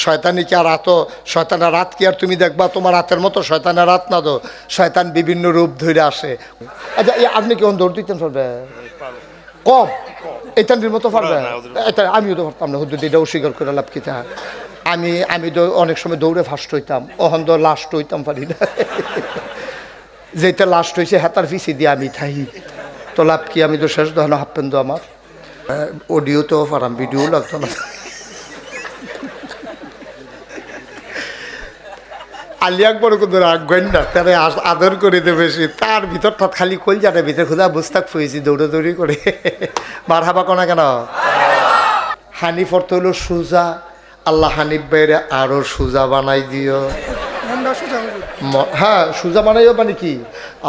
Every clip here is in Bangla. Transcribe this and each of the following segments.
শয়তানি কি আর শয়তানের রাত কি আর তুমি দেখবা তোমার রাতের মতো শয়তানের রাত না তো, শয়তান বিভিন্ন রূপ ধরে আসে। আচ্ছা আপনি কি দৌড় দিতেন পারবে কম এইটানির মতো পারবে? এটা আমিও তো পারতাম না, হুদ্দুর এটা অস্বীকার করে লাভ কিতা। আমি তো অনেক সময় দৌড়ে ফার্স্ট হইতাম, অহন তো লাস্ট হইতাম পারি না। যেটা লাস্ট হয়েছে হাতার পিছিয়ে দিয়ে আমি থাই, তো লাভ কি? আমি তো শেষ ধরনের হাফ প্যান্ট আমার অডিওতেও পারাম, ভিডিও লাগতো না। আলী আকবর কিন্তু রাখবেন না, তারা আদর করে দে বেশি, তার ভিতরটা খালি কল যাটা ভিতরে খুদা বুঝতাক ফুয়েছি দৌড়াদৌড়ি করে। মার হাবা কোনা কেন? হানিফ অর্থ হলো সুজা, আল্লাহ হানিফ ভাইরে আরো সুজা বানাই দিও। হ্যাঁ সুজা বানাইও মানে কি?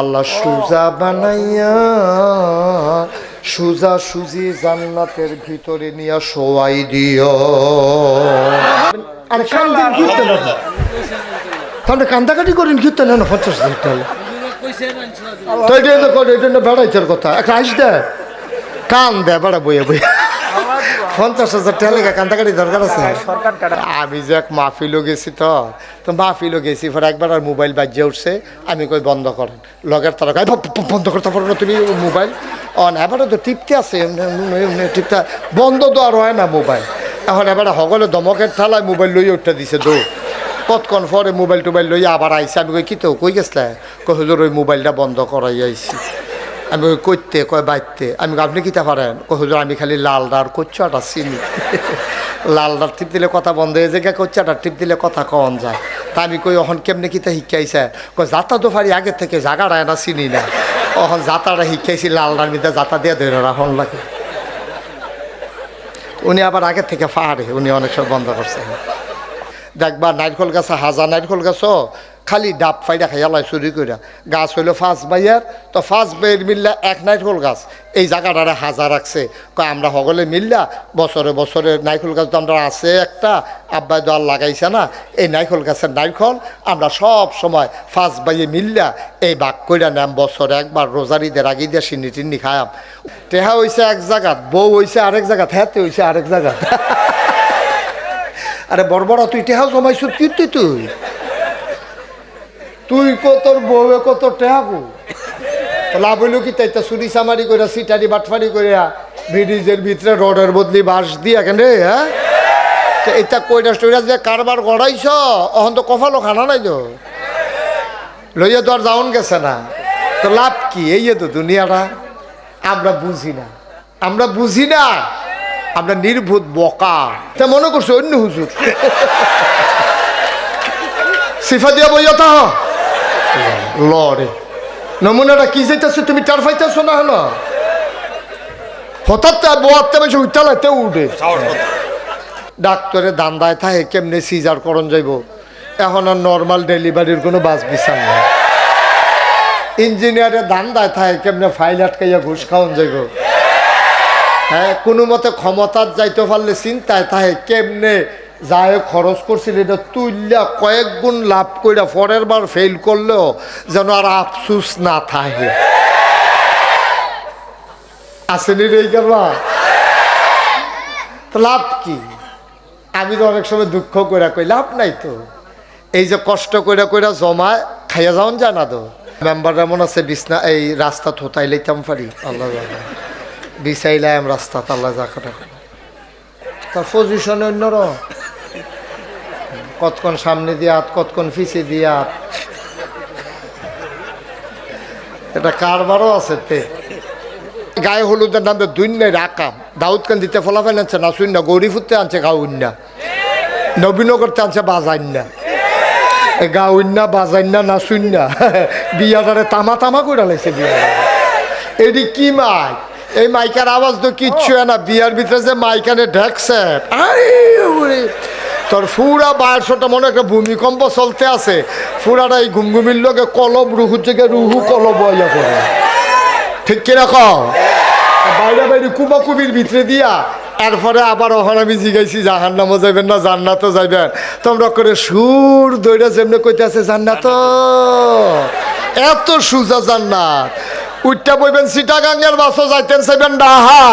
আল্লাহ সুজা বানাইয়া সুজা সুজি জান্নাতের ভিতরে নিয়ে শোয়াই দিও। আরে কান্দিন কীর্তন, তাহলে কান্দাকাটি করেন কীর্তন না 50 দিন তাহলে তো এই জন্য বেড়াইতের কথা একটা আইস দেয় কান দেয় বেড়া বইয়া বইয়া 50,000 টাকা লেগে কান্দাকাটি দরকার আছে। আমি যে এক মাহফিলও গেছি, তো মাহফিলও গেছি, পরে একবার আর মোবাইল বাজিয়ে উঠছে, আমি কই বন্ধ করেন, লগের তারা কয় বন্ধ করতে পারো না তুমি মোবাইল অন, এবারে তো টিপতে আছে টিপতে বন্ধ তো আর হয় না মোবাইল। এখন এবারে সকলে দমকের থালায় মোবাইল লইয়া উঠতে দিছে দৌড়, কতক্ষণ পরে মোবাইল টোবাইল লইয়া আবার আইসি। আমি কই কি তো কই গেছলে? কই হুজুর ওই মোবাইলটা বন্ধ করাই আইসি। আমি ওই করতে কয় বাইতে, আমি আপনি কিতা পারেন? কই হুজুর আমি খালি লাল ডার কোচ্চাটা চিনি, লাল ডার টিপ দিলে কথা বন্ধ হয়ে যায়, কোচ্চাটা টিপ দিলে কথা কন যায়। তা আমি কই অহন কেমনে কিতা শিখাইছে? কই যাতা তো পারি আগে থেকে জাগাটা না চিনি না, অহন যাতাটা শিখাইছি লাল ডার মিদা যাতা দিয়ে ধরে রাখন লাগে। উনি আবার আগে থেকে পারে, উনি অনেক সময় বন্ধ করছে। দেখবা নারকল গাছে হাজার নারকল গাছও খালি ডাব ফাইডা খাইয়ালাই চুরি কইরা, গাছ হইলো 5 ভাইয়ের, তো 5 ভাইয়ের মিল্লা এক নারকল গাছ এই জায়গাটারে হাজার রাখছে। কয় আমরা সকলে মিল্লা বছরে বছরে নারকল গাছ তো আমরা আছে একটা আব্বাই দোয়াল লাগাইছে না, এই নারকল গাছের নারকল আমরা সব সময় 5 ভাইয়ে মিল্লা এই বাক কইরা নাম বছরে একবার রোজারিদের আগে দিয়ে সিন্নি টিন্নি খায়াম। টেহা হইছে এক জায়গাত, বউ হইছে আরেক জায়গাত, হ্যাতে হইছে আরেক জায়গাত। আরে বড় তুই টেহা জমাইছ কীর্তি, তুই তোর বউয়ে কত টেহাবো লাভ হইল কি? তাই চুরি চামারি করে সিটারি বাটফারি করে ব্রিজের ভিতরে রডের বদলি বাঁশ দিয়ে কেন রে? হ্যাঁ এটা কইরা টইরা যে কারবার গড়াইছ, অহন তো কফালো খানা নাই তো লইয়া তো আর যাওন গেছে না, তো লাভ কি? এই তো দুনিয়াটা আমরা বুঝি না, আমরা বুঝি না, আমরা নির্ভূত বোকা। তা মনে করছো অন্য হুজুর সিফা দিয়া বইয়া তা লড়ে নমুনাটা কি যাইতেছে, তুমি টার ফাইতেছো না? হলো হঠাৎ বোয়াতে বেশি উঠালাইতে উঠে ডাক্তারে দান্দায় থাকে কেমনে সিজার করণ যাইব। এখন আর নর্মাল ডেলিভারির কোনো বাস বিচার নেই, ইঞ্জিনিয়ারের দান্দায় থাকে কেমনে ফাইল আটকাইয়া ঘুষ খাওয়ান যাইব। হ্যাঁ কোনো মতে ক্ষমতার যাইতে পারলে চিন্তায় থাকে কেমনে যায় খরচ করছিল এটা তুললা কয়েক গুণ লাভ কইরা পরের বার ফেল করলেও যেন আর আফসুস না থাকে। আসেনি রে করবা তো লাভ কি? আমি তো অনেক সময় দুঃখ কইরা কই লাভ নাই তো, এই যে কষ্ট কইরা কইরা জমায় খাইয়া যাওন যায় না তো। মেম্বার এমন আছে বিছনা এই রাস্তা থোতাই লইতাম পারি, আল্লাহ বিছাইলাম রাস্তা আল্লাহ যা কথা তার পজিশন অন্যর, কতক্ষণ সামনে দিয়ে হাত কতক্ষণ পিছিয়ে দিয়ে হাত, এটা কারবারও আছে। তে গায়ে হলুদের নামে দুইনাই রাকাম দাউদ খান দিতে ফলাফেন আনছে না শুন না, গৌরীপুরতে আনছে গাউন্না, নবীনগরতে আনছে বাজাইন্না, গাউন্না বাজাইন্না না শুন না, বিয়াটারে তামা তামা করে লাইছে বিয়া। এটি কি মাইক? এই মাইকার আওয়াজ তো কিচ্ছু না, বিয়ার ভিতরে যে মাইকানে ঢেকছে তোর পুরা 1200টা মনে একটা ভূমিকম্প চলতে আছে, পুরাটা এই ঘুমঘুমির লোকে কলব রুহু থেকে রুহু কলব হইয়া পড়ে, ঠিক কিরকম বাইরে বাইরে কুবাকুবির ভিতরে দিয়া। এরপরে আবার ওখানে আমি জিগাইছি জাহান্নামও যাইবেন না জান্নাতও যাইবেন, তোমরা করে সুর দইরা যেমনি কইতে আছে জান্নাত, এত সুজা জান্নাত উঠটা বইবেন চিটাগাঙ্গের বাসও যাইতেন সেবেন ডাহা।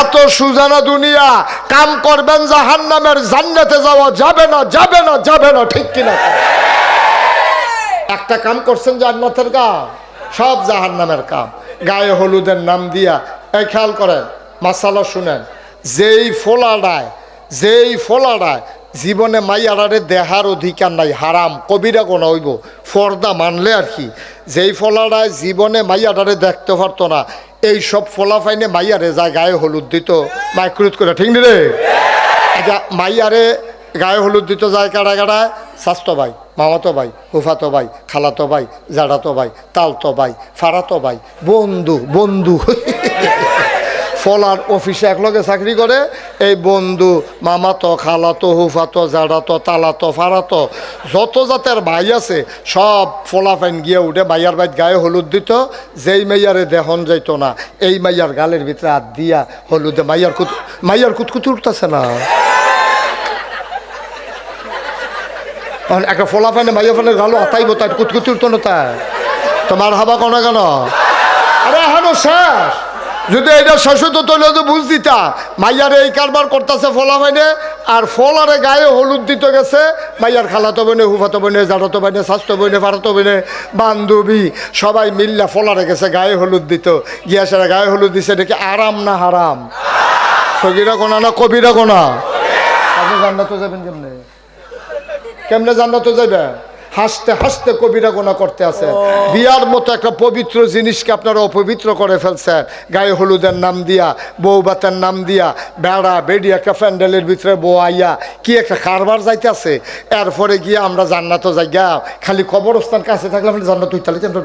এত সুজানা দুনিয়া, কাম করবেন জাহান্নামের, জান্নাতে যাওয়া যাবে না, যাবে না, যাবে না, ঠিক কিনা? একটা কাম করছেন জান্নাতের কাম, সব জাহান্নামের কাম। গায়ে হলুদের নাম দিয়া, এই খেয়াল করেন, মাসালা শুনেন, যেই ফোলাডায় জীবনে মাইয়ারে দেহার অধিকার নাই, হারাম কবিরা গোনা হইব, ফর্দা মানলে আর কি। যেই ফলাডায় জীবনে মাইয়ারে দেখতে পারতো না, এই সব ফলা ফাইনে মাইয়ারে যায় গায়ে হলুদ দিত মাইক্রুত করে, ঠিক নি রে? আচ্ছা, মাইয়ারে গায়ে হলুদ দিত যায় কাড়া কাড়ায়? স্বাস্থ্য ভাই, মামাতো ভাই, হুফাতো ভাই, খালাতো ভাই, জাড়াতো ভাই, তালতো ভাই, ফারাতো ভাই, বন্ধু বন্ধু। ফলার অফিসে একলগে চাকরি করে, এই বন্ধু, মামাতো, খালাতো, হুফাতো, জাড়াতো, তালাতো, ফারাতো, যত জাতের ভাই আছে সব ফলা ফাইন গিয়ে উঠে মাইয়ার বাইত গায়ে হলুদ দিত। যেই মাইয়ারে দেহন যাইতো না, এই মাইয়ার গালের ভিতরে হাত দিয়া হলুদে মাইয়ার কুতকুতি উঠতেছে না। একটা ফলা ফাইনে মাইয়া ফাইনে গালো আতাইব, তাই কুতকুতি উঠতো না, তাই তোমার হাবা কোনো কেন? আরে এখনো শেষ। যদি এটা শেষ হতো তাহলে তো বুঝ দিতা মাইয়ারে এই কারবার করতেছে ফলা ফাইনে, আর ফলারে গায়ে হলুদ দিতে গেছে মাইয়ার খালাতো বনে, হুফাতো বনে, জাড়াতো বনে, স্বাস্থ্য বনে, ফারাতো বনে, বান্ধবী সবাই মিল্লা ফলারে গেছে গায়ে হলুদ দিত। গিয়া সেরা গায়ে হলুদ দিছে, দেখি আরাম না হারাম? সগিরা গোনা না কবিরা গোনা? আপনি জান্নাতে যাবেন কেমনে? কেমনে জান্নাতে যাবে? হাসতে হাসতে কবিরা গোনা করতে আছে। বিয়ার মতো একটা পবিত্র জিনিসকে আপনারা অপবিত্র করে ফেলছেন গায়ে হলুদের নাম দিয়া, বউ বাতের নাম দিয়া, বেড়া বেড়ি একটা প্যান্ডেলের ভিতরে বউ আইয়া কি একটা কারবার যাইতে আছে। এরপরে গিয়ে আমরা জান্নাতও যাই গা, খালি কবরস্থান কাছে থাকলে আপনি জান্নাত উঠতে কেন?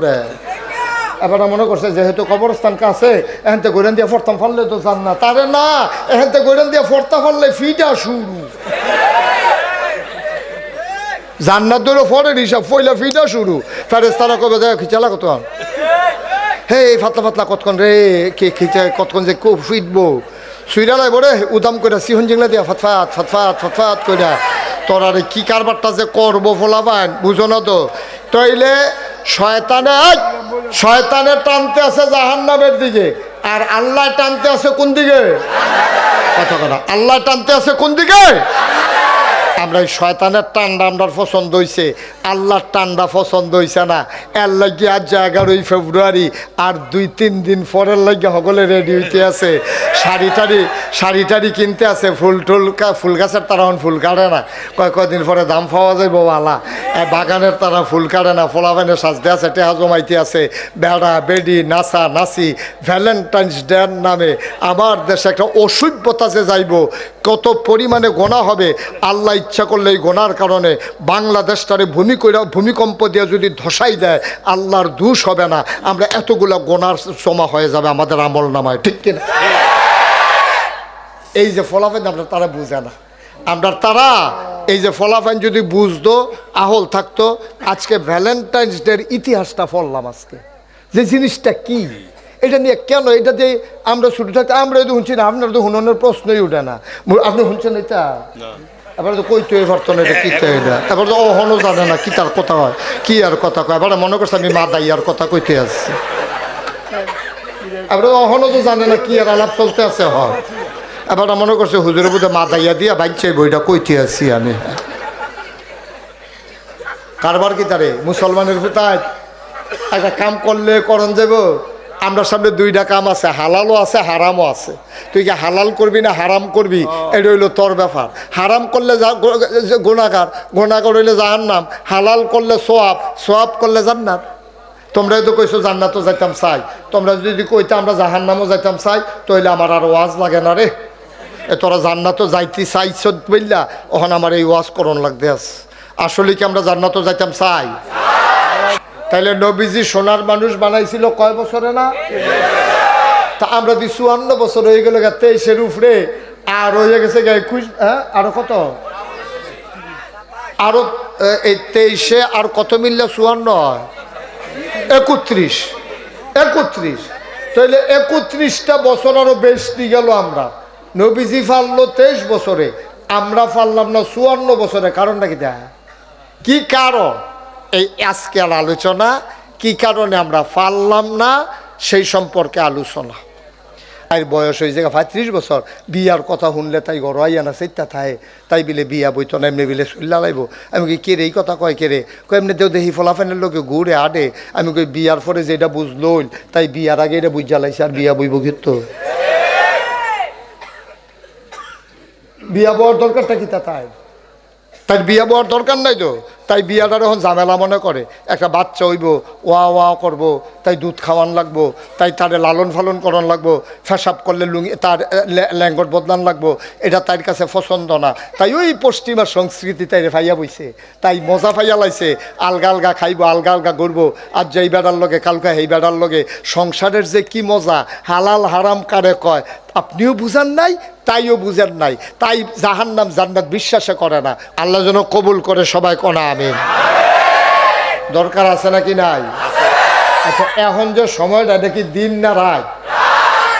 এবার মনে করছে যেহেতু কবরস্থান কাছে, এখান থেকে গোড়েন দিয়ে ফরতাম ফারলে তো জান্নাত। তারে না, এখান থেকে গোড়েন দিয়ে ফরতা ফারলে ফিটা শুরু। জান্নাত ধরো ফরের হিসাব, পয়লা ফিটা শুরু। ফেরেশতারা কবে দেখ খিচালা কত, হে ফাতলা ফাতলা কতক্ষণ রে, কে খিচা কতক্ষণ যে খুব ফিটবো সুইরালাই বরে উদাম করে সিহন জিংলা দিয়া ফাতফাত ফাতফাত ফাতফাত করে। তোর আরে কি কারবারটা যে করবো ফোলাবান বুঝো না তো? তাইলে শয়তানে টানতে আছে জাহান্নামের দিকে, আর আল্লাহ টানতে আছে কোন দিকে? কথা কথা, আল্লাহ টানতে আছে কোন দিকে? আমরা এই শয়তানের টান্ডা আমরা পছন্দ হয়েছে, আল্লাহর টান্ডা পছন্দ হয়েছে না। এর লাগে আজ 11ই ফেব্রুয়ারি, আর 2-3 দিন পরের লাগে সকলে রেডি হইতে আছে, শাড়ি টাড়ি কিনতে আছে, ফুল গাছের তারা এখন ফুল কাটে না, কয়দিন পরে দাম পাওয়া যায় বালা। বাগানের তারা ফুল কাটে না, ফলাফানে সাজতে আছে, টেহা জমাইতে আছে, বেড়া বেডি নাচা নাচি। ভ্যালেন্টাইন্স ডের নামে আমার দেশে একটা অসভ্যতা যে যাইব, কত পরিমাণে গোনা হবে। আল্লাহ ইচ্ছা করলে এই গোনার কারণে বাংলাদেশটারে ভূমিকম্প দিয়ে যদি ধসাই দেয়, আল্লাহর দোষ হবে না। আমরা এতগুলা গোনার জমা হয়ে যাবে আমাদের আমল নামায়, ঠিক কিনা? এই যে ফলাফাইন আমরা তারা বুঝে না, আমরা তারা এই যে ফলাফাইন যদি বুঝতো, আহল থাকতো। আজকে ভ্যালেন্টাইন্স ডের ইতিহাসটা পড়লাম আজকে, যে জিনিসটা কি, এটা নিয়ে কেন, এটা যে আমরা ছুটি থাকতে আমরা যদি শুনছি না, আপনার তো হুননের প্রশ্নই উঠে না। আপনি শুনছেন এটা? এবার তো কইতে পারতো না এটা কি, এটা এবার তো অহনও জানে না কি তার কথা হয়, কি আর কথা কয়। এবার মনে করছে আমি মা দাইয়ার কথা কইতে আসছি, এবার অহনও তো জানে না কি আর আলাপ চলতে আছে। হয় এবার মনে করছে হুজুরের বুঝে মা দাইয়া দিয়া বাইচ্ছে বইটা কইতে আসছি আমি। কারবার কি তারে মুসলমানের ভিতর একটা কাম করলে করণ যাব। আমরা সামনে 2টা কাম আছে, হালালও আছে হারামও আছে। তুই কি হালাল করবি না হারাম করবি, এটা হইলো তোর ব্যাপার। হারাম করলে গুনাহগার হইলে জাহান্নাম, হালাল করলে সোয়াব করলে জান্নাত। তোমরা তো কইছো জান্নাতও যাইতাম চাই, তোমরা যদি কইতে আমরা জাহান্নামও যাইতাম চাই, তাহলে আমার আর ওয়াজ লাগে না রে। তোরা জান্নাতও যাইতে চাইছ বললা, ওখানে আমার এই ওয়াজ করণ লাগতে আছে। আসলে কি আমরা জান্নাতও যাইতাম চাই? তাইলে নবীজি সোনার মানুষ বানাইছিল কয় বছরে না? তা আমরা দি 54 বছর হয়ে গেল, 23-এর উপরে আর হয়ে গেছে 21। হ্যাঁ, আরো কত? আরো এই 23-এ আর কত মিললে 54 হয়? 31। তাইলে 31টা বছর আরো বেশি গেল। আমরা নবীজি ফাললো 23 বছরে, আমরা ফাললাম না 54 বছরে। কারণটা কি? কি কারণ? এই আজকের আলোচনা কি কারণে আমরা পারলাম না, সেই সম্পর্কে আলোচনা। আর বয়স হয়ে যায় 35 বছর, বিয়ার কথা শুনলে তাই গড়াইয়া না সেইটা থায়, তাই বিলে বিয়া বইতো না, এমনি বিলে চল্লা লাইব। আমি কই কে রে এই কথা কয় কে রে? কয় এমনি দেও দেখি ফলাফেনের লোকে ঘুরে আডে। আমি কই বিয়ার পরে যেটা বুঝলইল তাই বিয়ার আগে এটা বুঝ জ্বালাইছে, আর বিয়া বইব কিন্তু বিয়া বওয়ার দরকারটা কি তা? তাই বিয়া বওয়ার দরকার নাই তো। তাই বিয়াটা এখন ঝামেলা মনে করে, একটা বাচ্চা হইব, ওয়া ওয়া করব, তাই দুধ খাওয়ান লাগবো, তাই তার লালন ফালন করন লাগবো, ফেসাব করলে লুঙ্গি তার ল্যাঙ্গট বদলান লাগবো, এটা তার কাছে পছন্দ না। তাই ওই পশ্চিমা সংস্কৃতি তাই ফাইয়া বইছে, তাই মজা ফাইয়া লাইছে, আলগা আলগা খাইব, আলগা আলগা ঘুরবো, আর যে এই বেড়ার লগে কালকা এই বেড়ার লগে। সংসারের যে কি মজা, হালাল হারাম কারে কয় আপনিও বুঝেন নাই, তাইও বুঝেন নাই, তাই জাহান্নাম জান্নাত বিশ্বাসে করে না। আল্লাহ যেন কবুল করে, সবাই কোনা আমিন। দরকার আছে নাকি নাই? আচ্ছা, এখন যে সময়টা দেখি দিন না রাত,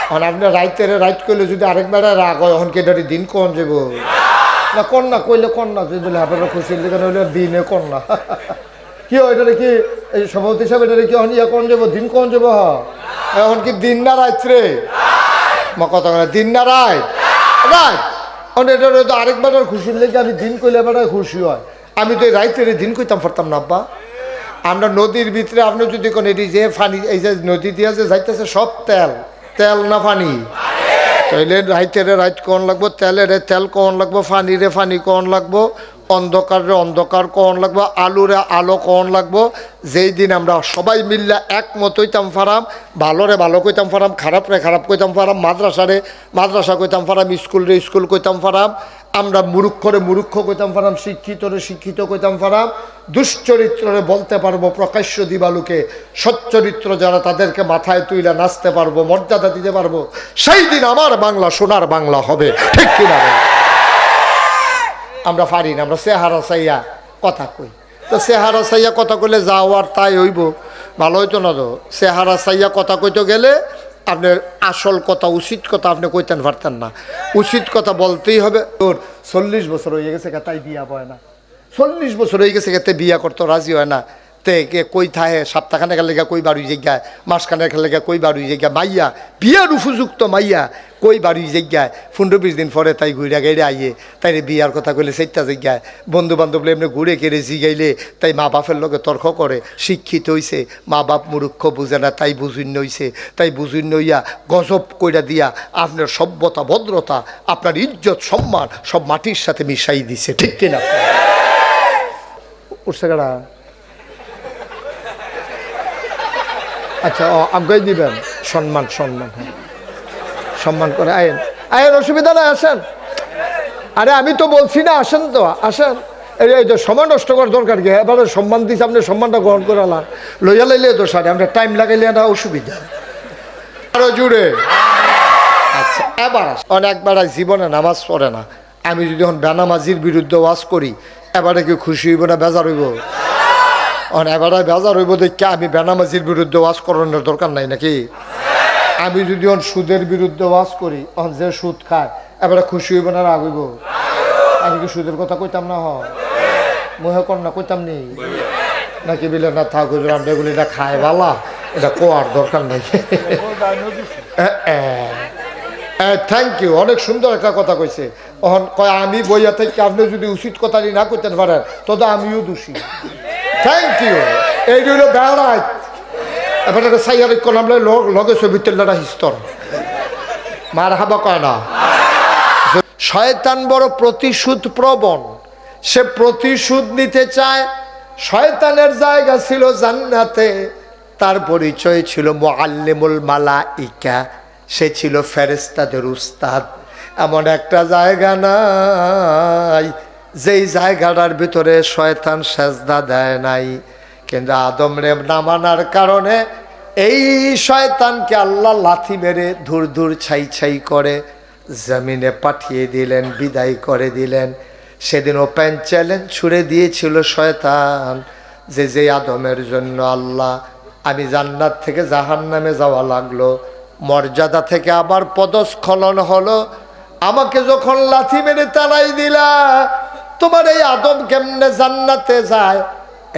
এখন আপনি রাইতের রাইট করলে যদি আরেক বেড়ায় রাগ হয়, এখন কেটারি দিন কোন যাব না? কোন না কইলে কোন না, যদি আপনারা খুশি দিকেন হইলে দিনে কোন না কি হয় এটা কি এই সভাপতি সাহেব, এটা কি এখন ইয়া কোন যাবো, দিন কোন যাবো? এখন কি দিন না রাত রে? মা কথা বলে দিন না রাত? রাত। এখন এটা তো আরেক বেড়ার খুশির লেগে আমি দিন কইলে বেড়ায় খুশি হয়। আমি তো এই রাইতের দিন কইতাম পারতাম না আব্বা। আমরা নদীর ভিতরে আপনি যদি কোন এটি যে পানি, এই যে নদী দিয়ে যে যাইতেছে সব তেল, তেল না পানি? তাইলে রাইতেরে রাইত কোন লাগবো, তেলেরে তেল কোন লাগবো, ফানিরে ফানি কোন লাগবো, অন্ধকারে অন্ধকার কোন লাগবো, আলোরে আলো কোন লাগবো। যেই দিন আমরা সবাই মিললে একমত হইতাম পারাম, ভালোরে ভালো কইতাম পারাম, খারাপরে খারাপ কইতাম পারাম, মাদ্রাসারে মাদ্রাসা কইতাম পারাম, স্কুলরে স্কুল কইতাম পারাম, আমরা মুরুক্ষরে মুরুক্ষ কইতাম পারাম, শিক্ষিতরে শিক্ষিত কইতাম পারাম, দুশ্চরিত্ররে বলতে পারবো প্রকাশ্য দিবালুকে, সচ্চরিত্র যারা তাদেরকে মাথায় তুইলা নাচতে পারবো, মর্যাদা দিতে পারবো। সেই দিন আমার বাংলা সোনার বাংলা হবে, ঠিক কিনা? আমরা পারি না, আমরা চেহারা চাইয়া কথা কই। তো চেহারা চাইয়া কথা কইলে যাওয়ার তাই হইব, ভালো হইতো না তো। চেহারা চাইয়া কথা কইতে গেলে আপনার আসল কথা, উচিত কথা আপনি কইতেন পারতেন না। উচিত কথা বলতেই হবে। তোর 40 বছর হয়ে গেছে, তাই বিয়া হয় না। 40 বছর হয়ে গেছে, তে বিয়া করতে রাজি হয় না। তে কে কই থাহে সপ্তাহখানেক লেগে কই বাড়ি জায়গায়, মাসখানেক লেগে কই বাড়ি জায়গায়, মাইয়া বিয়ার উপযুক্ত মাইয়া কই বাড়ি জায়গায় 15-20 দিন পরে তাই ঘুরে গাইলে আইয়ে, তাই বিয়ার কথা কইলে সেইটা জায়গায় বন্ধু বান্ধব এমনি ঘুরে কেড়ে জিগাইলে তাই মা বাপের লগে তর্ক করে। শিক্ষিত হইছে, মা বাপ মূর্খ বুঝে না, তাই বুঝুন্য হইছে, তাই বুঝুন্য হইয়া গজব কইরা দিয়া আপনার সভ্যতা ভদ্রতা, আপনার ইজ্জত সম্মান সব মাটির সাথে মিশাই দিছে, ঠিক কিনা? উঠছে গাড়া। আচ্ছা, আগাই দিবেন, সম্মান সম্মান, হ্যাঁ সম্মান করে আইন আইন, অসুবিধা নাই, আসেন। আরে আমি তো বলছি না, আসেন তো, আসেন। এই তো সময় নষ্ট করার দরকার কি? এবারে সম্মান দিচ্ছে, আপনি সম্মানটা গ্রহণ করে আলান, লইয়া লাইলে তো সারে, আমরা টাইম লাগাইলে একটা অসুবিধা আরো জুড়ে। আচ্ছা, এবার অনেকবার জীবনে নামাজ পড়ে না, আমি যদি এখন বেনামাজির বিরুদ্ধে ওয়াজ করি, এবারে কি খুশি হইব না বেজার হইব? এবারে বেজার হইব দেখে আমি বেনামাজির বিরুদ্ধে ওয়াজ করানোর দরকার নাই নাকি? আমি যদি সুদের বিরুদ্ধে ওয়াজ করি, যে সুদ খায়, এবারে খুশি হইব না রাগ হইব? আমি কি সুদের কথা কইতাম না? মহে কর না কইতাম নি নাকি? বিলে না থাক আমরা এগুলো, এটা খায় বালা, এটা কোয়ার দরকার নাই। থ্যাংক ইউ, অনেক সুন্দর একটা কথা কইছে। কয় আমি বইয়া থেকে আপনি যদি উচিত কথাটি না করতে পারেন তবে আমিও দোষী। Thank you. এই হইল বেড়ায় এবার একটা সাইয়ার আমরা লগে ছবির তেলটা হিস্তর মার হাবা কয় না। শয়তান বড় প্রতিশোধ প্রবণ, সে প্রতিশোধ নিতে চায়। শয়তানের জায়গা ছিল জান্নাতে, তার পরিচয় ছিল মুআল্লিমুল মালাইকা, সে ছিল ফেরেশতাদের উস্তাদ। এমন একটা জায়গা নাই যেই জায়গাটার ভিতরে শয়তান সেজদা দেয় নাই, কিন্তু আদমরে না মানার কারণে এই শয়তানকে আল্লাহ লাথি মেরে ধুর ধুর ছাই ছাই করে জমিনে পাঠিয়ে দিলেন, বিদায় করে দিলেন। সেদিন ওপেন চ্যালেঞ্জ ছুড়ে দিয়েছিল শয়তান যে আদমের জন্য আল্লাহ আমি জান্নাত থেকে জাহান্নামে যাওয়া লাগলো, মর্যাদা থেকে আবার পদস্খলন হলো, আমাকে যখন লাথি মেরে তাড়াই দিলা, তোমার এই আদম কেমনে জান্নাতে যায়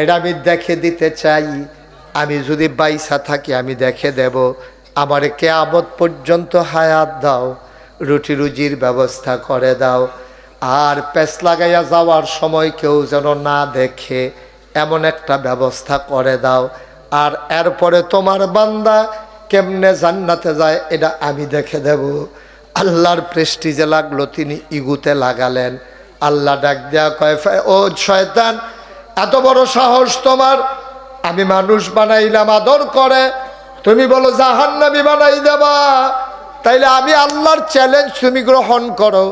এটা আমি দেখে দিতে চাই। আমি যদি বাইসা থাকি আমি দেখে দেব, আমার কিয়ামত পর্যন্ত হায়াত দাও, রুটি রুজির ব্যবস্থা করে দাও, আর পেছ লাগাইয়া যাওয়ার সময় কেউ যেন না দেখে এমন একটা ব্যবস্থা করে দাও। আর এরপরে তোমার বান্দা কেমনে জান্নাতে যায় এটা আমি দেখে দেব। আল্লাহর প্রেস্টিজে লাগলো, তিনি ইগুতে লাগালেন। আল্লাহ ডাক দেয়া কয়, ও শয়তান, এত বড় সাহস তোমার, আমি মানুষ বানাইলাম আদর করে, তুমি বলো জাহান্নামী বানাই দেবা? তাইলে আমি আল্লাহর চ্যালেঞ্জ তুমি গ্রহণ করো।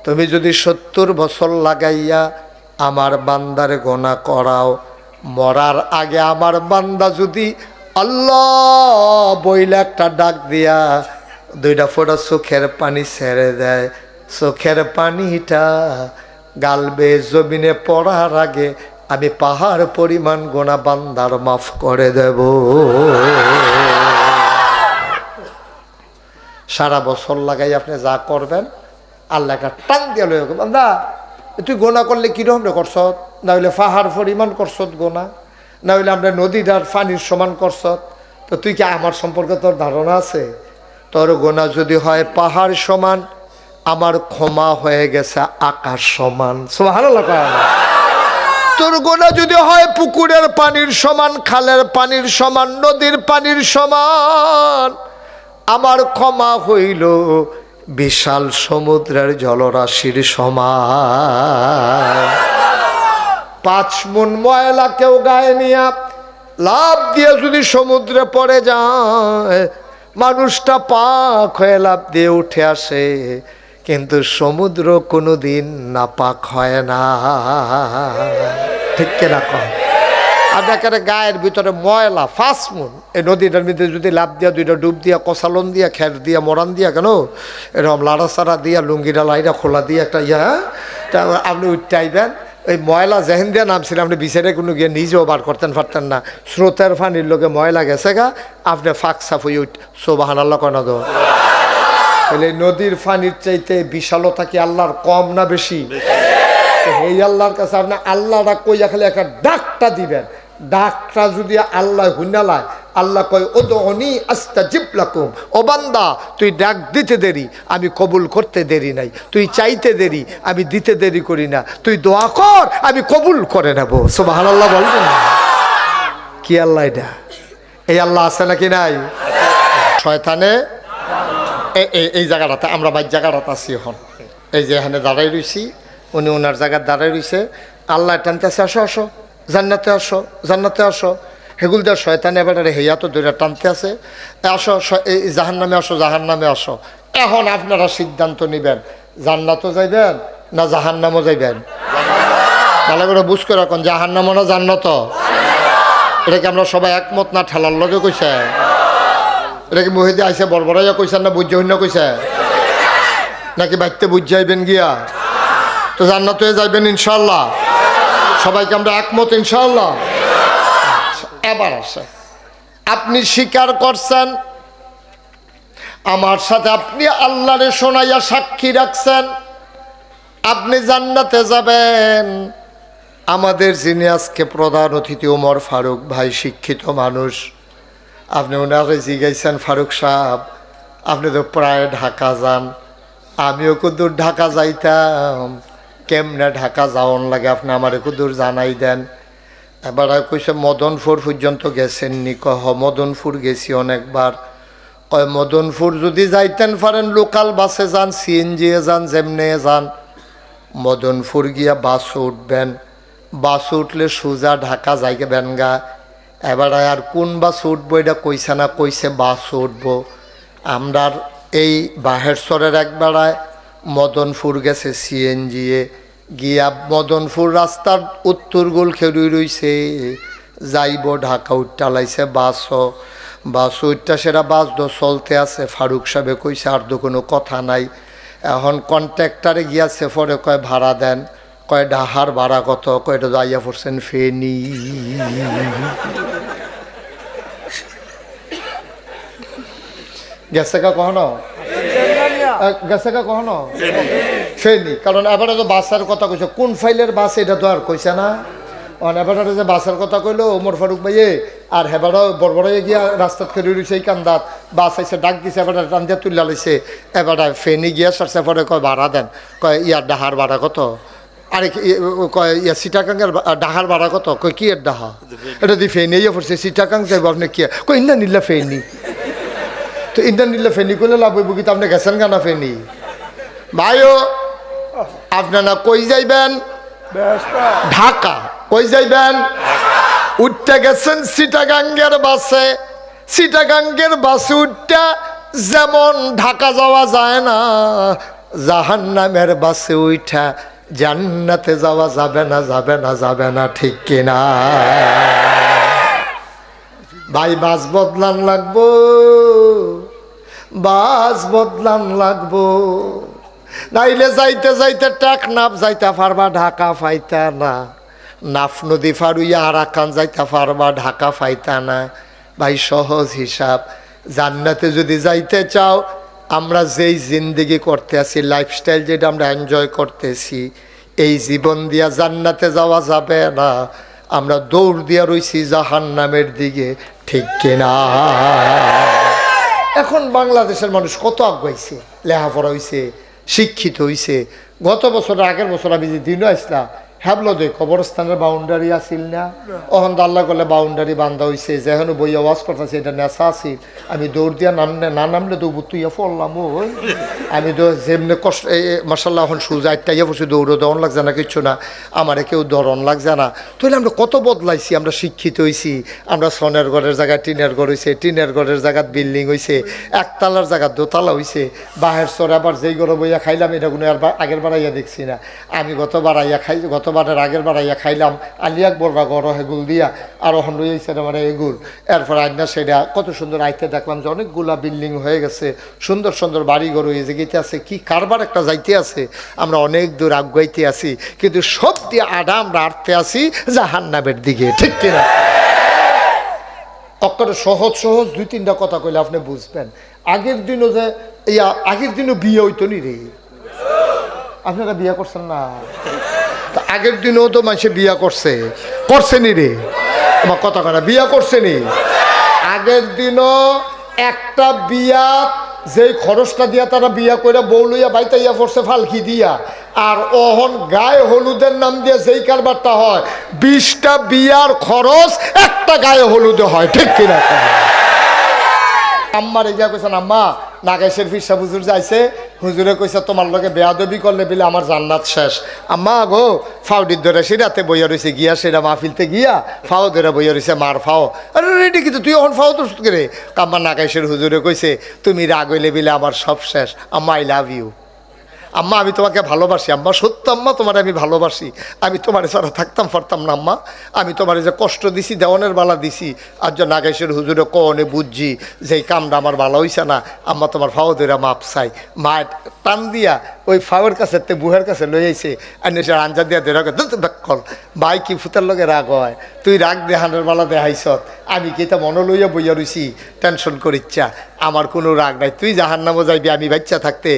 তুমি যদি 70 বছর লাগাইয়া আমার বান্দার গোনা করাও, মরার আগে আমার বান্দা যদি আল্লাহ বইলে একটা ডাক দিয়া 2টা ফোঁটা চোখের পানি ছেড়ে দেয়, চোখের পানিটা গালবে জমিনে পড়ার আগে আমি পাহাড় পরিমাণ গোনা বান্দার মাফ করে দেব। সারা বছর লাগাই আপনি যা করবেন, আল্লাহ একটা টান দিয়ে লই, বান্দা তুই গোনা করলে কীরকম রে করছত? না হইলে পাহাড় পরিমাণ করছত গোনা, না হইলে আমরা নদীটার পানির সমান করছত, তো তুই কি আমার সম্পর্কে তোর ধারণা আছে? তোর গোনা যদি হয় পাহাড় সমান, আমার ক্ষমা হয়ে গেছে আকাশ সমান। সুবহানাল্লাহ। তোর গোনা যদি হয় পুকুরের পানির সমান, খালের পানির সমান, নদীর পানির সমান, আমার ক্ষমা হইল বিশাল সমুদ্রের জলরাশির সমান। 5 মণ ময়লা কেউ গায়ে নিয়া লাভ দিয়ে যদি সমুদ্রে পড়ে যায়, মানুষটা পাক হয়ে লাভ দিয়ে উঠে আসে, কিন্তু সমুদ্র কোনোদিন নাপাক হয় না। ঠিক কিনা কয়? আপনার গায়ের ভিতরে ময়লা 5 মণ, এই নদীটার মধ্যে যদি লাভ দিয়া 2টা ডুব দিয়া কষালন দিয়া খের দিয়া মরান দিয়া কেন এরকম লাড়াচাড়া দিয়া লুঙ্গিটা লাইটা খোলা দিয়ে একটা আপনি উঠতে আইবেন, ওই ময়লা যেহেন দিয়ে নামছিল আপনি বিচারে কোনো গিয়ে নিজেও বার করতেন পারতেন না, স্রোতের পানির লোকে ময়লা গেছে গা, আপনি ফাঁক সাফ হয়ে সুবহানাল্লাহ কনা দো। তাহলে নদীর পানির চাইতে বিশালতা কি আল্লাহর কম না বেশি? এই আল্লাহর কাছে আপনি আল্লাহটা কইয়া খালি একটা ডাকটা দিবেন, ডাকটা যদি আল্লাহ হুনালায়, আল্লাহ কয় উদউনি আস্তাজিব লাকুম, ও বান্দা তুই ডাক দিতে দেরি, আমি কবুল করতে দেরি নাই, তুই চাইতে দেরি, আমি দিতে দেরি করি না, তুই দোয়া কর, আমি কবুল করে নেব। সুবহানাল্লাহ বলবেন না? কি আল্লাহ এটা? এই আল্লাহ আছে নাকি নাই? শয়তানে এই জায়গাটাতে, আমরা বাইর জায়গাটাতে আছি এখন, এই যে এখানে দাঁড়াই রইছি, উনি ওনার জায়গায় দাঁড়াই রইছে, আল্লাহ টানতেছে আসো আসো জান্নাতে আসো, জান্নাতে আসো। হেগুল দেওয়ার শয়তান এবারে হেয়া তো 2টা টানতে আছে, আসো এই জাহান্নামে আসো, জাহান্নামে আসো। এখন আপনারা সিদ্ধান্ত নেবেন, জান্নাতও যাইবেন না জাহান্নামও যাইবেন। ভালো করে বুঝ করে রাখুন, জাহান্নামও না জান্নাত, এটা কি আমরা সবাই একমত না ঠেলার লগে কইছে? এটা কি মহিদি আইসে বড়বড়াইয়া কইছেন না বুঝ হইনা কইছে? নাকি বাইতে বুঝ যাইবেন গিয়া? তো জান্নাতে যাইবেন ইনশাল্লাহ, সবাইকে আমরা একমত ইনশাল্লাহ। এবার আসে, আপনি স্বীকার করছেন, আমার সাথে আপনি আল্লাহরে শোনাইয়া সাক্ষী রাখছেন আপনি জান্নাতে যাবেন। আমাদের যিনি আজকে প্রধান অতিথি ওমর ফারুক ভাই, শিক্ষিত মানুষ, আপনি ওনারে জিজ্ঞাসেন, ফারুক সাহেব আপনি তো প্রায় ঢাকা যান, আমিও কুদূর ঢাকা যাইতাম, কেমনে ঢাকা যাওয়ান লাগে আপনি আমার কুদূর জানাই দেন। এবার কইছে মদনপুর পর্যন্ত গেছেন নি? কহ মদনপুর গেছি অনেকবার। কয় মদনপুর যদি যাইতেন পারেন লোকাল বাসে যান, সিএনজি যান, যেমনে যান, মদনপুর গিয়া বাসে উঠবেন, বাসে উঠলে সোজা ঢাকা যাইবেন গা। এবার আর কোন বাস উঠবো এটা কইছে না, কইছে বাস উঠবো। আমরার এই বাহেশ্বরের একবেলায় মদনপুর গেছে সিএনজি গিয়া, মদনপুর রাস্তার উত্তর গোল খেলুই রইছে, যাইব ঢাকা উঠটালাইছে বাসও, বাস উঠটা সেটা বাস দো চলতে আছে। ফারুক সাহেবে কইছে আর তো কোনো কথা নাই। এখন কন্ট্রাক্টারে গিয়াছে, পরে কয় ভাড়া দেন, কয় ডাহার ভাড়া কত? কয়টা যাইয়া পড়ছেন ফেনি। গেছে কা কখনো? গেছে কা কখনো? ফেনি। কারণ এবারে তো বাসের কথা কইছে, কোন ফাইলের বাস এটা তো আর কইছে না। এবারে যে বাসের কথা কইলো ওমর ফারুক ভাইয়ে, আর হেবারও বড় বড় গিয়া রাস্তাত করে রয়েছে এই কান্দাত বাস আইসে ডাক দিছে এবার টান দিয়ে তুলে লাইছে এবার ফেনি গিয়া সারছে পরে কয় ভাড়া দেন কয় ইয়ার ডাহার ভাড়া কত আরে কয় ইয়া সিটাকাঙ্গের ডাহার ভাড়া কত কয় কি এর ডাহা এটা দিয়ে ফেনি ইয়ে পড়ছে সিটাকাং যাইব আপনি কি কয় ইন্দা নিল্লা ফেনি তো ইন্দা নিল্লা ফেনি করলে লাভ হইব কিন্তু আপনি গেছেন গানা ফেনি ভাইও আপনারা কই যাইবেন ঢাকা কই যাইবেন উঠতে গেছেন চিটাগাঙ্গের বাসে চিটাগাঙ্গের বাসে উঠতে যেমন ঢাকা যাওয়া যায় না জাহান্নামের বাসে উঠা জান্নাতে যাওয়া যাবে না যাবে না যাবে না ঠিক কিনা ভাই বাস বদলান লাগবো বাস বদলান লাগবো নাইলে যাইতে যাইতে টেকনাফ যাইতে পারবা ঢাকা পাইতা না নাফ নদী ফারুইয়া আরাকান যাইতে পারবা ঢাকা পাইতা না ভাই সহজ হিসাব জান্নাতে যদি যাইতে চাও আমরা যেই জিন্দেগি করতে আছি লাইফস্টাইল যেটা আমরা এনজয় করতেছি এই জীবন দিয়া জান্নাতে যাওয়া যাবে না আমরা দৌড় দিয়া রইছি জাহান্নামের দিকে ঠিক কিনা এখন বাংলাদেশের মানুষ কত আগাইছে লেখাপড়া হইছে শিক্ষিত হইছে গত বছর আগের বছর আমি যে দিনও আসলাম হ্যাবলো দে কবরস্থানের বাউন্ডারি আসিল না অহন আল্লাহ করলে বাউন্ডারি বান্ধা হয়েছে যেহেতু বই আওয়াজ করতেছে এটা নেশা আসিল আমি দৌড় দিয়া না নামলে তো তুইয়া পড়লাম ওই আমি তো যেমনি কষ্ট মার্শাল্লাহ এখন সুজা একটা ইয়ে পড়ছি দৌড়ো দরণ লাগছে না কিচ্ছু না আমারে কেউ দরণ লাগছে না তাহলে আমরা কত বদলাইছি আমরা শিক্ষিত হয়েছি আমরা সনের ঘরের জায়গায় টিনের ঘর হয়েছে টিনের ঘরের জায়গায় বিল্ডিং হয়েছে একতলার জায়গা দোতলা হয়েছে বাহের চর আবার যেই ঘরে বইয়া খাইলাম এটা কোনো আর আগের বাড়াইয়া দেখছি না আমি গতবারের আগের বাড়াইয়া খাইলাম আলিয়াক বরবা গড় হেগুল দিয়া আর ওখান রয়েছে মানে এগুল এরপর আইনা সেটা কত সুন্দর আইতে দেখলাম যে অনেকগুলা বিল্ডিং হয়ে গেছে সুন্দর সুন্দর বাড়ি ঘর হয়ে যেতে আছে কি কারবার একটা যাইতে আছে আমরা অনেক দূর আগাইতে আছি কিন্তু সব দিয়ে আডা আমরা আটতে আছি জাহান্নামের দিকে ঠিক কিনা অক্ষরে সহজ সহজ দুই তিনটা কথা কইলে আপনি বুঝবেন আগের দিনও যে আগের দিনও বিয়ে হইতো নি রে আপনারা বিয়ে করছেন না তা আগের দিনও তো মানুষে বিয়া করছে নি রে আমার কথা কথা বিয়া করছে নি আগের দিনও একটা বিয়া যেই খরচটা দিয়া তারা বিয়া করে বউ লইয়া বাইতা ইয়া পড়ছে ফালকি দিয়া আর অহন গায়ে হলুদের নাম দিয়ে যেই কারবারটা হয় 20টা বিয়ার খরচ একটা গায়ে হলুদে হয় ঠিক কিনা আম্মার এই যা কইছেন আম্মা নাগেশের ফিরসা হুজুর যাইছে হুজুরে কইছে তোমার লগে বেয়াদবি করলে বিলে আমার জান্নাত শেষ আম্মা গো ফাউডির ধরে সিরাতে বইয়া রয়েছে গিয়া সেটা মাহফিলতে গিয়া ফাও ধরে বইয়া রয়েছে মার ফাও আরে রেডি কিন্তু তুই এখন ফাও তো করে আম্মা নাগেশের হুজুরে কইছে তুমি রাগ হইলে বিলে আমার সব শেষ আম্মা আই লাভ ইউ আম্মা আমি তোমাকে ভালোবাসি আম্মা সত্য আম্মা তোমার আমি ভালোবাসি আমি তোমার ছাড়া থাকতাম পারতাম না আম্মা আমি তোমার যে কষ্ট দিছি দেওয়ানের বালা দিছি আর যে নাগেশের হুজুরে কনে বুঝছি যে এই কামটা আমার ভালো হইছে না আম্মা তোমার ফাও ধরে মাপ চাই মা টান দিয়া ওই ফাওয়ের কাছে বুহের কাছে লই আইছে আর সে আঞ্জা দিয়া ধরে কল ভাই কি ফুতার লগে রাগ হয় তুই রাগ দেহানের বালা দেখাইছত আমি কি তা মনে লইয়া বইয়া রইছি টেনশন করিচ্ছা আমার কোনো রাগ নাই তুই জাহান্নামে যাইবি আমি বাচ্চা থাকতে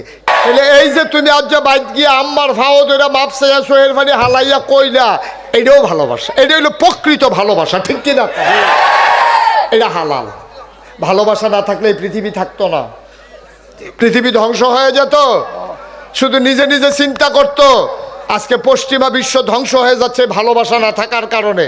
এই যে তুমি আজ যে বাইক গিয়ে আম্মার ফাও ধরে মাপ চাইয়া সোহের মানে হালাইয়া কইলা এটাও ভালোবাসা এটা হইলো প্রকৃত ভালোবাসা ঠিক কিনা এটা হালাল ভালোবাসা না থাকলে এই পৃথিবী থাকতো না পৃথিবী ধ্বংস হয়ে যেত শুধু নিজে নিজে চিন্তা করতো আজকে পশ্চিমা বিশ্ব ধ্বংস হয়ে যাচ্ছে ভালোবাসা না থাকার কারণে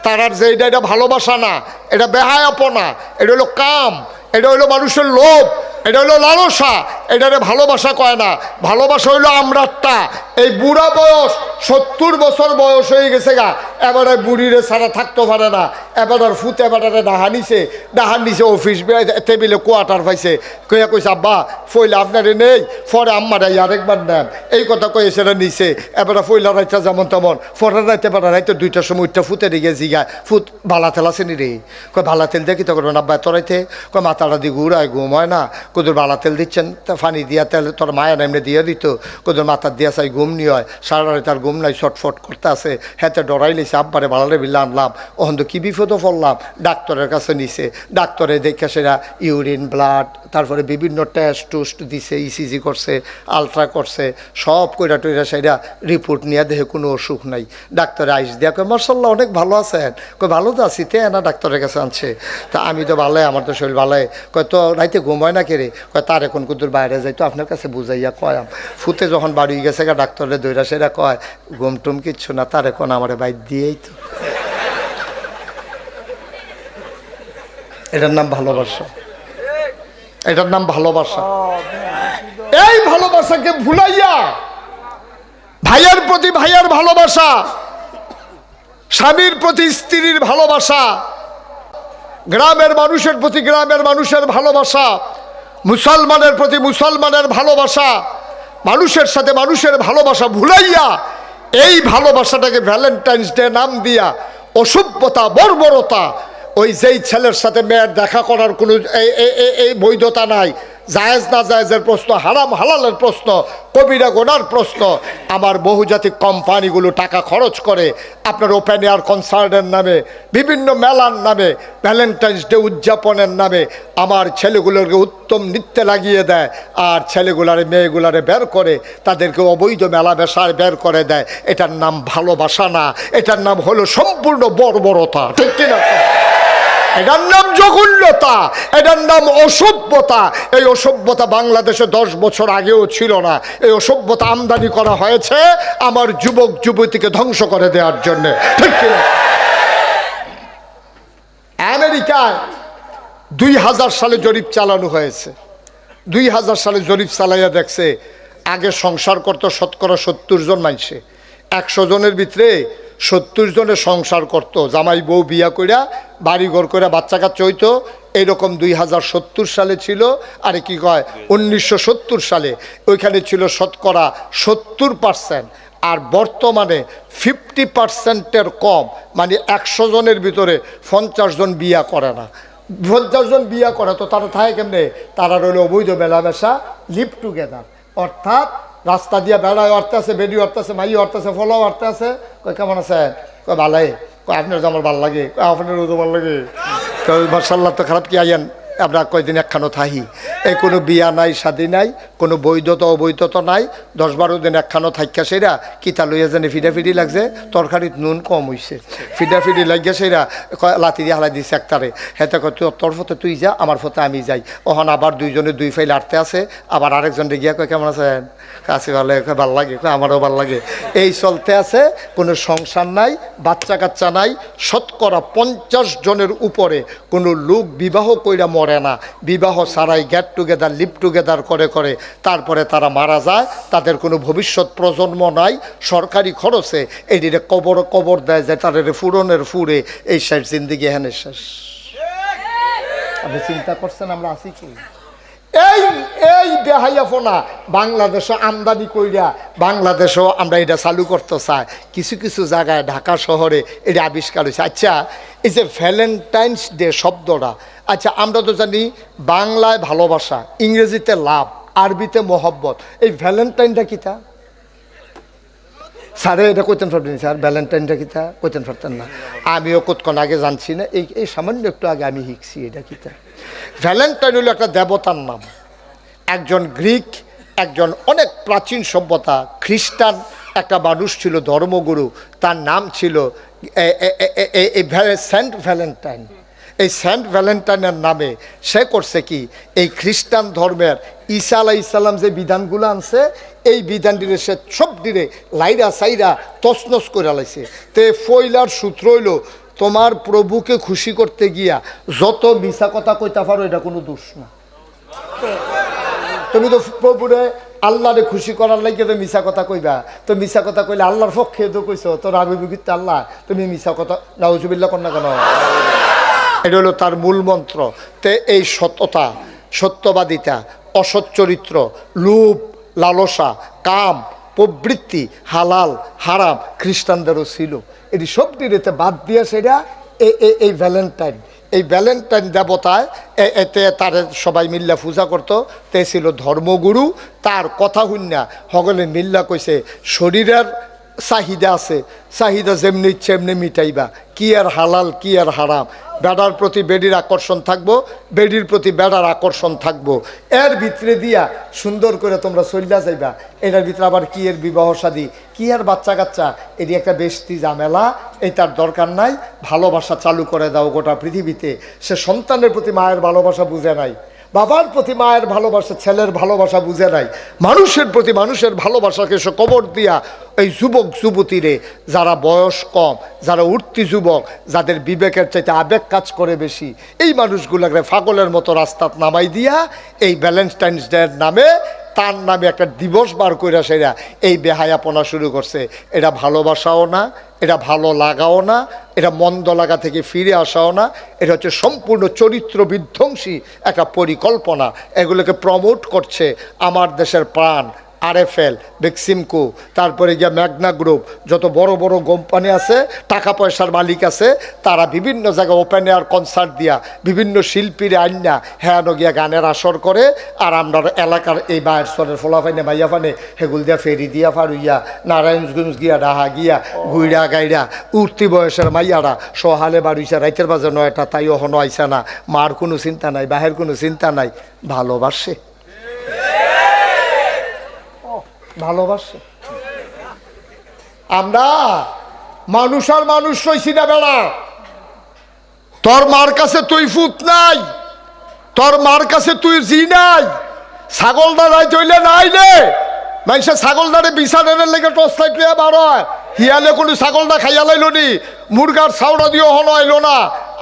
তারার যে এটা ভালোবাসা না এটা বেহায়াপনা এটা হলো কাম এটা হইলো মানুষের লোভ এটা হইলো লালসা এটারে ভালোবাসা কয় না ভালোবাসা হইলো আমরাটা এই বুড়া বয়স 70 বছর বয়স হয়ে গেছে গা এবারে বুড়িরে ছাড়া থাকতে পারে না এবার ফুট এবারে ডাহার নিচে অফিস টেবিলে কোয়ার্টার পাইছে কইয়া কইছে আব্বা ফইলা আপনারে নেই পরে আম্মারা আরেকবার নেন এই কথা কয়ে সেটা নিছে এবারে ফইলা রাইতে যেমন তেমন পরে রাইতে পারে রাইতে 2টার সময় উঠটা ফুটে রেগে জিগা ফুট ভালা তেল আছে নি রে কয় ভালা তেল দিয়ে কি তো করবেন আব্বা তোরাইতে কয় মাথাটা দিয়ে ঘুরায় ঘুম হয় না কোদের বালা তেল দিচ্ছেন তা পানি দিয়া তেল তোর মায়ের এমনি দিয়ে দিত কোদের মাথার দিয়া চাই ঘুম ঘুম নিয়ে হয়, সারা রাত তার ঘুম নাই, ছটফট করতে আছে, হেতে ডরাই লেছে, আব্বারে বালারে বিল্লা আনলাম, ওখান তো কী বিপদও পড়লাম, ডাক্তারের কাছে নিছে, ডাক্তারে দেখে সেরা ইউরিন ব্লাড তারপরে বিভিন্ন টেস্ট টুস্ট দিছে, ইসিজি করছে, আলট্রা করছে, সব কইরা টইরা সেরা রিপোর্ট নিয়ে দেখে কোনো অসুখ নাই। ডাক্তারে আইস দিয়া কয় মার্শাল্লাহ অনেক ভালো আছেন, কয় ভালো তো আছি, তে না ডাক্তারের কাছে আনছে। তা আমি তো ভালো, আমার তো শরীর ভালো, কয় তো রাইতে ঘুমায় না কেরে, কয় তার এখন কুদুর বাইরে যাই, তো আপনার কাছে বুঝাইয়া কয়াম। ফুতে যখন বাড়ি গেছে গা ডাক্তারে দৈরা সেরা কয় ঘুম টুম কিচ্ছু না, তার এখন আমার বাইর দিয়েই তো। এটার নাম ভালোবাসা, এটার নাম ভালোবাসা। এই ভালোবাসাকে ভুলাইয়া ভাইয়ের প্রতি ভাইয়ের ভালোবাসা, স্বামীর প্রতি স্ত্রীর ভালোবাসা, গ্রামের মানুষের প্রতি গ্রামের মানুষের ভালোবাসা, মুসলমানের প্রতি মুসলমানের ভালোবাসা, মানুষের সাথে মানুষের ভালোবাসা ভুলাইয়া এই ভালোবাসাটাকে ভ্যালেন্টাইন্স ডে নাম দিয়া অসভ্যতা বর্বরতা, ওই যেই ছেলের সাথে মেয়ের দেখা করার কোনো এই বৈধতা নাই, জায়েজ না জায়েজের প্রশ্ন, হারাম হালালের প্রশ্ন, কবিরা গোনার প্রশ্ন। আমার বহুজাতিক কোম্পানিগুলো টাকা খরচ করে আপনার ওপেন এয়ার কনসার্টের নামে, বিভিন্ন মেলার নামে, ভ্যালেন্টাইন্স ডে উদযাপনের নামে আমার ছেলেগুলোকে উত্তম নৃত্যে লাগিয়ে দেয়, আর ছেলেগুলারে মেয়েগুলারে বের করে তাদেরকে অবৈধ মেলা বেশায় বের করে দেয়। এটার নাম ভালোবাসা না, এটার নাম হলো সম্পূর্ণ বর্বরতা, ঠিক কিনা? এটার নাম জঘন্যতা, এটার নাম অসভ্যতা। এই অসভ্যতা বাংলাদেশে 10 বছর আগেও ছিল না। এই অসভ্যতা আমদানি করা হয়েছে আমার যুবক যুবতীকে ধ্বংস করে দেওয়ার জন্য, ঠিক কিনা? আমেরিকায় 2000 সালে জরিপ চালানো হয়েছে। 2000 সালে জরিপ চালাইয়া দেখছে আগে সংসার করতো শতকরা 70 জন মানুষে, 100 জনের ভিতরে 70 জনের সংসার করতো, জামাই বউ বিয়া কইরা বাড়িঘর কইরা বাচ্চা কাচ্চা হইতো। এইরকম 2070 সালে ছিল। আরে কি কয় 1970 সালে ওইখানে ছিল শতকরা 70%, আর বর্তমানে 50%-এর কম, মানে 100 জনের ভিতরে 50 জন বিয়া করে না। 50 জন বিয়া করে তো তারা থাকে কেমনে? তারা রইল অবৈধ মেলামেশা, লিভ টুগেদার, অর্থাৎ রাস্তা দিয়া বেড়ায় অর্থে আছে, বেডি অর্থে আছে, মাই অর্থে আছে, ফলো অর্থে আছে। কয় কেমন আছে? কয় ভালাই। কয় আপনার তো আমার ভাল লাগে, আপনারও তো ভাল লাগে। তো মার্শাল্লাহ, তো খারাপ কি আইয়ান আমরা কয়দিন একখানো থাহি, এই কোনো বিয়া নাই, শাদী নাই, কোনো বৈধতা অবৈধতা নাই, 10-12 দিন একখানো থাইকা সেরা কিতা লইয়া জানি ফিডাফিডি লাগছে, তরকারিত নুন কম হইছে, ফিডাফিডি লাগিয়া সেরা লাতি দিয়ে হালাই দিছে একটারে। হেতে কয় তোর ফতে তুই যা, আমার ফতে আমি যাই। ওখান আবার 2 জনে 2 ফাইল আটতে আছে, আবার আরেকজনকে গিয়া কয় কেমন আছেন? কাছে ভালো, ভাল লাগে, আমারও ভাল লাগে। এই চলতে আছে, কোনো সংসার নাই, বাচ্চা কাচ্চা নাই। শতকরা 50 জনের উপরে কোনো লোক বিবাহ কইরা মরে না, বিবাহ ছাড়াই গেট টুগেদার, লিভ টুগেদার করে করে তারপরে তারা মারা যায়। তাদের কোনো ভবিষ্যৎ প্রজন্ম নাই। সরকারি খরচে এটিরে কবর দেয় যে তাদের ফুরনের ফুরে এই শেষ জিন্দিগি হেনে শেষ। আপনি চিন্তা করছেন আমরা আছি কি? এই বেহাইয়াফোনা বাংলাদেশও আমদানি কইরা বাংলাদেশও আমরা এটা চালু করতে চাই। কিছু কিছু জায়গায় ঢাকা শহরে এটা আবিষ্কার হয়েছে। আচ্ছা, এই যে ভ্যালেন্টাইন্স ডে শব্দটা, আচ্ছা আমরা তো জানি বাংলায় ভালোবাসা, ইংরেজিতে লাভ, আরবিতে মোহব্বত। এই ভ্যালেন্টাইনটা কিতা? স্যারে এটা কইতেন পারবেন স্যার? ভ্যালেন্টাইনটা কিতা কইতেন পারতেন না? আমিও কতক্ষণ আগে জানছি না, এই সামান্য একটু আগে আমি শিখছি এটা কিতা। ভ্যালেন্টাইন হলো একটা দেবতার নাম, একজন গ্রিক, একজন অনেক প্রাচীন সভ্যতা খ্রিস্টান একটা মানুষ ছিল, ধর্মগুরু, তার নাম ছিল সেন্ট ভ্যালেন্টাইন। এই সেন্ট ভ্যালেন্টাইনের নামে সে করছে কি, এই খ্রিস্টান ধর্মের ঈসা আলাইহিস সালাম যে বিধানগুলো আনছে, এই বিধানটিরে সে সব দিনে লাইরা সাইরা তছনছ করে লাইছে। তে ফইলার সূত্র হইল, তোমার প্রভুকে খুশি করতে গিয়া যত মিছা কথা কইতা পারো এটা কোনো দোষ না। তুমি তো প্রভুরে আল্লাহরে খুশি করার লাগে তো মিছা কথা কইবা, তো মিছা কথা কইলে আল্লাহর পক্ষে তো কইছো, তোর আবির্ভূত আল্লাহ, তুমি মিছা কথা নাউজুবিল্লাহ কর না কেন? এটা হলো তার মূল মন্ত্র। তে এই সততা, সত্যবাদিতা, অসৎ চরিত্র, লোভ, লালসা, কাম, প্রবৃত্তি, হালাল হারাম খ্রিস্টানদেরও ছিল। এটি সব দিনেতে বাদ দিয়ে সেটা এই ভ্যালেন্টাইন, এই ভ্যালেন্টাইন দেবতায় এতে তার সবাই মিল্লা পূজা করতো। তে ছিল ধর্মগুরু। তার কথা শুননা সকলে মিল্লা কইছে শরীরের চাহিদা আছে, চাহিদা যেমনি ইচ্ছে এমনি মিটাইবা, কি আর হালাল কি আর হারাম। বেড়ার প্রতি বেডির আকর্ষণ থাকবো, বেডির প্রতি বেড়ার আকর্ষণ থাকবো। এর ভিতরে দিয়া সুন্দর করে তোমরা চলিয়া যাইবা। এটার ভিতরে আবার কি এর বিবাহ শাদী, কি আর বাচ্চা কাচ্চা, এটি একটা বেশি ঝামেলা। এটার দরকার নাই। ভালোবাসা চালু করে দাও গোটা পৃথিবীতে। সে সন্তানের প্রতি মায়ের ভালোবাসা বুঝে নাই, বাবার প্রতি মায়ের ভালোবাসা, ছেলের ভালোবাসা বুঝে নাই, মানুষের প্রতি মানুষের ভালোবাসাকে সে কবর দিয়া এই যুবক যুবতীরে, যারা বয়স কম, যারা উঠতি যুবক, যাদের বিবেকের চাইতে আবেগ কাজ করে বেশি, এই মানুষগুলোকে ফাগলের মতো রাস্তাত নামাই দিয়া এই ভ্যালেন্টাইন্স ডের নামে, তার নামে একটা দিবস বার কইরা সেরা এই বেহায়াপনা শুরু করছে। এটা ভালোবাসাও না, এটা ভালো লাগাও না, এটা মন্দ লাগা থেকে ফিরে আসাও না। এটা হচ্ছে সম্পূর্ণ চরিত্র বিধ্বংসী একটা পরিকল্পনা। এগুলোকে প্রমোট করছে আমার দেশের প্রাণ RFL, বেক্সিমকো, তারপরে গিয়া ম্যাগনা গ্রুপ, যত বড় বড় কোম্পানি আছে, টাকা পয়সার মালিক আছে, তারা বিভিন্ন জায়গায় ওপেন এয়ার কনসার্ট দিয়া বিভিন্ন শিল্পীর আইনা হ্যাঁ গিয়া গানের আসর করে। আর আমরা এলাকার এই বাইর সরের ফোলাফাইনে মাইয়াফানে হেগুল দিয়া ফেরি দিয়া ফারুইয়া নারায়ণগঞ্জ গিয়া ডাহা গিয়া গুইড়া গাইড়া উঠতি বয়সের মাইয়ারা সহালে বাড়িছে রাইতের বাজে 9টা, তাই ওহনো আইসা না। মার কোনো চিন্তা নাই, বাহের কোনো চিন্তা নাই, ভালোবাসে ভালোবাসে। আমরা মানুষ আর মানুষ রইছি না বেড়া। তোর মার কাছে তুই ফুট নাই, তোর মার কাছে তুই জি নাই, ছাগল দাঁড়াই চইলে নাই রে। মানুষের ছাগল দাঁড়ে বিছানের লেগে টস লাইট লিয়া বার হয়, হিয়ালে কোনো ছাগলটা খাইয়া লাইল নি, মুরগার ছাউড়া দিয়ে হন আইলো না,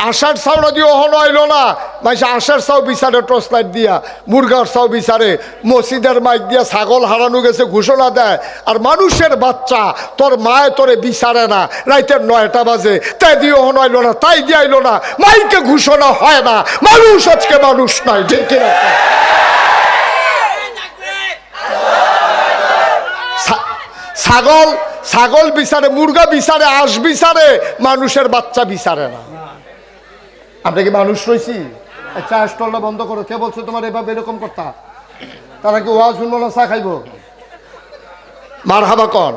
আষাঢ় ছাউড়া দিয়ে হন আইলো না। মানুষ আষাঢ় ছাউ বিচারে টর্চ লাইট দিয়া, মুরগার ছাউ বিচারে, মসজিদের মাইক দিয়া ছাগল হারানো গেছে ঘোষণা দেয়। আর মানুষের বাচ্চা তোর মায়ে তোরে বিচারে না, রাইতের 9টা বাজে, তাই দিয়ে হন আইলো না, তাই দিয়ে আইলো না, মাইকে ঘোষণা হয় না। মানুষ আজকে মানুষ নাই, ঠিক কিনা? ছাগল ছাগল বিচারে, মুরগা বিচারে, আঁশ বিচারে, মানুষের বাচ্চা বিচারে না। আমরা কি মানুষ রয়েছি? চা স্টলটা বন্ধ করো। কে বলছো তোমার এভাবে এরকম করতা? তারা কি ওয়াজ শুনবো না চা খাইবো? মারহাবা কন।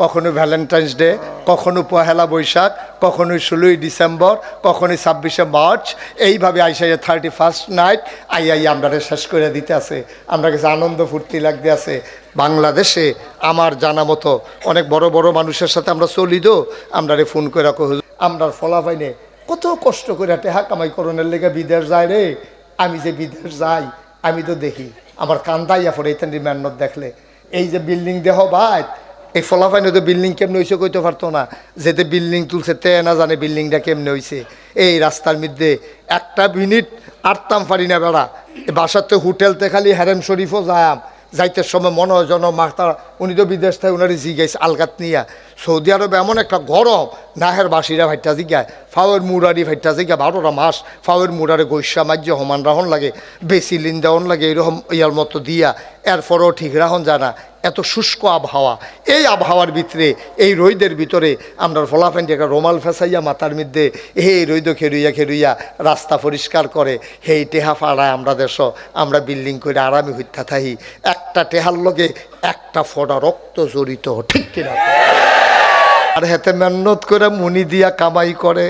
কখনো ভ্যালেন্টাইন্স ডে, কখনো 1লা বৈশাখ, কখনো 16ই ডিসেম্বর, কখনো 26শে মার্চ, এইভাবে আইসা 31st নাইট আই আমরা শেষ করে দিতে আছে। আমরা কাছে আনন্দ ফুর্তি লাগতে আছে। বাংলাদেশে আমার জানা মতো অনেক বড় বড় মানুষের সাথে আমরা চলি দো, আমরা ফোন করে রাখো, আমরা ফলাফাইনে কত কষ্ট করে টেহা কামাই করণের লেগে বিদেশ যায় রে। আমি যে বিদেশ যাই, আমি তো দেখি আমার কান্দাইয়া পড়ে এই মেহনত দেখলে। এই যে বিল্ডিং দেহ ভাই, এই ফলাফাইনে তো বিল্ডিং কেমনে হয়েছে কইতে পারতো না। যেতে বিল্ডিং তুলছে তে না জানে বিল্ডিংটা কেমনে হয়েছে। এই রাস্তার মধ্যে একটা মিনিট আটতাম পারি না বেড়া। বাসাতে হোটেলতে খালি হেরেম শরীফও যায়াম, যাইতে সময় মনে হয় যেন মাতা, উনি তো বিদেশ থেকে উনারি জিগাইছে আলগাত নিয়া। সৌদি আরবে এমন একটা গরম, নাহের বাসিরা ভাইটা জিগায়, ফাওয়ের মুরারি ভাইটা জিগা 12টা মাস ফাওয়ের মুরারে গৈসা মাজ্য সমান রাহন লাগে, বেশি লিন দেওয়ন লাগে, এরকম ইয়ার মতো দিয়া, এরপরও ঠিক রাহন যায় না। এত শুষ্ক আবহাওয়া, এই আবহাওয়ার ভিতরে, এই রোদের ভিতরে আমরা ফলাফেন্টি একটা রোমাল ফেসাইয়া মাথার মধ্যে এই রৈদ খেরুইয়া খেরুইয়া রাস্তা পরিষ্কার করে, হেই টেহা ফাড়ায় আমরা দেশ, আমরা বিল্ডিং করে আরামে হইতা থাকি। একটা টেহার লগে একটা ফোঁটা রক্ত জড়িত, ঠিক কিনা? আর হেতে মেহনত করে মুনি দিয়া কামাই করে,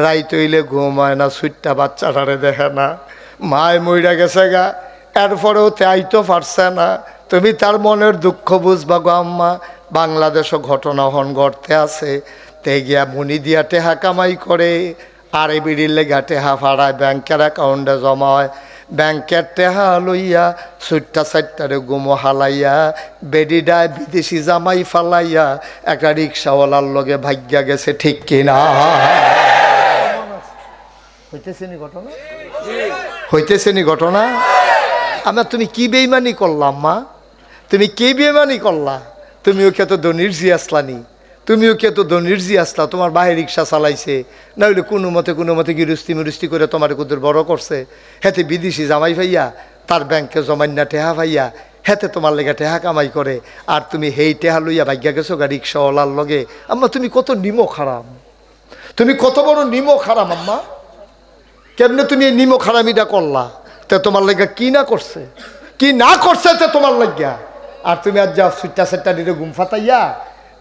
রাইত হইলে ঘুমায় না, সুইটটা বাচ্চাটারে দেখে না, মায় মইরা গেছে গা, এরপরেও তাইতো পারছে না। তুমি তার মনের দুঃখ বুঝবা গো আম্মা। বাংলাদেশও ঘটনা হন ঘটতে আছে, তে গিয়া মুনি দিয়া টেহা কামাই করে, আর এই বিড়ির লেগা টেহা ফাড়ায়, ব্যাংকের অ্যাকাউন্টে জমা হয়, ব্যাংকের টেহা লইয়া সুইটটা সাইটটারে গুমো হালাইয়া, বেডিডায় বিদেশি জামাই ফালাইয়া একটা রিক্সাওয়ালার লগে ভাগ্যা গেছে, ঠিক কিনা? হইতেছে নি ঘটনা? হইতেছে নি ঘটনা? আমার তুমি কি বেইমানি করলাম মা? তুমি কি বেইমানি করলা? তুমিও কে তো দনির্জি আসলানি, তুমিও কে তো দনির্জি আসলা। তোমার বাহির রিক্সা চালাইছে, না হইলে কোনো মতে গিরুস্তি মিরুস্তি করে তোমার কুদুর বড় করছে। হেতে বিদেশি জামাই ভাইয়া তার ব্যাংকে জমাইনা টেহা ভাইয়া, হেতে তোমার লেগে টেহা কামাই করে, আর তুমি হেই টেহা লইয়া ভাগ্যা গেছো গা রিক্সাওয়ালার লগে। আম্মা তুমি কত নিমো খারাপ, তুমি কত বড় নিমো খারাপ আম্মা। কেমনে তুমি এই নিমক হারামিটা করলা? তে তোমার লাগিয়া কি না করছে, কি না করছে তে তোমার লাগিয়া? আর তুমি আজ যাও সুট্টা সেট্টা দিলে ঘুম ফাতাইয়া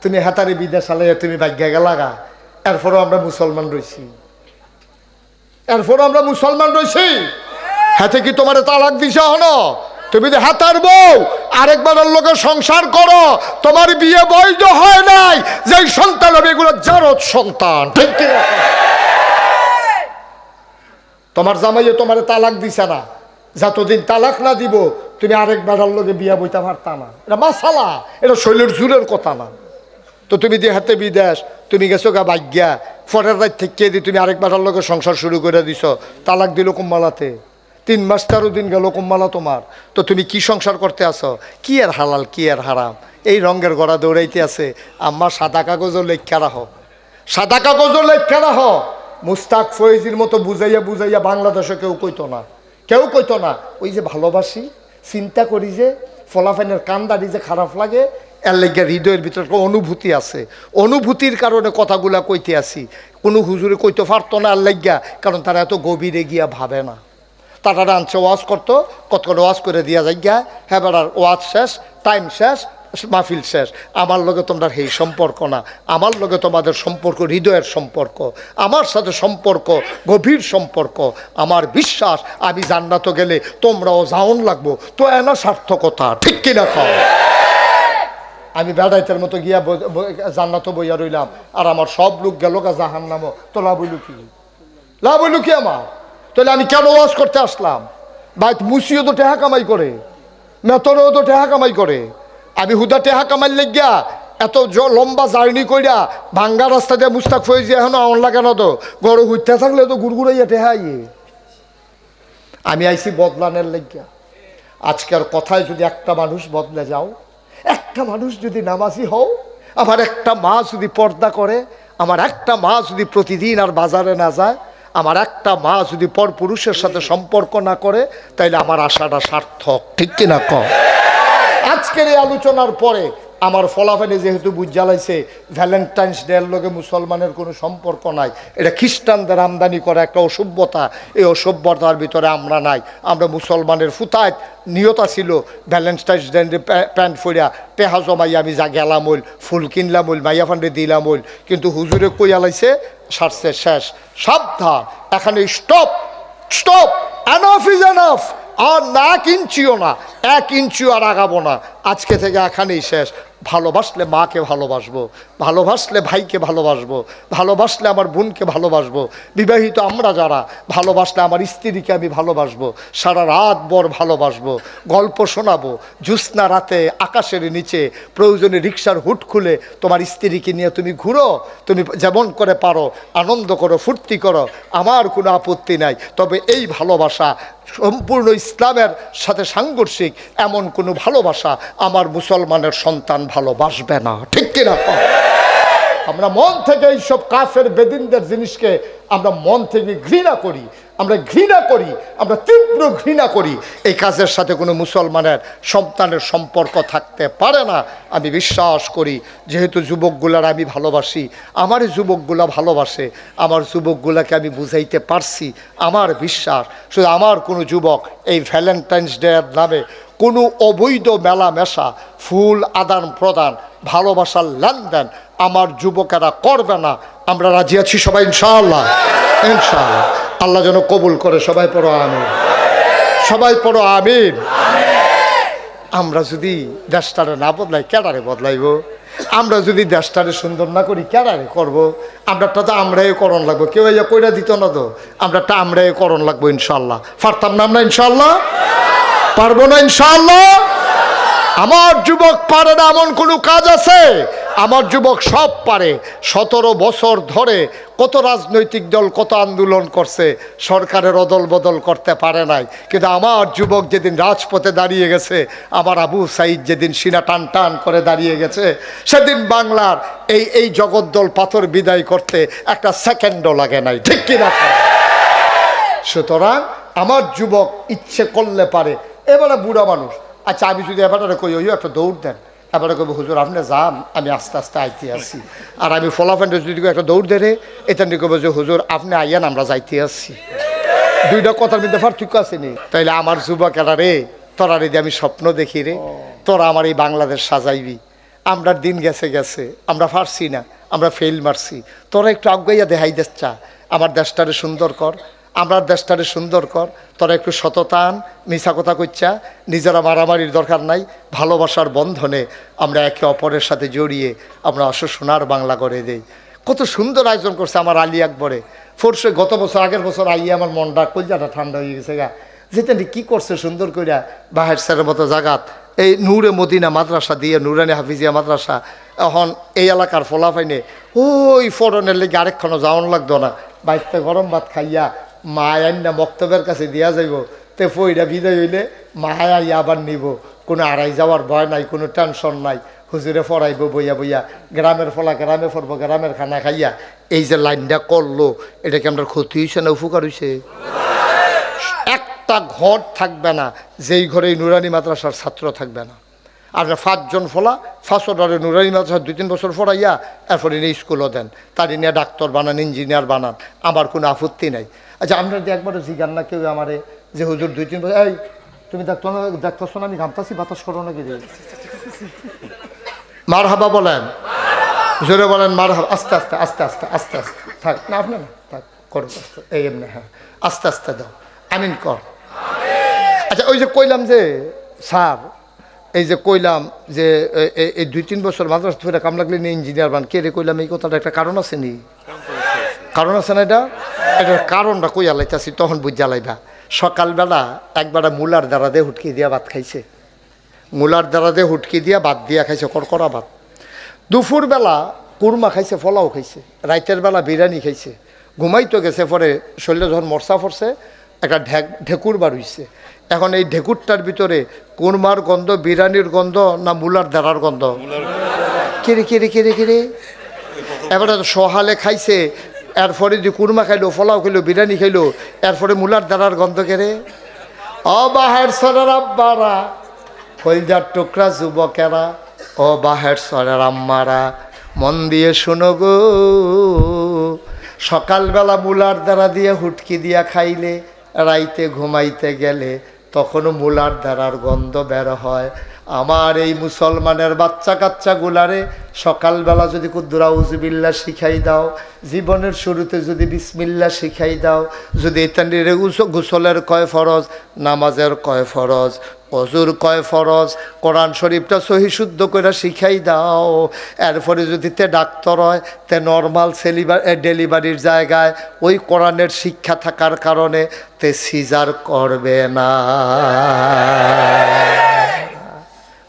তুমি হাতারে বিদেশ আলাইয়া তুমি ভাগ্যা গেলাগা। এরপরও আমরা মুসলমান রয়েছি, এরপরও আমরা মুসলমান রয়েছি। হাতে কি তোমার তালাক দিছে হলো? তুমি যে হাতার বউ আরেকবার লোকের সংসার করো, তোমার বিয়ে বৈধ হয় নাই। যেই সন্তান হবে এগুলো জারদ সন্তান, ঠিক কি না? তোমার জামাইয়ে তোমার তালাক দিছে না, যতদিন তালাক না দিব তুমি আরেকবার লোকে বিয়ে বইতে পারতা না। এটা মাসালা, এটা শৈলের জুলের কথা না। তো তুমি যে হাতে বিদেশ, তুমি গেছো গা ভাগ্যা, ফটের রাত থেকে দিয়ে তুমি আরেকবার লোকের সংসার শুরু করে দিছ। তালাক দিল কুম্মালাতে, 3 মাস 13 দিন গেল কুম্মালা তোমার। তো তুমি কি সংসার করতে আসো? কি আর হালাল কি আর হারাম এই রঙের গড়া দৌড়াইতে আছে। আমার সাদা কাগজও লেখা রাখো, সাদা কাগজও লেখা রাখো। মুস্তাক ফয়েজির মতো বুঝাইয়া বুঝাইয়া বাংলাদেশে কেউ কইতো না, কেউ কইতো না। ওই যে ভালোবাসি, চিন্তা করি যে ফলাফাইনের কান্দারি যে খারাপ লাগে, এর লেগে হৃদয়ের ভিতরে অনুভূতি আছে। অনুভূতির কারণে কথাগুলা কইতে আসি। কোনো হুজুরে কইতে পারতো না এর লেগা, কারণ তারা এত গভীরে গিয়া ভাবে না। তারা আনছে ওয়াজ করতো, কত ওয়াজ করে দিয়া যায় গিয়া, হ্যাঁ বেড়ার ওয়াজ শেষ, টাইম শেষ, মাহফিল শেষ। আমার লগে তোমরা এই সম্পর্ক না, আমার লগে তোমাদের সম্পর্ক হৃদয়ের সম্পর্ক, আমার সাথে সম্পর্ক গভীর সম্পর্ক। আমার বিশ্বাস আমি জান্নাতে গেলে তোমরাও জাউন লাগবো। তো এনা সার্থকতা, ঠিক কিনা খাও? আমি বেড়াইতের মতো গিয়া জান্নাতে বইয়া রইলাম, আর আমার সব লোক গেল গা জাহান্নামও। তো লাভ হইল কি? লাভ হইল কি আমার? তাহলে আমি কেন ওয়াজ করতে আসলাম? ভাই মুসিও তো টেহা কামাই করে, মেতরেও তো টেহা কামাই করে। আমি হুদা টেহা কামাই লেগিয়া এত লম্বা জার্নি কইরা ভাঙ্গা রাস্তা দিয়ে মুস্তাক ফয়েজি এখনো আউন লাগে না। তো গড় হুইতে থাকলে তো গুড়গুড়াইয়া টেহা ইয়ে। আমি আইছি বদলানের লেগিয়া। আজকের কথায় যদি একটা মানুষ বদলে যাও, একটা মানুষ যদি নামাজি হও, আমার একটা মা যদি পর্দা করে, আমার একটা মা যদি প্রতিদিন আর বাজারে না যায়, আমার একটা মা যদি পরপুরুষের সাথে সম্পর্ক না করে, তাইলে আমার আশাটা সার্থক, ঠিক কিনা কম? আজকের এই আলোচনার পরে আমার ফলাফলে যেহেতু বুঝ জ্বালাইছে ভ্যালেন্টাইন্স ডের লগে মুসলমানের কোনো সম্পর্ক নাই, এটা খ্রিস্টানদের আমদানি করা একটা অসভ্যতা। এই অসভ্যতার ভিতরে আমরা নাই। আমরা মুসলমানের ফুতায় নিয়তা ছিল ভ্যালেন্টাইন্স ডে প্যান্ট ফরিয়া টেহা জমাই আমি যা গেলাম ওল, ফুল কিনলাম ওল, মাইয়া ফান্ডে দিলাম ওল। কিন্তু হুজুরে কই আলাইছে সারছে শেষ। সাবধান, এখানে stop, stop, enough is enough. আর না 1 ইঞ্চিও না, 1 ইঞ্চিও আর আগাবো না। আজকে থেকে এখানেই শেষ। ভালোবাসলে মাকে ভালোবাসবো, ভালোবাসলে ভাইকে ভালোবাসবো, ভালোবাসলে আমার বোনকে ভালোবাসবো। বিবাহিত আমরা যারা, ভালোবাসলে আমার স্ত্রীকে আমি ভালোবাসবো, সারা রাত ভর ভালোবাসবো, গল্প শোনাবো। জ্যোৎস্না রাতে আকাশের নিচে প্রয়োজনে রিক্সার হুট খুলে তোমার স্ত্রীকে নিয়ে তুমি ঘুরো, তুমি যেমন করে পারো আনন্দ করো, ফুর্তি করো, আমার কোনো আপত্তি নাই। তবে এই ভালোবাসা সম্পূর্ণ ইসলামের সাথে সাংঘর্ষিক এমন কোনো ভালোবাসা আমার মুসলমানের সন্তান ভালোবাসবে না, ঠিক কিনা? আমরা মন থেকে এইসব কাফের বেদিনদের জিনিসকে আমরা মন থেকে ঘৃণা করি, আমরা ঘৃণা করি, আমরা তীব্র ঘৃণা করি। এই কাজের সাথে কোনো মুসলমানের সন্তানের সম্পর্ক থাকতে পারে না। আমি বিশ্বাস করি যেহেতু যুবকগুলার আমি ভালোবাসি, আমার যুবকগুলা ভালোবাসে, আমার যুবকগুলাকে আমি বুঝাইতে পারছি। আমার বিশ্বাস শুধু আমার কোনো যুবক এই ভ্যালেন্টাইন্স ডে নামে কোনো অবৈধ মেলামেশা, ফুল আদান প্রদান, ভালোবাসার লেনদেন আমার যুবকেরা করবে না। আমরা রাজি আছি সবাই ইনশাআল্লাহ, ইনশাআল্লাহ। আল্লাহ যেন কবুল করে। সবাই পড়ো আমিন, সবাই পড়ো আমিন। আমরা যদি দেশটারে না বদলাই, কেডারে বদলাইব? আমরা যদি দেশটারে সুন্দর না করি, কেডারে করব? আমরাটা তো আমরাই করণ লাগবো, কেউ ইয়া কইরা দিত না তো। আমরাটা আমরাই করণ লাগবো ইনশাআল্লাহ। পারতাম না আমরা ইনশাআল্লাহ? পারবো না ইনশাআল্লাহ? আমার যুবক পারে না এমন কোনো কাজ আছে? আমার যুবক সব পারে। 17 বছর ধরে কত রাজনৈতিক দল কত আন্দোলন করছে, সরকারের অদল বদল করতে পারে নাই। কিন্তু আমার যুবক যেদিন রাজপথে দাঁড়িয়ে গেছে, আমার আবু সাইদ যেদিন সিনা টান টান করে দাঁড়িয়ে গেছে, সেদিন বাংলার এই জগদ্দল পাথর বিদায় করতে একটা সেকেন্ডও লাগে নাই, ঠিক কিনা? সুতরাং আমার যুবক ইচ্ছে করলে পারে। এবারে বুড়া মানুষ, আচ্ছা আমি যদি এবারে কই ওই একটা দৌড় দেন, এবারে কইব হুজুর আপনি যান, আমি আস্তে আস্তে আইতে আসি। আর আমি ফলাফেন্ডে যদি একটা দৌড় দেরে, এটা নিয়ে কইব যে হুজুর আপনি আইয়ান, আমরা যাইতে আসছি। দুইটা কথার মধ্যে পার্থক্য আছে নি? তাইলে আমার যুবকেরা রে, তোরা রে আমি স্বপ্ন দেখি রে, তোরা আমার এই বাংলাদেশ সাজাইবি। আমরা দিন গেছে গেছে, আমরা পারছি না, আমরা ফেল মারছি। তোরা একটু আগাইয়া দেখাই দেশটা, আমার দেশটারে সুন্দর কর, আমরা দেশটারে সুন্দর কর। তোরা একটু সততান, মিছা কথা কইচ্ছা, নিজেরা মারামারির দরকার নাই। ভালোবাসার বন্ধনে আমরা একে অপরের সাথে জড়িয়ে আমরা সোনার বাংলা করে দেই। কত সুন্দর আয়োজন করছে আমার আলী আকবরে। ফোরশে গত বছর, আগের বছর আইয়া আমার মনটা কলজাটা ঠান্ডা হয়ে গেছে গা। যেটা কি করছে সুন্দর কইরা, বাহের স্যারের মতো জাগাত এই নূরে মদিনা মাদ্রাসা দিয়ে, নুরানি হাফিজিয়া মাদ্রাসা। এখন এই এলাকার ফলাফাইনে ওই ফোরনের লেগে আরেকখানো যাওয়ান লাগতো না। বাইতে গরম ভাত খাইয়া মায় আইন না মক্তবের কাছে দিয়া যাইব, তে ফইরা বিদায় হইলে মায় আইয়া আবার নিব। কোনো আড়াই যাওয়ার ভয় নাই, কোনো টেনশন নাই। হুজুরে ফরাইব বইয়া বইয়া, গ্রামের ফলা গ্রামে ফরবো, গ্রামের খানা খাইয়া। এই যে লাইনটা করলো, এটা কি আমরা ক্ষতি হয়েছে না উপকার হয়েছে? একটা ঘর থাকবে না যেই ঘরে নুরানি মাদ্রাসার ছাত্র থাকবে না। আপনার 5 জন ফলা, 5 অর্ডারে নুরানি মাদ্রাসা 2-3 বছর পড়াইয়া এরপরে নিয়ে স্কুলও দেন, তারই নিয়ে ডাক্তার বানান, ইঞ্জিনিয়ার বানান, আমার কোনো আপত্তি নাই। আচ্ছা, আমরা যে একবারও জিগান না কেউ আমারে যে হুজুর 2-3 বছর, এই তুমি দেখতেছো না আমি ঘামতাছি, বাতাস করো নাকি রে? মার হাবা বলেন, জোরে বলেন মার হাবা। আস্তে আস্তে আস্তে আস্তে আস্তে আস্তে থাক না, আপনি না থাক করো আস্তে, এই এমনি, হ্যাঁ আস্তে আস্তে দাও, আমিন কর। আচ্ছা, ওই যে কইলাম যে স্যার, এই যে কইলাম যে এই 2-3 বছর মাদ্রাসা ফেরা কাম লাগলে নিয়ে ইঞ্জিনিয়ার বান, কে রে কইলাম এই কথাটা? একটা কারণ আছে নি? কারণ আছে না? এটার কারণটা কইয়া লাইতাছি, তখন বুঝা লাইবা। সকালবেলা একবার মূলার দ্বারা দিয়ে হুটকি দিয়া ভাত খাইছে, মূলার দ্বারা দিয়ে হুটকি দিয়া ভাত দিয়া খাইছে, করকরা ভাত। দুপুরবেলা কুরমা খাইছে, ফলাও খাইছে, রাইতের বেলা বিরিয়ানি খাইছে। ঘুমাইতো গেছে, পরে শরীরে যখন মরসা পড়ছে একটা ঢেকুর বার হইছে। এখন এই ঢেকুরটার ভিতরে কুরমার গন্ধ, বিরিয়ানির গন্ধ না মূলার দ্বারার গন্ধ? কিরে কিরে কিরে কিরে, এবারে সহালে খাইছে, এরপরে যে কুরমা খাইলো, ফলাও খাইলো, বিরিয়ানি খাইলো, এরপরে মূলার দ্বারার গন্ধ কেরে। বাহের সরের আব্বারা, কলজার টুকরা যুবকেরা, বাহের সরের আম্মারা, মন দিয়ে শোনো গো। সকালবেলা মূলার দ্বারা দিয়ে হুটকি দিয়া খাইলে, রাইতে ঘুমাইতে গেলে তখনও মূলার দ্বারার গন্ধ বের হয়। আমার এই মুসলমানের বাচ্চা কাচ্চা গুলারে সকালবেলা যদি কুদ্দুর আউযুবিল্লাহ শিখাই দাও, জীবনের শুরুতে যদি বিসমিল্লাহ শিখাই দাও, যদি এতানির গোসলের কয় ফরজ, নামাজের কয় ফরজ, অজুর কয় ফরজ, কোরআন শরীফটা সহি শুদ্ধ করে শিখাই দাও, এরপরে যদি তে ডাক্তার হয়, তে নর্মাল ডেলিভারির জায়গায় ওই কোরআনের শিক্ষা থাকার কারণে তে সিজার করবে না।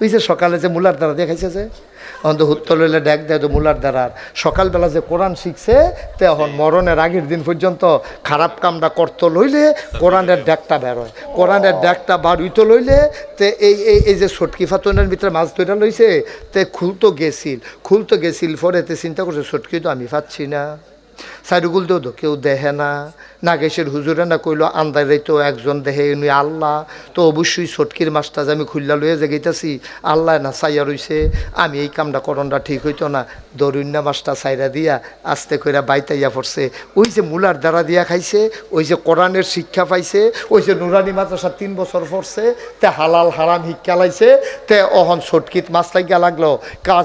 ওই যে সকালে যে মূলার দ্বারা দেখাইছে যে অন্ত হুত্তর লইলে ডেক দেয় তো মূলার দ্বারার, সকালবেলা যে কোরআন শিখছে তে এখন মরণের আগের দিন পর্যন্ত খারাপ কামটা করতে লইলে কোরআনের ডেকটা বেরোয়, কোরআনের ডেকটা বার হইতে লইলে তে এই যে সটকি ফাতনের ভিতরে মাছ ধরে লইছে, তে খুলতো গেছিল পরে তে চিন্তা করছে সটকি তো আমি পাচ্ছি না, সাইডুগুল তো কেউ দেখে না, নাগেশের হুজুরে না কইল আন্দারে তো একজন দেখে উনি আল্লাহ, তো অবশ্যই ছটকির মাছটা যে আমি খুললা লইয়া জেগেইতেছি আল্লাহ না চাইয়া রইছে, আমি এই কামটা করণটা ঠিক হইতো না, দরুন্না মাছটা চাইরা দিয়া আস্তে কইরা বাইতাইয়া পড়ছে। ওই যে মূলার দ্বারা দিয়া খাইছে, ওই যে কোরআনের শিক্ষা পাইছে, ওই যে নুরানি মাদ্রাসা 3 বছর পড়ছে, তে হালাল হারাম শিক্ষা লাইছে, তে অহন ছটকিত মাছ লাগিয়া লাগলো,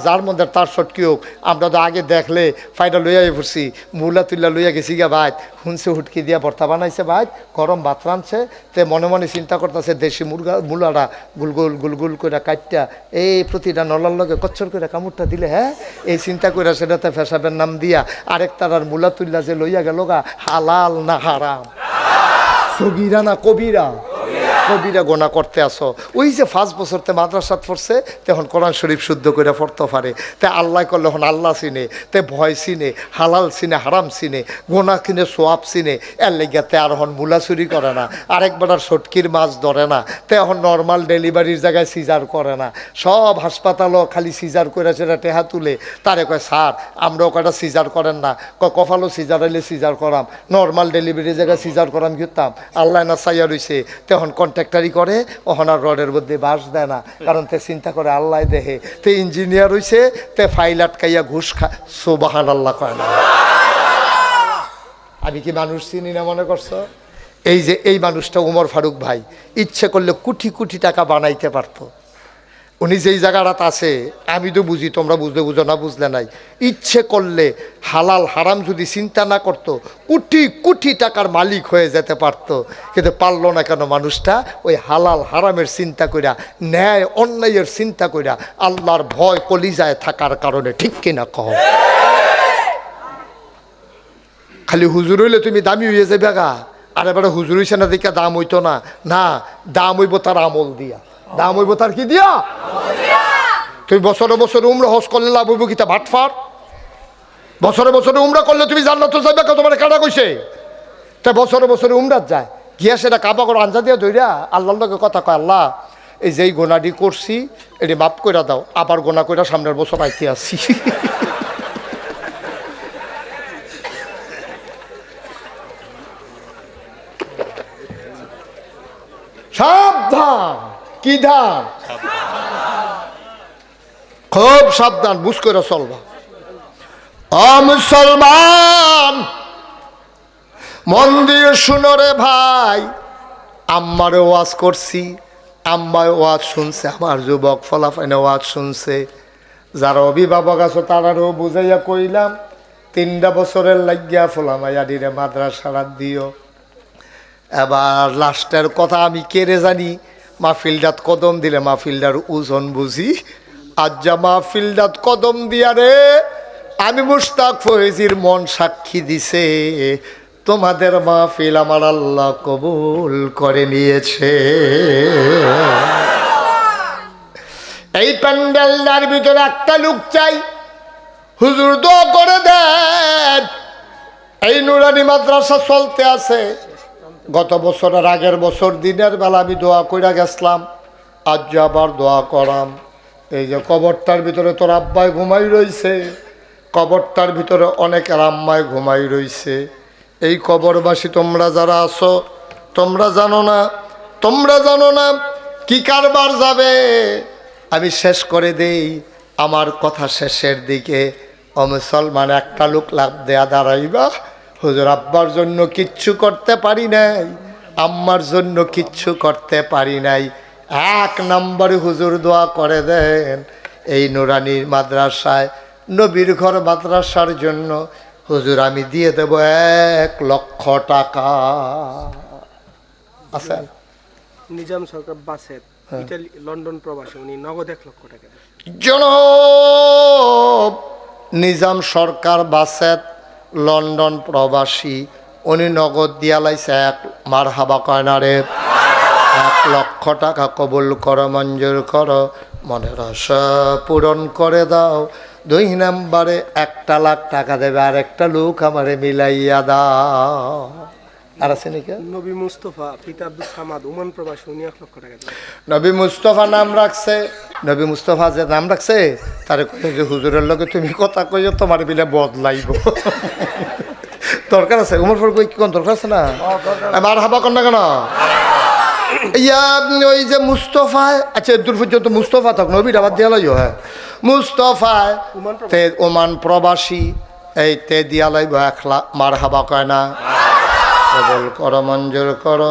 যার মধ্যে তার ছটকি হোক। আমরা তো আগে দেখলে ফাইডা লইয়া পড়ছি, মূলা তুল্লা লইয়া গেছি গা ভাই, শুনছে হুটকি দিয়া ভর্তা বানাইছে ভাই, গরম ভাত রাঁধছে, তে মনে মনে চিন্তা করতেছে দেশি মূলাটা গুলগুল গুলগুল করে কাটটা এই প্রতিটা নলার লগে কচ্ছর করে কামড়টা দিলে, হ্যাঁ এই চিন্তা করে সেটাতে ফেসাবের নাম দিয়া আরেক তারার মূলা তুল্লা যে লইয়া গেল গা, হালাল না হারাম, সগীরা না কবিরা, কবিরা গোনা করতে আসো। ওই যে 5 বছরতে মাদ্রাসাত পড়ছে, তখন কোরআন শরীফ শুদ্ধ করে পড়তে পারে, তে আল্লাহ করলে এখন আল্লাহ চিনে, তে ভয় চিনে, হালাল চিনে, হারাম চিনে, গোনা কিনে সোয়াব চিনে, এর লেগাতে আর এখন মূলা চুরি করে না, আরেকবার আর সটকির মাছ ধরে না, তে এখন নর্মাল ডেলিভারির জায়গায় সিজার করে না, সব হাসপাতালও খালি সিজার করে সেটা টেহা তুলে, তারে কয় স্যার আমরাও কয়টা সিজার করেন না, কপালও সিজার হইলে সিজার করাম, নর্মাল ডেলিভারির জায়গায় সিজার করাম করতাম, আল্লাহ না চাইয়া রইছে, তখন কন্ট্রাক্টারি করে, ওহনার রডের মধ্যে বাস দেয় না, কারণ তে চিন্তা করে আল্লাহ দেহে, তে ইঞ্জিনিয়ার হইছে, তে ফাইল আটকাইয়া ঘুষ সুবহানাল্লাহ কয় না। আমি কি মানুষ চিনি না মনে করছো? এই যে এই মানুষটা ওমর ফারুক ভাই ইচ্ছে করলে কোটি কোটি টাকা বানাইতে পারতো। উনি যেই জায়গাটাতে আছে আমি তো বুঝি, তোমরা বুঝলে বুঝো না বুঝলে নাই, ইচ্ছে করলে হালাল হারাম যদি চিন্তা না করতো কোটি কোটি টাকার মালিক হয়ে যেতে পারতো, কিন্তু পারলো না কেন? মানুষটা ওই হালাল হারামের চিন্তা কইরা, ন্যায় অন্যায়ের চিন্তা কইরা, আল্লাহর ভয় কলিজায় থাকার কারণে। ঠিক কিনা কহ? খালি হুজুর হইলে তুমি দামি হয়ে যাবে গা, আর এবারে হুজুর হইছে না দেখে দাম হইতো না, না দাম হইব তার আমল দিয়া। দাম হইব তার কি দিয়া? তুমি বছরে বছরে উমরা হজ করলে লাভ হইব কি? তা ভাটফার। বছরে বছরে উমরা করলে তুমি জান্নাতে যাবে, তোমার কাটা কইছে? তা বছরে বছরে উমরাত যায় গিয়া সেটা কাবা করে আঞ্জা দিয়া ধইরা আল্লাহর লগে কথা কয়, আল্লাহ এই যেই গোনাডি করছি এটি মাফ কইরা দাও, আবার গোনা কইরা সামনের বছর আইতে আসছি। সাবধান। কি ধান? খুব সাবধান, বুঝ করে চলবা। মুসলমান মন দিয়ে শুনো রে ভাই, আম্মারে ওয়াজ করছি, আম্মায় ওয়াজ শুনছে, আমার যুবক ফলাফাইনে ওয়াজ শুনছে, যারা অভিভাবক আছো তারারও বুঝাইয়া কইলাম 3টা বছরের লাগিয়া ফোলামাইয়াডিরে মাদ্রাসা দিও। এবার লাস্টের কথা আমি কেড়ে জানি, মাহফিলটাত কদম দিলে মাহফিলটার ওজন বুঝি। আজ যা মাহফিলটাত কদম দিয়া রে, আমি মুশতাক ফয়েজির মন সাক্ষী দিছে, তোমাদের মাহফিল আমার আল্লাহ কবুল করে নিয়েছে। এই প্যান্ডেলটার ভিতরে একটা লোক চাই, হুজুর দোয়া করে দেন। এই নুরানি মাদ্রাসা চলতে আছে, গত বছরের আগের বছর দিনের বেলা আমি দোয়া কইরা গেছিলাম, আজ আবার দোয়া করাম। এই যে কবরটার ভিতরে তোর আব্বাই ঘুমাই রইছে, কবরটার ভিতরে অনেকের আম্মায় ঘুমাই রইছে। এই কবরবাসী তোমরা যারা আছো তোমরা জানো না, তোমরা জানো না কি কারবার যাবে। আমি শেষ করে দেই আমার কথা শেষের দিকে। ও মুসলমান, একটা লোক লাভ দেয়া দাঁড়াইবা, হুজুর আব্বার জন্য কিচ্ছু করতে পারি নাই, আম্মার জন্য কিচ্ছু করতে পারি নাই, 1 নম্বরে হুজুর দোয়া করে দেন এই নুরানির মাদ্রাসায়, নবীর ঘর মাদ্রাসার জন্য হুজুর আমি দিয়ে দেব 1 লক্ষ টাকা। আছে নিজাম সরকার বাসের ইতালি লন্ডন প্রবাসী, উনি নগদ 1 লক্ষ টাকা। জনাব নিজাম সরকার বাসেত লন্ডন প্রবাসী, উনি নগদ দিয়া লাইছে 1 মারহাবা কয়না রে, 1 লক্ষ টাকা কবুল করো, মঞ্জুর করো, মনের আশা পূরণ করে দাও। 2 নম্বরে 1 লাখ টাকা দেবে, আর একটা লোক আমারে মিলাইয়া দাও। আর আছে নাকি? নবী মুস্তফা পিতা আব্দুল সামাদ ওমান প্রবাসী, উনি 1 লক্ষ টাকা দেবেন। নবী মুস্তফা নাম রাখছে, নবী মুস্তফা যে নাম রাখছে তারে কয়ে যে হুজুরের লগে তুমি কথা কইও, তোমার বিলে বদলাইব। দরকার আছে উমর ফারুক কি কোন দরকার আছে না? মার হাবা কর না কেন? ইয়া ওই যে মুস্তফা, আচ্ছা দূর পর্যন্ত মুস্তফা থাক, নবীর আবার দিয়া লাইও। হ্যাঁ মুস্তফা তে ওমান প্রবাসী, এই তে দিয়া লাইব 1 লাখ। মার হাবা কয় না? কবুল করো, মঞ্জুর করো,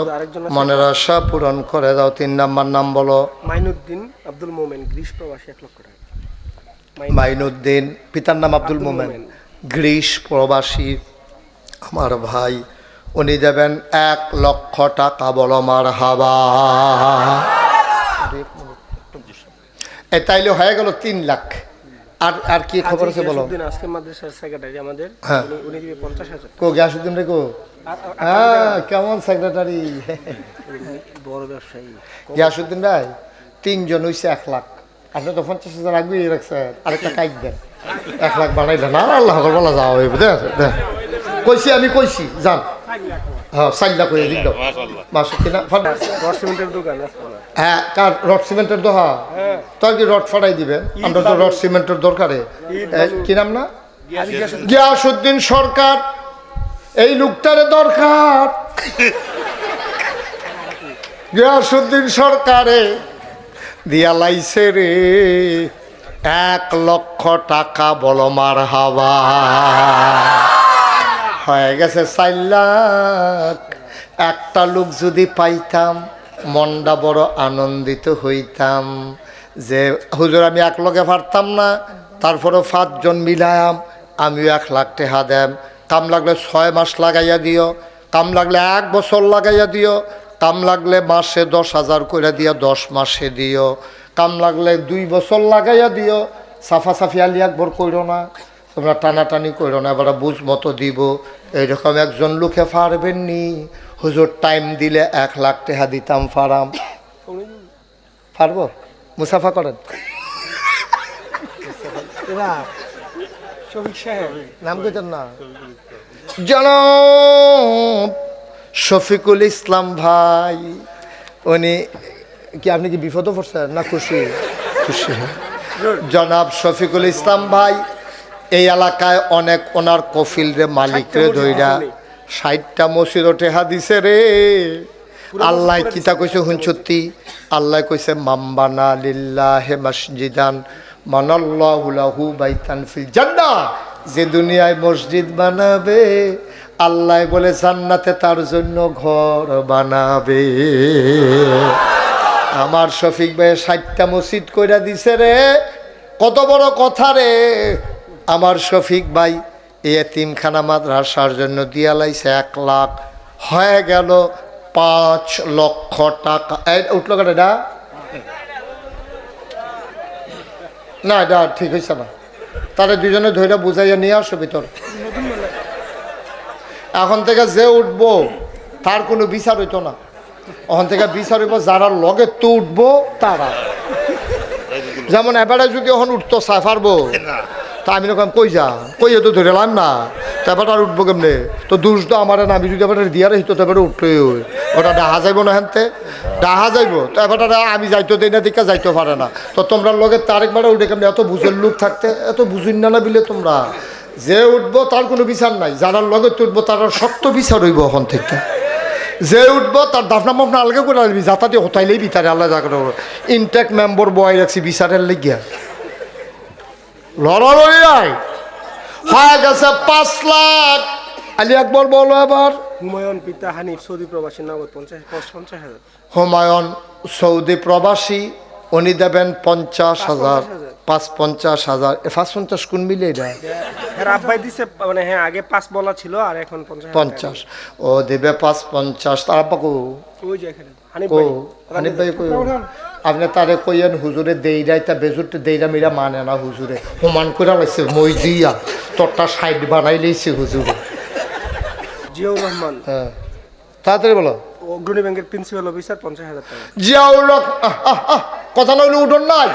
মনের আশা পূরণ করে দাও। 3 নম্বর নাম বলো। মাইনুদ্দিন আব্দুল মোমেন, গ্রিস প্রবাসী, 1 লক্ষ টাকা। মাইনুদ্দিন, পিতার নাম আব্দুল মোমেন, গ্রিস প্রবাসী আমার ভাই, উনি দেবেন 1 লক্ষ টাকা। বলো মারহাবা। তাইলে হয়ে গেল 3 লাখ। আর আর কি খবর আছে বলো? আজকে মাদ্রাসার সেক্রেটারি আমাদের, উনি দিবে 50,000। কো গিয়াসউদ্দিন রে কো? হ্যাঁ কেমন সেক্রেটারি, বড় ব্যবসায়ী গিয়াসউদ্দিন ভাই। 3 জন হইছে 1 লাখ, আপনি তো 50,000 আগেই রাখছেন, আরেকটা কাইক দেন, 1 লাখ বানাইলেন। আর আল্লাহ বলা যাওয়া হইব, দেখ কইছি আমি কইছি যান। হ্যাঁ 4 লাখ করে দিক দাও মাস কিনা। রড সিমেন্টের দোকান আছে। হ্যাঁ কার রড সিমেন্টের দোহা? তোর কি রড ফাটাই দিবেন? আমরা তো রড সিমেন্টের দরকারে। কি নাম না? গিয়াসউদ্দিন সরকার। এই লোকটারে দরকার। গিয়াসউদ্দিন সরকারে দিয়া লাইছে রে 1 লক্ষ টাকা। বলো মারহাবা। হয়ে গেছে 4 লাখ। একটা লোক যদি পাইতাম মনটা বড় আনন্দিত হইতাম যে হুজুর আমি এক লগে পারতাম না, তারপরে 5 জন মিলায়াম আমিও 1 লাখ টাকা দেম, কাম লাগলে 6 মাস লাগাইয়া দিও, কাম লাগলে 1 বছর লাগাইয়া দিও, কাম লাগলে মাসে 10,000 করে দিও, 10 মাসে দিও, কাম লাগলে 2 বছর লাগাইয়া দিও। সাফাসাফি আলি একবার কইরো না, তোমরা টানাটানি করো না, এবার বুঝ মতো দিব। এইরকম একজন লোকে পারবেন নি? হুজুর টাইম দিলে 1 লাখ টাকা দিতাম, ফারাম পারবো? মুসাফা করেন নাম কইতেন না? জনাব শফিকুল ইসলাম ভাই, উনি কি, আপনি কি বিপদে পড়ছেন না খুশি? খুশি। জনাব শফিকুল ইসলাম ভাই এই এলাকায় অনেক ওনার কফিল রে মালিক রে ধইরা 60টা মসজিদ টেহা দিছে রে। আল্লাহ কিতা কইছে হুনছতি? আল্লাহ কইছে মাম্বানা লিল্লাহি মসজিদান মানাল্লাহু লাহু বাইতান ফিল জান্নাহ। যে দুনিয়ায় মসজিদ বানাবে আল্লাহ বলে জান্নাতে তার জন্য ঘর বানাবে। আমার শফিক ভাই 60টা মসজিদ কইরা দিছে রে, কত বড় কথা রে। আমার শফিক ভাই এতিমখানা মাদ্রাসার জন্য দিয়া লাইছে 1 লাখ, হয়ে গেল 5 লক্ষ টাকা। উঠলো কেন এটা? না এটা ঠিক হয়েছে না, তারা দুজনে ধৈর্য বুঝাইয়া নিয়ে আসো ভিতর। এখন থেকে যে উঠবো তার কোনো বিচার হইতো না, ওখান থেকে বিচার হইব যারা লগে তো উঠবো তারা। যেমন এবারে যদি ওখানে উঠতো চাই পারবো, তা আমি রকম কই যা কইয়ে তো ধরে এলাম না, তারপর আর উঠবো কেমনে? তো দুষ তো আমার না, আমি যদি এবার দিয়া রহিত তারপরে উঠতে ওটা ডাহা যাইব না, হেনতে ডাহা যাইব তো এবার আমি যাইতো দেই না দিকা যাইতে পারে না। তো তোমরা লগে তারেকবারে উঠে কেমনি? এত বুঝের লোক থাকতে এত বুঝুন না বিলে তোমরা। যে উঠবো তার কোনো বিচার নাই, যারা লগে উঠবো তার শক্ত বিচার হইব ওখান থেকে। যে উঠবো তার দাফনা মাফনা আলগে করে আনবি, যাতাতে হতাইলেই বিচারে আল্লাহ যা করে। ইনটেক মেম্বার বয় রাখছি বিচারের লেগিয়া লড়ালড়ি নাই হয়ে গেছে 5 লাখ। আলী আকবর বলো এবার। হুমায়ুন পিতা হানিফ সৌদি প্রবাসী নগদ 50,000। হুমায়ুন সৌদি প্রবাসী, উনি দেবেন 50,000। 50,000 50 কোন মিলে এটা? হ্যাঁ আব্বাই দিছে, মানে হ্যাঁ আগে 5 বলা ছিল আর এখন 50 ও দেবে 50। তার আব্বা কো? ওই যে এখানে হানিফ কো? ভাই। হানিফ ভাই কই? আপনি তারে কইয়েন হুজুরে দেইরাই তা বেজুরতে দেইরা মিরা মানে না হুজুরে, হুমান করে লাইছে মই দিয়া তোরটা সাইড বানাই লইছে হুজুরে। জিয়াউর রহমান, হ্যাঁ তাড়াতাড়ি বলো। অগ্রণী ব্যাংকের প্রিন্সিপাল অফিসার 50,000 টাকা। জিয়াউর রহমান, কথা নইলে উঠোন নাই।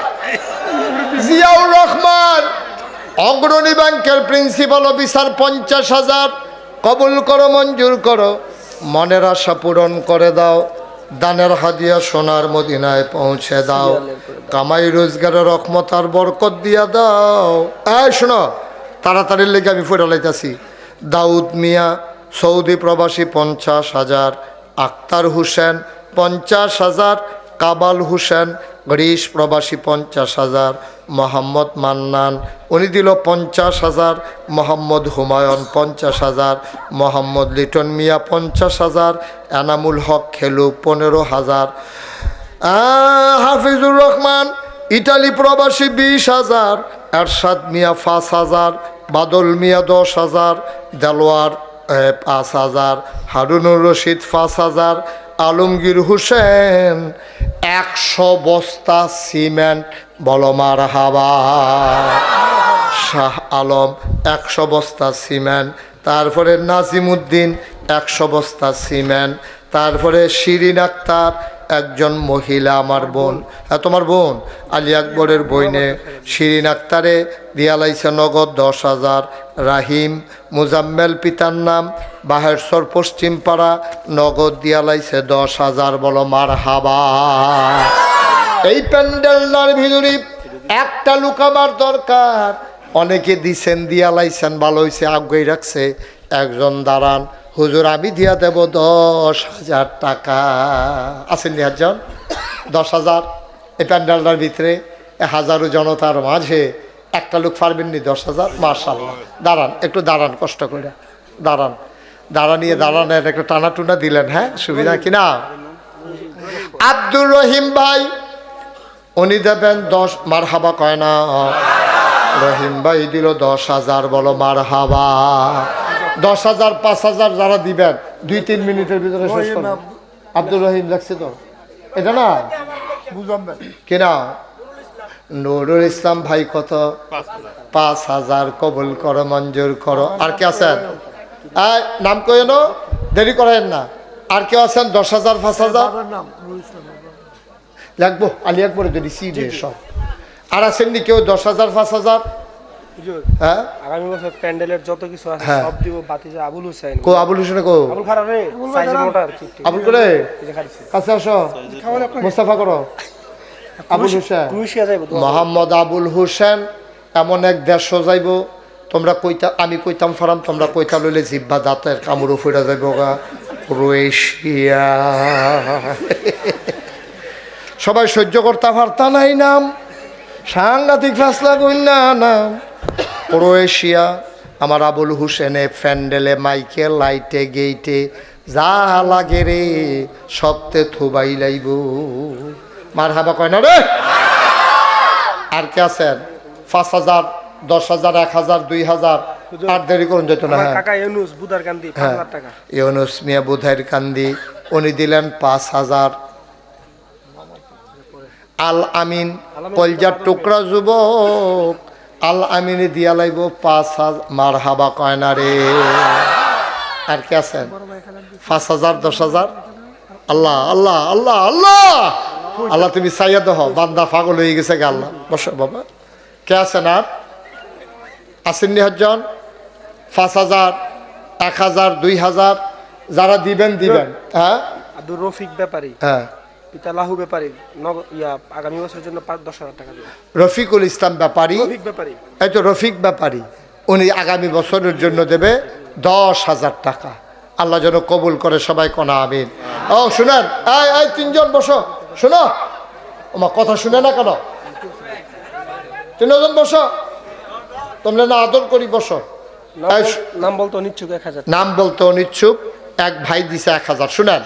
জিয়াউর রহমান অগ্রণী ব্যাংকের প্রিন্সিপাল অফিসার 50,000 কবুল করো, মঞ্জুর করো, মনের আশা পূরণ করে দাও, দানের হাদিয়া সোনার মদিনায় পৌঁছে দাও, কামাই রোজগারের রহমত আর বরকত দিয়া দাও। এই শোনো তাড়াতাড়ির লেগে আমি ফেরা লাইতাছি। দাউদ মিয়া সৌদি প্রবাসী 50,000, আক্তার হোসেন 50,000, কাবাল হোসেন গ্রিস প্রবাসী 50,000, মোহাম্মদ মান্নান উনি দিল 50,000, মোহাম্মদ হুমায়ুন 50,000, মোহাম্মদ লিটন মিয়া 50,000, এনামুল হক খেলু 15,000, হাফিজুর রহমান ইটালি প্রবাসী 20,000, এরশাদ মিয়া 5,000, বাদল মিয়া 10,000, দেলোয়ার 5,000, হারুনুর রশিদ 5,000, আলমগীর হোসেন 100 বস্তা সিমেন্ট, বলো মারহাবা। শাহ আলম 100 বস্তা সিমেন্ট, তারপরে নাজিমুদ্দিন 100 বস্তা সিমেন্ট, তারপরে শিরিন আক্তার একজন মহিলা, আমার বোন, তোমার বোন আলী আকবরের বইনে শিরিন আক্তারে দিয়া লাইছে নগদ 10,000, রাহিম মুজাম্মেল পিতার নাম বাহেশ্বর পশ্চিম পাড়া নগদ দিয়া লাইছে 10,000, বলো মারহাবা। এই প্যান্ডেলটার ভিতরে একটা লোক আমার দরকার, অনেকে দিছেন দিয়া লাইছেন, ভালো হয়েছে আগ্রহী রাখছে। একজন দাঁড়ান, হুজুর আমি দিয়া দেব 10,000 টাকা। আছেন নি একজন? 10,000 এই প্যান্ডেলটার ভিতরে হাজারো জনতার মাঝে একটা লোক পারবেননি 10,000? মাশাআল্লাহ, দাঁড়ান একটু দাঁড়ান, কষ্ট করে দাঁড়ান, দাঁড়ানের একটা টানা টুনা দিলেন, হ্যাঁ সুবিধা কিনা। আব্দুর রহিম ভাই উনি দেবেন 10, মারহাবা কয় না। রহিম ভাই দিল 10,000, বলো মারহাবা। 10,000, 5,000 যারা দিবেন 2-3 মিনিটের ভিতরে শেষ করবেন। আব্দুর রহিম লাগছে তো এটা না কিনা। নুরুল ইসলাম ভাই কত? 5,000 কবুল করো, মঞ্জুর করো। আর কে আছেন? নাম কইন, দেরি করেন না। আর কেউ আছেন? 10,000, 5,000 লাগবো। আলী আকবর যদি সিডে সব। আর আছেন নি কেউ 10,000, 5,000? হ্যাঁ, আগামী বছর প্যান্ডেলের যত কিছু আছে সব দিব বাতিজা আবুল হোসেন। কো আবুল হোসেন? কো আবুল খারাপ রে, সাইজের মোটার আবুল করে কাছে আসো, মুস্তাফা করো। আবুল হোসেন, ক্রুশিয়া যাইবো মোহাম্মদ আবুল হোসেন এমন এক দেশ যাইব তোমরা কইতা, আমি কইতাম ফারাম, তোমরা কইতা লইলে জিব্বা দাঁতের কামড় ফিরা যাইব গা। ক্রোয়েশিয়া সবাই সহ্য করতে পারতা নাই, নাম সাংঘাতিক ফাসলা কইনা নাম ক্রোয়েশিয়া। আমার আবুল হোসেনে প্যান্ডেলে, মাইকে, লাইটে, গেইটে যা লাগে রে সবতে থুবাই লাইব। মারহাবা কয় না রে। আর কে আছেন? 5,000, 10,000, 1,000, 2,000। আর দেরি করুন যেত না। হ্যাঁ, কাকা ইউনুস বুদার কান্দি 5,000 টাকা। ইউনুস মিয়া বুধাইর কান্দি উনি দিলেন 5,000। আল আমিন কলজার টুকরা যুবক, আল আমিনে দিয়া লাইব 5,000। মারহাবা কয় না রে। আর কে আছেন? 5,000, 10,000। আল্লাহ আল্লাহ আল্লাহ আল্লাহ আল্লাহ, তুমি চাইয়া দেহ, বান্দা পাগল হয়ে গেছে গে। আল্লাহ বসো বাবা। কে আছেন? আর আসেননি হজন? 5,000, 1,000, 2,000 যারা দিবেন দিবেন। হ্যাঁ, আব্দুর রফিক ব্যাপারী, হ্যাঁ, পিতা লাহু ব্যাপারী আগামী বছরের জন্য 10,000 টাকা দিবেন। রফিকুল ইসলাম ব্যাপারী, রফিক ব্যাপারী, এই তো রফিক ব্যাপারী, উনি আগামী বছরের জন্য দেবে 10,000 টাকা। আল্লাহ যেন কবুল করে, সবাই কোনা আমিন। ও শুনেন, এই 3জন বসো, শোনো আমার কথা শুনে না কেন? 3জন বসো, তোমরা না আদর করি বসো। নাম বলতো অনিচ্ছুক 1,000। নাম বলতে অনিচ্ছুক এক ভাই দিছে 1,000। শুনেন,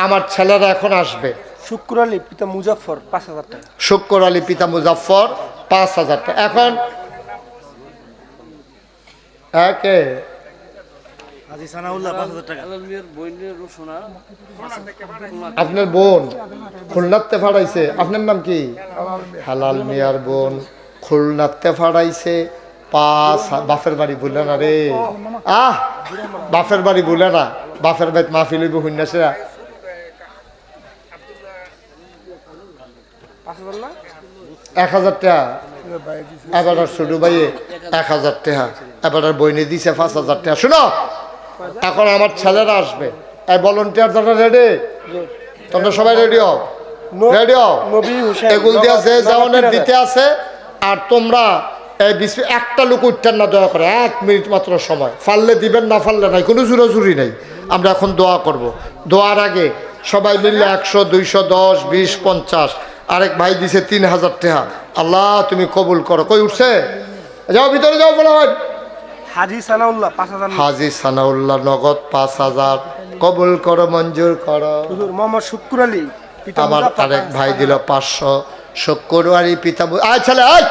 আমার ছেলেরা এখন আসবে। শুক্র আলী পিতা মুজাফফর 5,000 টাকা। শুক্র আলী পিতা মুজাফফর 5,000 টাকা। এখন একে আপনার বোন খুলনাতে ফাড়াইছে। আপনার নাম কি? হালাল মিয়ার বোন খুলনাতে ফাড়াইছে 5,000। বাপের বাড়ি বলে না রে, বাপের বাড়ি বলে না, বাপের বাড়ি মাহফিল হইব হুন্নাসেরা। 1,000 টাকা এবার ছোট ভাইয়ে 1,000 টাকা, এবার বইনে দিছে 5,000 টাকা। শুনো, এখন আমার ছেলেরা আসবে। এই ভলেন্টিয়ার যারা রেডি, তোমরা সবাই রেডি হও, রেডি হও। এগুলো দিয়া যে যাওয়ানের দিতে আছে। আর তোমরা এই একটা লোক উঠতেন না, দয়া করে 1 মিনিট মাত্র সময়। ফাললে দিবেন, না ফাললে নাই, কোনো জোরাজুরি নেই। আমরা এখন দোয়া করব। দোয়ার আগে সবাই মিললে 100, 200, 10, 20, 50। আরেক ভাই দিছে 3,000 টাকা। আল্লাহ তুমি কবুল করো। কই উঠছে? যাও ভিতরে যাও, বলা হয়। হাজি সানাউল্লাহ 5,000। হাজি সানাউল্লাহ নগদ 5,000 কবুল করো, মঞ্জুর করো। মোহাম্মদ শুক্র আলী পিতা আমার আরেক ভাই দিল 500। শুক্র আলী পিতা। আয় ছেলে, আয়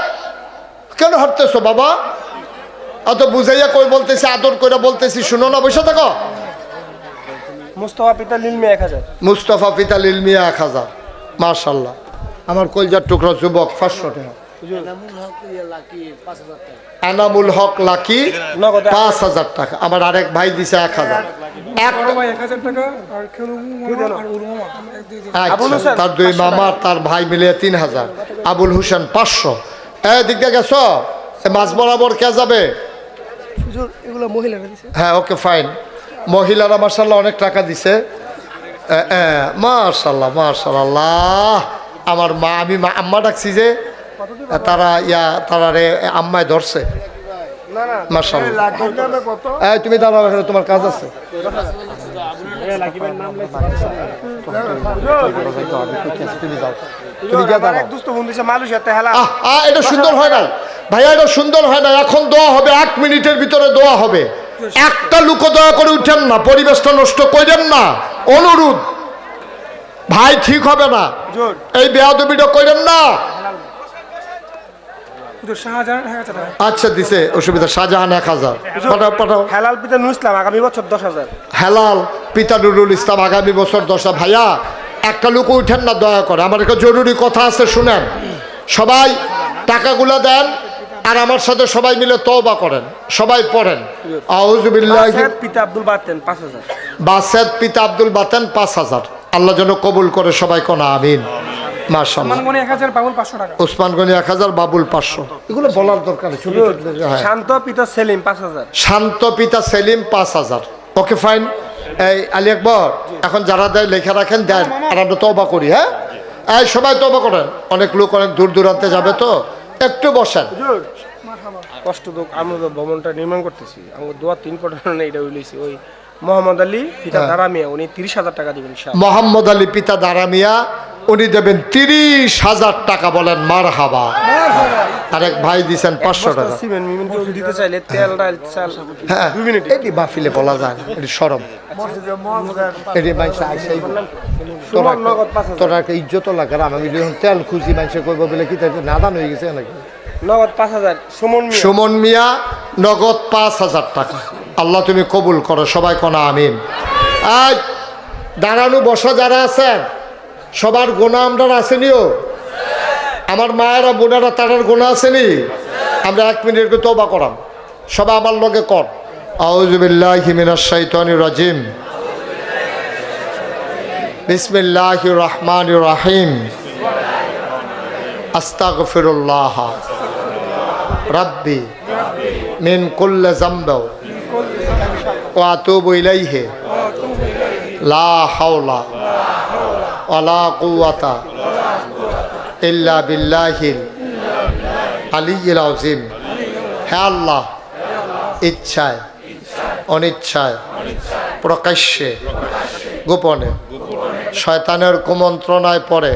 কেন হাঁটতেছো বাবা? অত বুঝাইয়া কই বলতেছি, আদর করে বলতেছি, শুনো না, বসে থাকো। মুস্তফা পিতা লিলমিয়া 1,000। মুস্তফা পিতা লিলমিয়া 1,000। মাশাআল্লাহ, আমার কলজার টুকরা যুবক 500 টাকা। আনামুল হক লাকি 5,000 টাকা। আমার আরেক ভাই দিছে 1,000। তার 2 মামা, তার ভাই মিলিয়ে 3,000। আবুল হোসেন 500। দিক দিয়ে গেছো, মাছ বরাবর কে যাবে? হ্যাঁ, ওকে ফাইন। মহিলারা মাশাআল্লাহ অনেক টাকা দিছে। মাশাআল্লাহ মাশাআল্লাহ। আমার মা, আমি আম্মা ডাকছি যে তারা তারা রে আম্মায় ধরছে। মাশাআল্লাহ। তুমি দাঁড়াও, এখানে তোমার কাজ আছে। এটা সুন্দর হয় না ভাইয়া, এটা সুন্দর হয় না। এখন দোয়া হবে, 1 মিনিটের ভিতরে দোয়া হবে। একটা লোক দয়া করে উঠেন না, পরিবেশটা নষ্ট করেন না, অনুরোধ ভাই, ঠিক হবে না, এই বেয়াদবিটা করেন না। আচ্ছা দিছে, অসুবিধা, শাহজাহান 1000 পাঠাও পাঠাও। হেলাল পিতা নুরুল ইসলাম আগামী বছর 10,000। হেলাল পিতা নুরুল ইসলাম আগামী বছর 10। ভাইয়া একটা লোক উঠেন না দয়া করে, আমার একটা জরুরি কথা আছে শুনেন। সবাই টাকাগুলো দেন আর আমার সাথে সবাই মিলে তওবা করেন, সবাই পড়েন আউযু বিল্লাহি। পিতা আব্দুল বাতেন 5,000। বাসেদ পিতা আব্দুল বাতেন 5000। আল্লাহ যেন কবুল করে, সবাই কোন আমিন। মাশাআল্লাহ। ওসমান গনি 1000 বাবুল 500 টাকা। ওসমান গনি 1000 বাবুল 500। এগুলো বলার দরকার নেই। শান্ত পিতা সেলিম 5000। শান্ত পিতা সেলিম 5000। Okay fine. এই আলী আকবর এখন যারা দেয় লেখা রাখেন, দেন আর আমরা তওবা করি। হ্যাঁ এই সবাই তওবা করেন, অনেক লোক অনেক দূর দূরান্তে যাবে তো, একটু বসেন। কষ্ট দুঃখ আমরা ভবনটা নির্মাণ করতেছি, আমাদের দোয়া 3 পটানো এটা হইলেছি। ওই মোহাম্মদ আলী পিতা দারামিয়া উনি 30,000 টাকা দিবেন ইনশাআল্লাহ। মোহাম্মদ আলী পিতা দারামিয়া উনি দেবেন 30,000 টাকা। বলেন মারহাবা। আরেক ভাই দিছেন 500 টাকা। সিমেন্ট মিমেন্ট কেউ দিতে চাইলে তেল ডাল চাল। হ্যাঁ 2 মিনিট এটি মাহফিলে বলা যায় না, এটি শরম। এটি মানুষ আইসাই সুমন নগদ 5,000। তোরা একটা ইজ্জত লাগার, আমি যখন তেল খুঁজি মানুষে কইব বলে কি তাই নাদান হয়ে গেছে নাকি। নগদ 5,000 সুমন মিয়া নগদ 5,000 টাকা। আল্লাহ তুমি কবুল করো, সবাই কোনা আমিন। আজ দাঁড়ানো বসা যারা আছেন সবার গোনা আমরা আসেনিও, আমার মায়েরা বোনেরা তারার গোনা আসেনি। আমরা 1 মিনিট করে তওবা করাম, সবাই আমার লগে কর। আউযু বিল্লাহি মিনাশ শাইতানির রাজিম, বিসমিল্লাহির রহমানির রহিম, আস্তাগফিরুল্লাহ রাব্বি মিন কুল্লি যামবি ওয়া আতুবু ইলাইহি লা হাওলা ওয়ালা কুওয়াতা ইল্লা বিল্লাহিল আলিয়্যিল আযীম। হে আল্লাহ, ইচ্ছায় অনিচ্ছায় প্রকাশ্যে গোপনে শয়তানের কুমন্ত্রণায় পড়ে,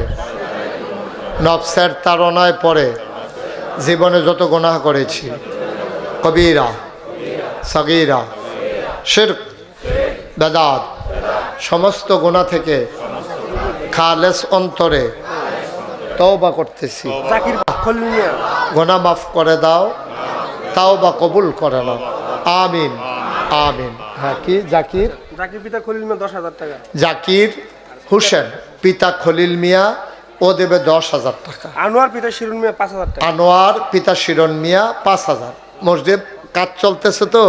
নফসের তাড়নায় পড়ে জীবনে যত গুনাহ করেছি, কবিরা সগীরা শিরক বেদাত, সমস্ত গুনাহ থেকে খালেস অন্তরে তওবা করতেছি। গুনাহ মাফ করে দাও, তাওবা কবুল করে নাও, আমিন আমিন। হ্যাঁ কি জাকির? জাকির পিতা খলিল মিয়া 10,000 টাকা। জাকির হোসেন পিতা খলিল মিয়া ও দেবে 10,000 টাকা। আনোয়ার পিতা শিরুন মিয়া 5,000 টাকা। আনোয়ার পিতা শিরন মিয়া 5,000। মসজিদ কাজ চলতেছে তো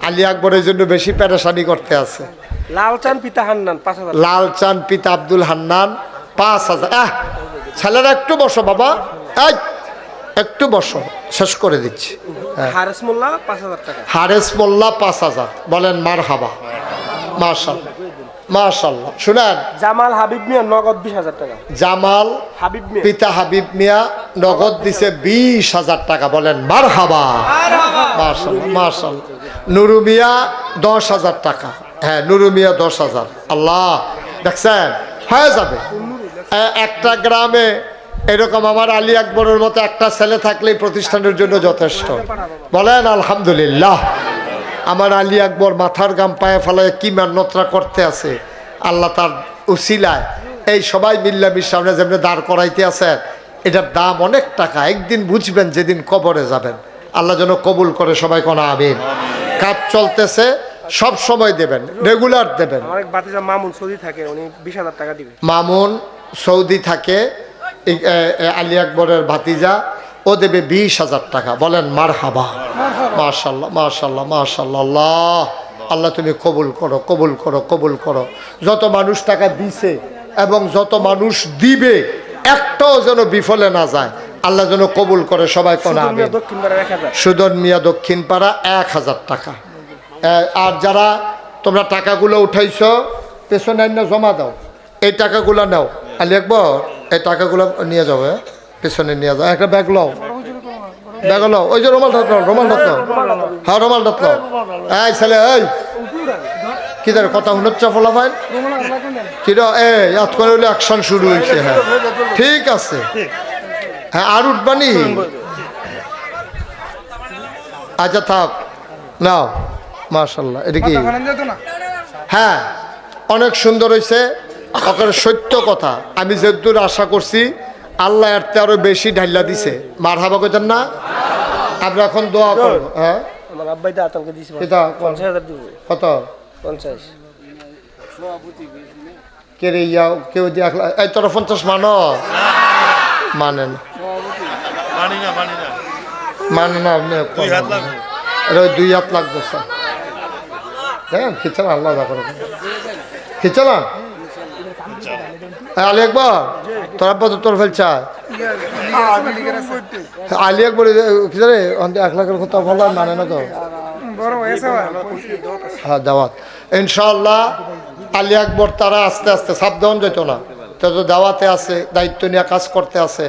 আলী আকবরের জন্য বেশি পেরেশানি করতে আছে। লালচান পিতা হান্নান 5,000। লালচান পিতা আব্দুল হান্নান 5,000। ছেলেরা একটু বসো বাবা, এই একটু বসো, শেষ করে দিচ্ছি। হারেস মোল্লা 5,000 টাকা। হারেস মোল্লা 5,000। বলেন মারহাবা। মাশাআল্লাহ মাশাআল্লাহ। শুনেন, জামাল হাবিব মিয়া নগদ 20,000 টাকা। জামাল হাবিব মিয়া পিতা হাবিব মিয়া নগদ দিছে 20,000 টাকা। বলেন মারহাবা মাশাআল্লাহ মাশাআল্লাহ। নুরু মিয়া 10,000 টাকা। হ্যাঁ নুরু মিয়া 10,000। আল্লাহ দেখছেন হয়ে যাবে। একটা গ্রামে এরকম আমার আলী আকবরের মতো একটা ছেলে থাকলেই প্রতিষ্ঠানের জন্য যথেষ্ট। বলেন আলহামদুলিল্লাহ। আমার আলী আকবর মাথার গাম পায়ে ফেলায় কি মেহনতরা করতে আছে, আল্লাহ তার উসিলায় এই সবাই মিল্লামির সামনে যেমনি দাঁড় করাইতে আছেন, এটার দাম অনেক টাকা। একদিন বুঝবেন যেদিন কবরে যাবেন। আল্লাহ যেন কবুল করে, সবাই কোন আমিন। কাজ চলতেছে, সব সময় দেবেন, রেগুলার দেবেন। অনেক বাতিজা মামুন সৌদি থাকে, উনি 20,000 টাকা দিবে। মামুন সৌদি থাকে, আলী আকবরের ভাতিজা, ও দেবে 20,000 টাকা। বলেন মারহাবা মাশাআল্লাহ মাশাআল্লাহ মাশাআল্লাহ। আল্লাহ আল্লাহ তুমি কবুল করো কবুল করো কবুল করো। যত মানুষ টাকা দিছে এবং যত মানুষ দিবে একটাও যেন বিফলে না যায়, আল্লাহ যেন কবুল করে, সবাই কোন আমিন। সুদন মিয়া দক্ষিণ পাড়া 1,000 টাকা। আর যারা তোমরা টাকাগুলো উঠাইছো পেছনে না জমা দাও, এই টাকাগুলো নাও। আলী আকবর এই টাকাগুলো নিয়ে যাও, পেছনে নিয়ে যাও। একটা ব্যাগ লও, ব্যাগ লও। ওই যে রুমাল ঢাকলো, রুমাল ঢাকলো। হ্যাঁ রুমাল ঢাকলো। এই ছেলে এই কি ধর কথা শুনছ ফলা ভাই কি ইয়াদ করে হইলে অ্যাকশন শুরু হয়েছে। হ্যাঁ ঠিক আছে। হ্যাঁ আর উঠবানি? আচ্ছা থাক নাও মাশাআল্লাহ। এটা কি? হ্যাঁ, অনেক সুন্দর হয়েছে। ওখানে সত্য কথা, আমি যেদূর আশা করছি আল্লাহ এর আরো বেশি ঢাইলা দিছে। মারহাবা কইতেন না? আমরা এখন দোয়া করব। হ্যাঁ, আমার আব্বাই তো আতঙ্কে দিছে এটা 50,000 দিব। কত? 50 কে রে ইয়াও কেউ দিয়ে এই তোরা 50 মানো? মানে না, মানে না। আপনি 2 হাত লাগবে স্যার। হ্যাঁ, খিচা না, আল্লাহ করে খিচা না। আলী একবার তোর আব্বা তো তোর ফেলছা আলী একবার খিচারে 1 লাখের কথা বলা মানে না তো। হ্যাঁ, দাওয়াত ইনশাআল্লাহ। আলী আকবর তারা আস্তে আস্তে সাবধান যেত না, তো দাওয়াতে আছে, দায়িত্ব নিয়ে কাজ করতে আছে।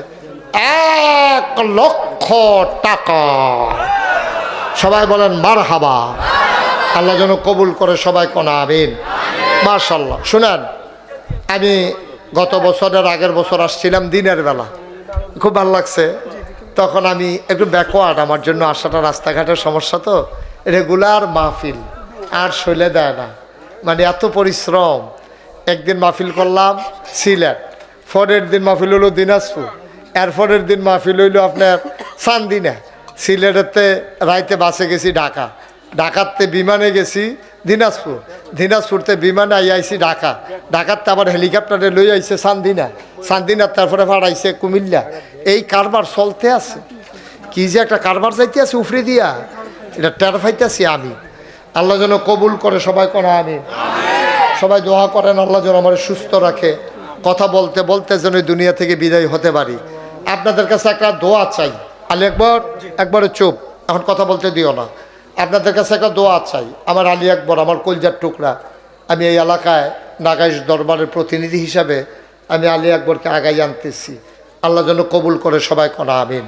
1 লক্ষ টাকা। সবাই বলেন মারহাবা। আল্লাহ যেন কবুল করে, সবাই কোনা আমিন। মাশাআল্লাহ। শুনেন, আমি গত বছরের আগের বছর আসছিলাম দিনের বেলা, খুব ভালো লাগছে। তখন আমি একটু ব্যাকওয়ার্ড, আমার জন্য আসাটা রাস্তাঘাটের সমস্যা, তো রেগুলার মাহফিল আর শৈলে দেয় না, মানে এত পরিশ্রম। একদিন মাহফিল করলাম সিলেট, পরের দিন মাহফিল হলো দিনাজপুর, এরপরের দিন মাহফিল হইলো আপনার চান্দিনা। সিলেটেতে রাইতে বাসে গেছি ঢাকা, ঢাকাতে বিমানে গেছি দিনাজপুর, দিনাজপুরতে বিমানে আইছি ঢাকা, ঢাকাতে আবার হেলিকপ্টারে লই আইছে চান্দিনা, চান্দিনার তারপরে ভাড়াইছে কুমিল্লা। এই কারবার চলতে আছে। কি যে একটা কারবার যাইতে আছে উফরে দিয়া, এটা টের পাইতেছি আমি। আল্লাহ যেন কবুল করে, সবাই কোনা আমি। সবাই দোয়া করেন আল্লাহ যেন আমার সুস্থ রাখে, কথা বলতে বলতে যেন এই দুনিয়া থেকে বিদায় হতে পারি। আপনাদের কাছে একটা দোয়া চাই। আলী একবার, একবারে চুপ, এখন কথা বলতে দিও না। আপনাদের কাছে একটা দোয়া চাই। আমার আলী আকবর, আমার কলজার টুকরা, আমি এই এলাকায় নাগাইশ দরবারের প্রতিনিধি হিসাবে আমি আলী আকবরকে আগাই আনতেছি। আল্লাহ যেন কবুল করে, সবাই কোনা আমিন।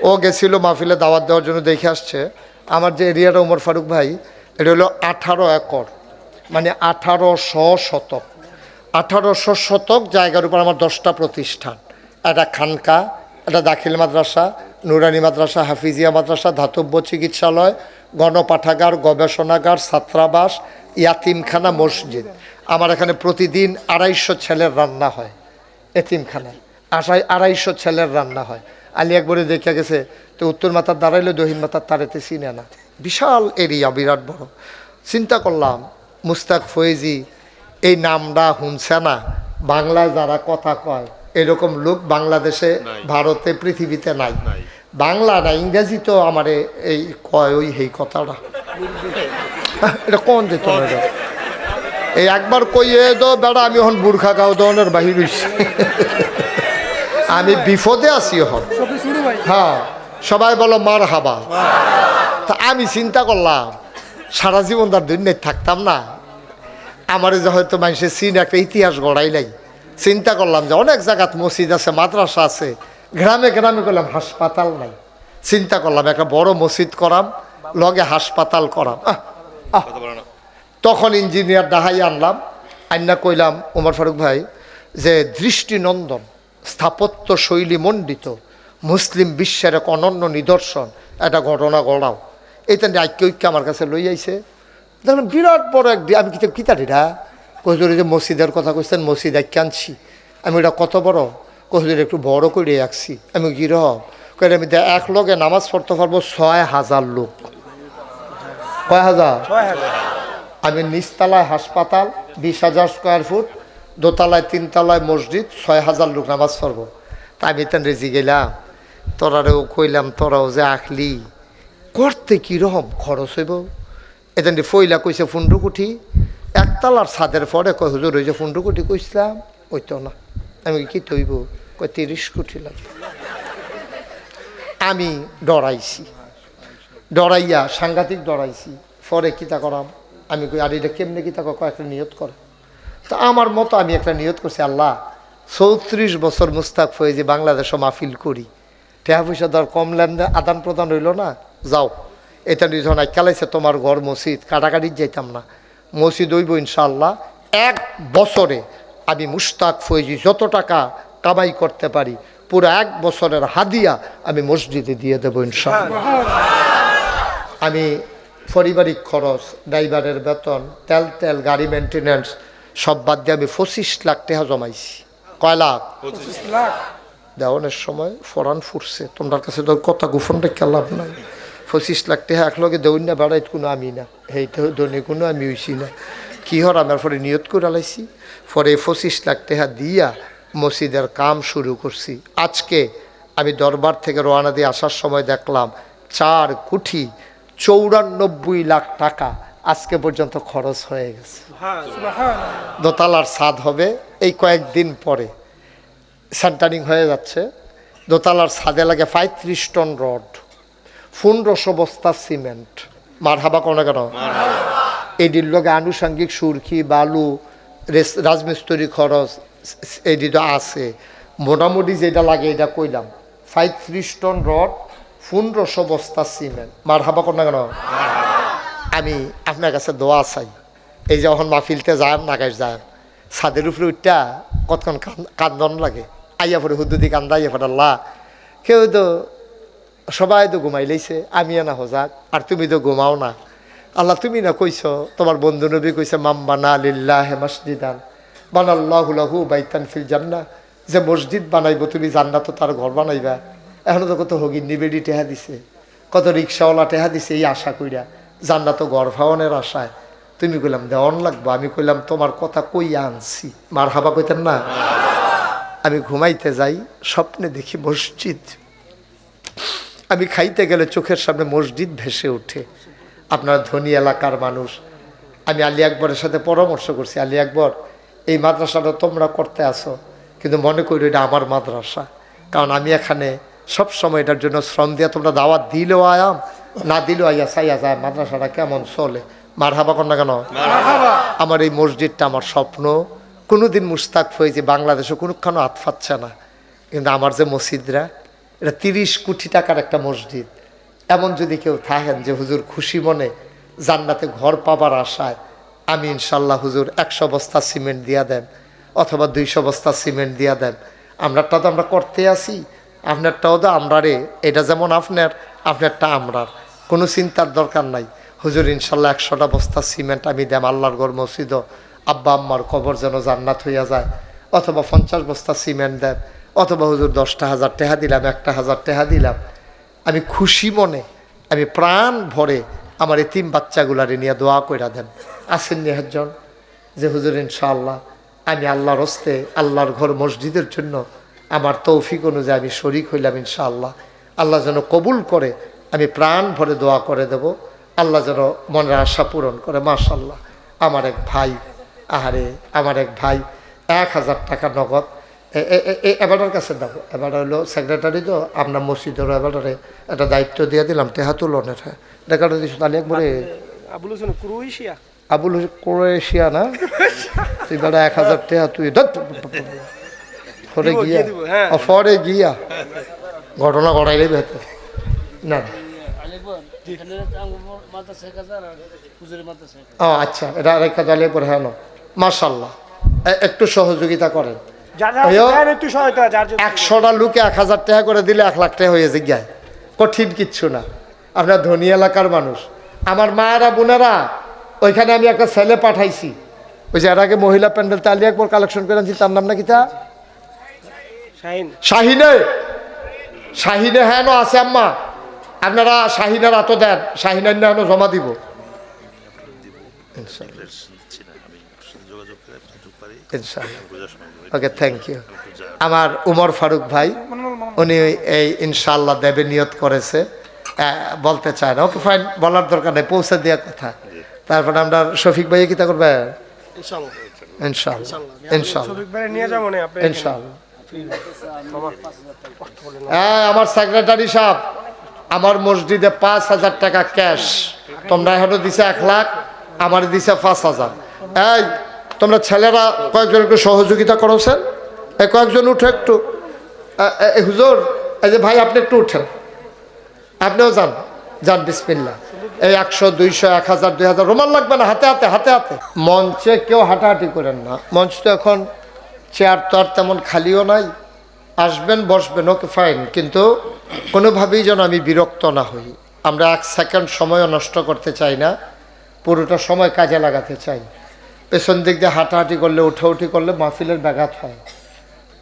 ও গেছিল মাহফিলে দাওয়াত দেওয়ার জন্য, দেখে আসছে আমার যে এরিয়াটা ওমর ফারুক ভাই, এটা হলো 18 একর, মানে 1800 শতক। 1800 শতক জায়গার উপর আমার 10টা প্রতিষ্ঠান, একটা খানকা, একটা দাখিল মাদ্রাসা, নুরানি মাদ্রাসা, হাফিজিয়া মাদ্রাসা, ধাতব্য চিকিৎসালয়, গণপাঠাগার, গবেষণাগার, ছাত্রাবাস, ইয়াতিমখানা, মসজিদ। আমার এখানে প্রতিদিন 250 ছেলের রান্না হয়। এতিমখানায় 250 ছেলের রান্না হয়। আলী একবারে দেখে গেছে, তো উত্তর মাথার দাঁড়াইলে দক্ষিণ মাথার তারেতে চিনে না, বিশাল এরিয়া, বিরাট বড়। চিন্তা করলাম মুস্তাক ফয়েজি এই নামটা শুনছে না, বাংলায় যারা কথা কয় এরকম লোক বাংলাদেশে, ভারতে, পৃথিবীতে নাই। বাংলা না, ইংরেজি তো আমার এই কয় ওই এই কথাটা, এটা কোন যেত না, এই একবার কইয়ে দো বেড়া, আমি এখন বুর্খা গাও দনের বাহির হইছি, আমি বিপদে আছি এখন। হ্যাঁ, সবাই বলো মারহাবা। তা আমি চিন্তা করলাম সারা জীবন তার দুনিয়ায় থাকতাম না, আমার যে হয়তো মানুষের চিন একটা ইতিহাস গড়াইলাই। চিন্তা করলাম যে অনেক জায়গাত মসজিদ আছে, মাদ্রাসা আছে, গ্রামে গ্রামে করলাম হাসপাতাল নাই। চিন্তা করলাম একটা বড় মসজিদ করাম, লগে হাসপাতাল করাম। তখন ইঞ্জিনিয়ার ডাহাই আনলাম, আইনা কইলাম ওমর ফারুক ভাই যে দৃষ্টিনন্দন, স্থাপত্য শৈলী মণ্ডিত, মুসলিম বিশ্বের এক অনন্য নিদর্শন একটা ঘটনা গড়াও। এইটা ঐক্য আমার কাছে লই আইছে। দেখলাম বিরাট বড় এক, আমি কিতাটিরা কহিদুর যে মসজিদের কথা কইছেন, মসজিদ এক আনছি আমি, ওটা কত বড়? কহিদুর একটু বড় করে আঁকছি। আমি কিরকম? কই আমি 1 লগে নামাজ পড়তে পারবো 6000 লোক। কয় হাজার? আমি নিচতলায় হাসপাতাল 20,000 স্কোয়ার ফুট, দোতলায় 3 তলায় মসজিদ, 6000 লোক নামাজ পড়বো। তা আমি তেন রেজি গেলাম, তোরারেও কইলাম তোরাও যে আঁকলি করতে কীরকম খরচ হইব। এতেন ফইলা কইছে 15 কোটি, 1 তলার ছাদের পরে কয় হুজুর ওই যে 15 কোটি কইছিলাম ওই তো না। আমি কি তৈব? কয় 30 কোটি লাগবে। আমি ডরাইয়া সাংঘাতিক ডরাইছি। পরে কিতা করাম, আমি কই আর এটা কেমনে কিতা কয় একটা নিয়ত করে। তা আমার মতো আমি একটা নিয়ত করছি, আল্লাহ 34 বছর মুস্তাক ফয়েজি বাংলাদেশে মাহফিল করি, টাকা পয়সা দর কম লেনদেন আদান প্রদান হইল না, যাও এটা নিধন খেলাইছে তোমার ঘর মসজিদ, কাটাকাটি যাইতাম না, মসজিদ হইব ইনশাআল্লাহ। 1 বছরে আমি মুস্তাক ফয়েজি যত টাকা কামাই করতে পারি পুরো 1 বছরের হাদিয়া আমি মসজিদে দিয়ে দেবো ইনশাআল্লাহ। আমি পারিবারিক খরচ, ড্রাইভারের বেতন, তেল গাড়ি মেনটেন্যান্স সব বাদ দিয়ে আমি 25 লাখ টাকা জমাইছি। কয় লাখ? 25 লাখ। দেওয়ানের সময় ফরান ফুটছে, তোমার কাছে তো কথা গোপনটা লাভ নাই। 25 লাখ টাকা একলগে দেউন না বেড়াইত কোনো আমি না, সেইটা ধনী কোনো আমি হইছি না। কি হর আমার পরে নিয়ত করে লাইছি, পরে 25 লাখ টাকা দিয়া মসজিদের কাম শুরু করছি। আজকে আমি দরবার থেকে রওনা দিয়ে আসার সময় দেখলাম 4 কোটি 94 লাখ টাকা আজকে পর্যন্ত খরচ হয়ে গেছে। দোতলার ছাদ হবে এই কয়েকদিন পরে, সেন্টারিং হয়ে যাচ্ছে। দোতলার ছাদে লাগে 35 টন রড, 1500 বস্তা সিমেন্ট। মারহাবা কোন কেন? এটির লগে আনুষঙ্গিক সুরকি, বালু, রাজমিস্ত্রি খরচ এটি তো আছে। মোটামুটি যেটা লাগে এটা কইলাম 35 টন রড, 1500 বস্তা সিমেন্ট। মারহাবা কোন কেন? আমি আপনার কাছে দোয়া চাই, এই যে যখন মাহফিলতে যায় নাগাস যায় ছাদের উপরে উঠটা কতক্ষণ কান্দন লাগে, আইয়া পরে হুদ্দুদি কান্দা আইয়া পরে আল্লাহ, কেউ তো সবাই তো ঘুমাই লাইছে, আমি না হজাক, আর তুমি তো ঘুমাও না। আল্লাহ তুমি না কইছ, তোমার বন্ধু নবী কইছে মাম্বানা লিল্লাহ মসজিদান বানাল্লাহু লাহু বাইতান ফিল জান্নাহ, যে মসজিদ বানাইব তুমি জান্নাত তার ঘর বানাইবা। এখনো তো কত হগিন নিবেডি টেহা দিছে, কত রিক্সাওয়ালা টেহা দিছে এই আশা কইরা জান্নাত ঘর ভাওনের আশায়। তুমি কইলাম দেওয়ান লাগবো, আমি কইলাম তোমার কথা কই আনছি। মার হাবা কইতেন না? আমি ঘুমাইতে যাই, স্বপ্নে দেখি মসজিদ। আমি খাইতে গেলে চোখের সামনে মসজিদ ভেসে ওঠে। আপনার ধনী এলাকার মানুষ, আমি আলী আকবরের সাথে পরামর্শ করছি, আলী আকবর এই মাদ্রাসাটা তোমরা করতে আসো, কিন্তু মনে করি এটা আমার মাদ্রাসা, কারণ আমি এখানে সব সময় এটার জন্য শ্রম দিয়ে, তোমরা দাওয়াত দিলেও আয়াম না দিলেও আইয়া চাইয়া যায় মাদ্রাসাটা কেমন চলে। মারহাবা কর না কেন? আমার এই মসজিদটা আমার স্বপ্ন। কোনোদিন মুস্তাক হয়েছে বাংলাদেশে কোনোখানো হাত পাচ্ছে না, কিন্তু আমার যে মসজিদরা, এটা 30 কোটি টাকার একটা মসজিদ। এমন যদি কেউ থাকেন যে হুজুর খুশি মনে জান্নাতে ঘর পাবার আশায়, আমি ইনশাল্লাহ হুজুর 100 বস্তা সিমেন্ট দিয়া দেন অথবা 200 বস্তা সিমেন্ট দিয়া দেন। আমরারটা তো আমরা করতে আসি, আপনারটাও তো আমরা রে, এটা যেমন আপনারটা আমরার, কোনো চিন্তার দরকার নাই। হুজুর ইনশাল্লাহ 100টা বস্তা সিমেন্ট আমি দেম, আল্লাহর ঘর মসজিদ আব্বা আম্মার কবর যেন জান্নাত হইয়া যায়, অথবা 50 বস্তা সিমেন্ট দেন, অথবা হুজুর 10,000 টাকা দিলাম, 1,000 টাকা দিলাম। আমি খুশি মনে, আমি প্রাণ ভরে আমার এই 3 বাচ্চাগুলারে নিয়ে দোয়া কইরা দেন। আসেননি একজন যে হুজুর ইনশাআল্লাহ আমি আল্লাহর হস্তে আল্লাহর ঘর মসজিদের জন্য আমার তৌফিক অনুযায়ী আমি শরিক হইলাম, ইনশাআল্লাহ আল্লাহ যেন কবুল করে, আমি প্রাণ ভরে দোয়া করে দেব, আল্লাহ যেন মনের আশা পূরণ করে। মাশাআল্লাহ আমার এক ভাই, আহারে আমার এক ভাই 1000 টাকা নগদ এবারের কাছে দেবো। এবার হলো সেক্রেটারি তো আপনার মসজিদের, এবারে একটা দায়িত্ব দিয়ে দিলাম টেহা তুলনের। হ্যাঁ দেখাটা দিস তাহলে একবারে আবুল ক্রোয়েশিয়া না, তুই বেড়া 1000 টাকা তুই ফরে গিয়া ঘটনা ঘটাইলেই বেহতর না। ও আচ্ছা, এটা আরেকটা দলে পরে। হ্যাঁ মাশাআল্লাহ, একটু সহযোগিতা করেন। 100টা লোকে 1000 টাকা করে দিলে 1 লাখ টাকা হয়ে যায়, কঠিন কিচ্ছু না। আপনার ধনী এলাকার মানুষ, আমার মায়েরা বোনেরা, ওইখানে আমি একটা ছেলে পাঠাইছি, ওই যে এর আগে মহিলা প্যান্ডেল তালি একবার কালেকশন করে আনছি, তার নাম না কি তা শাহিনে, শাহিনে হ্যাঁ আছে আম্মা, আপনারা শাহিনের হাতও দেন, শাহিনের না জমা দিব। Okay thank you. আমার উমর ফারুক ভাই, উনি এই ইনশাআল্লাহ দেবে নিয়ত করেছে, বলতে চায় না, ওকে ফাইন, বলার দরকার নেই, পৌঁছে দেওয়ার কথা। তারপরে আমরা শফিক ভাই কিতা করবে ইনশাআল্লাহ, হ্যাঁ আমার সেক্রেটারি সাহেব আমার মসজিদে 5000 টাকা ক্যাশ, তোমরা এখনো দিছে 1 লাখ, আমার দিছে 5000। এই তোমরা ছেলেরা কয়েকজন একটু সহযোগিতা করছেন, এই কয়েকজন উঠে একটু, হুজুর এই যে ভাই আপনি একটু উঠেন, আপনিও যান যান বিসমিল্লাহ। এই 100 200 1000 2000 রুমাল লাগবে না, হাতে হাতে হাতে হাতে। মঞ্চে কেউ হাঁটাহাঁটি করেন না, মঞ্চ তো এখন চেয়ার তো আর তেমন খালিও নাই, আসবেন বসবেন, ওকে ফাইন, কিন্তু কোনোভাবেই যেন আমি বিরক্ত না হই। আমরা 1 সেকেন্ড সময়ও নষ্ট করতে চাই না, পুরোটা সময় কাজে লাগাতে চাই। পেছন দিক দিয়ে হাঁটাহাঁটি করলে, উঠাউঠি করলে মাহফিলের ব্যাঘাত হয়।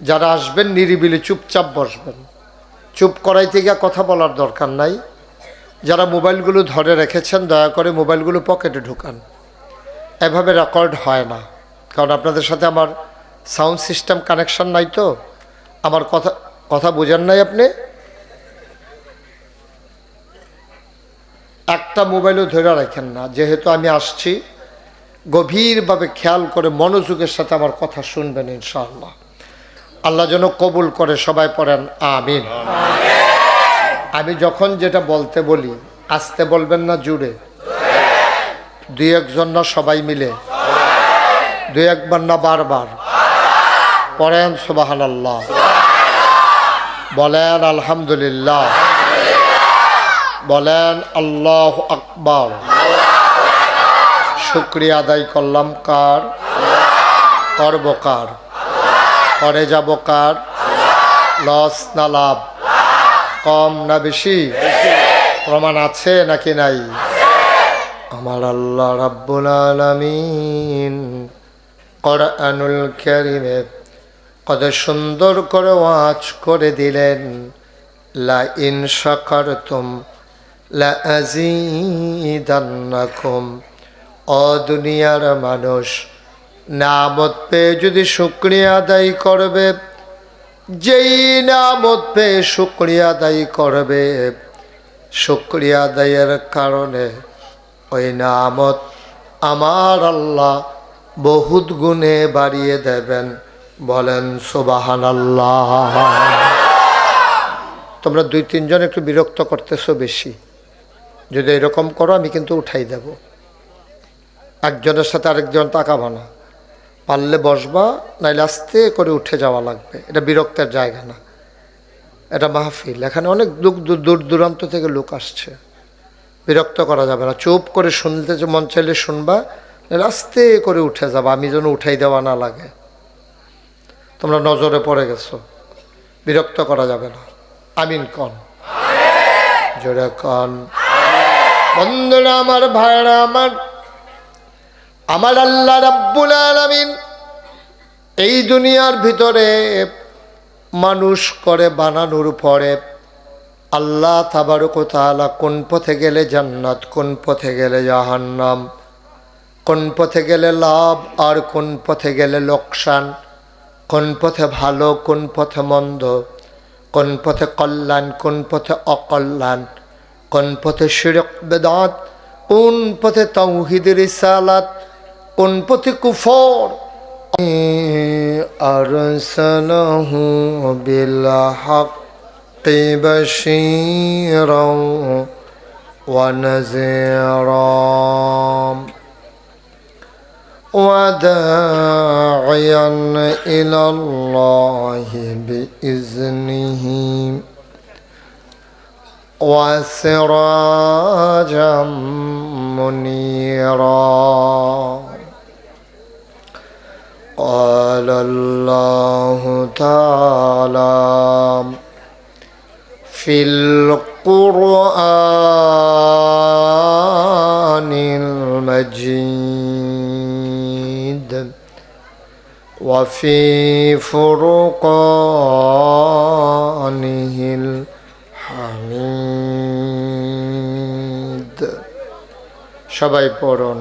যারা আসবেন নিরিবিলি চুপচাপ বসবেন, চুপ করাইতে গিয়ে কথা বলার দরকার নাই। যারা মোবাইলগুলো ধরে রেখেছেন দয়া করে মোবাইলগুলো পকেটে ঢুকান, এভাবে রেকর্ড হয় না। কারণ আপনাদের সাথে আমার সাউন্ড সিস্টেম কানেকশন নাই, তো আমার কথা বোঝেন নাই আপনি। একটা মোবাইলও ধরে রাখেন না, যেহেতু আমি আসছি গভীরভাবে খেয়াল করে মনোযোগের সাথে আমার কথা শুনবেন ইনশাআল্লাহ। আল্লাহ যেন কবুল করে, সবাই পড়েন আমিন। আমি যখন যেটা বলতে বলি আস্তে বলবেন না, জুড়ে, 2-1 জন না, সবাই মিলে, 2-1 বার না, বারবার পড়েন সুবহানাল্লাহ, বলেন আলহামদুলিল্লাহ, বলেন আল্লাহু আকবার। শুকরিয়া আদায় করলাম কার? করব কার? করে যাব কার? লস না লাভ? কম না বেশি? প্রমাণ আছে নাকি নাই? আমার আল্লাহ রাব্বুল আলামিন কোরআনুল কারীমে কত সুন্দর করে ওয়াজ করে দিলেন, লা ইন শাকারতুম লা আযীদান্নাকুম। ও দুনিয়ার মানুষ, নামত পেয়ে যদি শুকরিয়া আদায় করবে, যেই নামত পেয়ে শুকরিয়া আদায় করবে, শুকরিয়া আদায়ের কারণে ওই নামত আমার আল্লাহ বহুত গুণে বাড়িয়ে দেবেন। বলেন সুবহানাল্লাহ। তোমরা 2-3 জন একটু বিরক্ত করতেছো বেশি, যদি এরকম করো আমি কিন্তু উঠাই দেব। একজনের সাথে আরেকজন তাকাবা না, পারলে বসবা, নাইলে আস্তে করে উঠে যাওয়া লাগবে। এটা বিরক্তের জায়গা না, এটা মাহফিল। এখানে অনেক দূর দূরান্ত থেকে লোক আসছে, বিরক্ত করা যাবে না। চুপ করে শুনতে মন চাইলে শুনবা, নাহলে আস্তে করে উঠে যাবা, আমি যেন উঠাই দেওয়া না লাগে। তোমরা নজরে পড়ে গেছো, বিরক্ত করা যাবে না। আমিন কন, জোরে কন। বন্ধুরা আমার, ভাইরা আমার, আমার আল্লাহ রাব্বুল আলামিন এই দুনিয়ার ভিতরে মানুষ করে বানানোর পরে আল্লাহ তাবারক ওয়া তাআলা কোন পথে গেলে জান্নাত, কোন পথে গেলে জাহান্নাম, কোন পথে গেলে লাভ আর কোন পথে গেলে লোকসান, কোন পথে ভালো কোন পথে মন্দ, কোন পথে কল্যাণ কোন পথে অকল্যাণ, কোন পথে শিরক বেদাত, কোন পথে তাওহীদ রিসালাত, কোন পথে কুফর। আরসালাহু বিল হাক্কি বাশীরাও ওয়া নাযীরা ওয়া দাঈয়ান ইলাল্লাহি বিইজনিহি ওয়া সিরাজাম মুনীরা। قال الله تعالى في القرآن المجيد وفي فرقانه الحميد. সবাই পড়ুন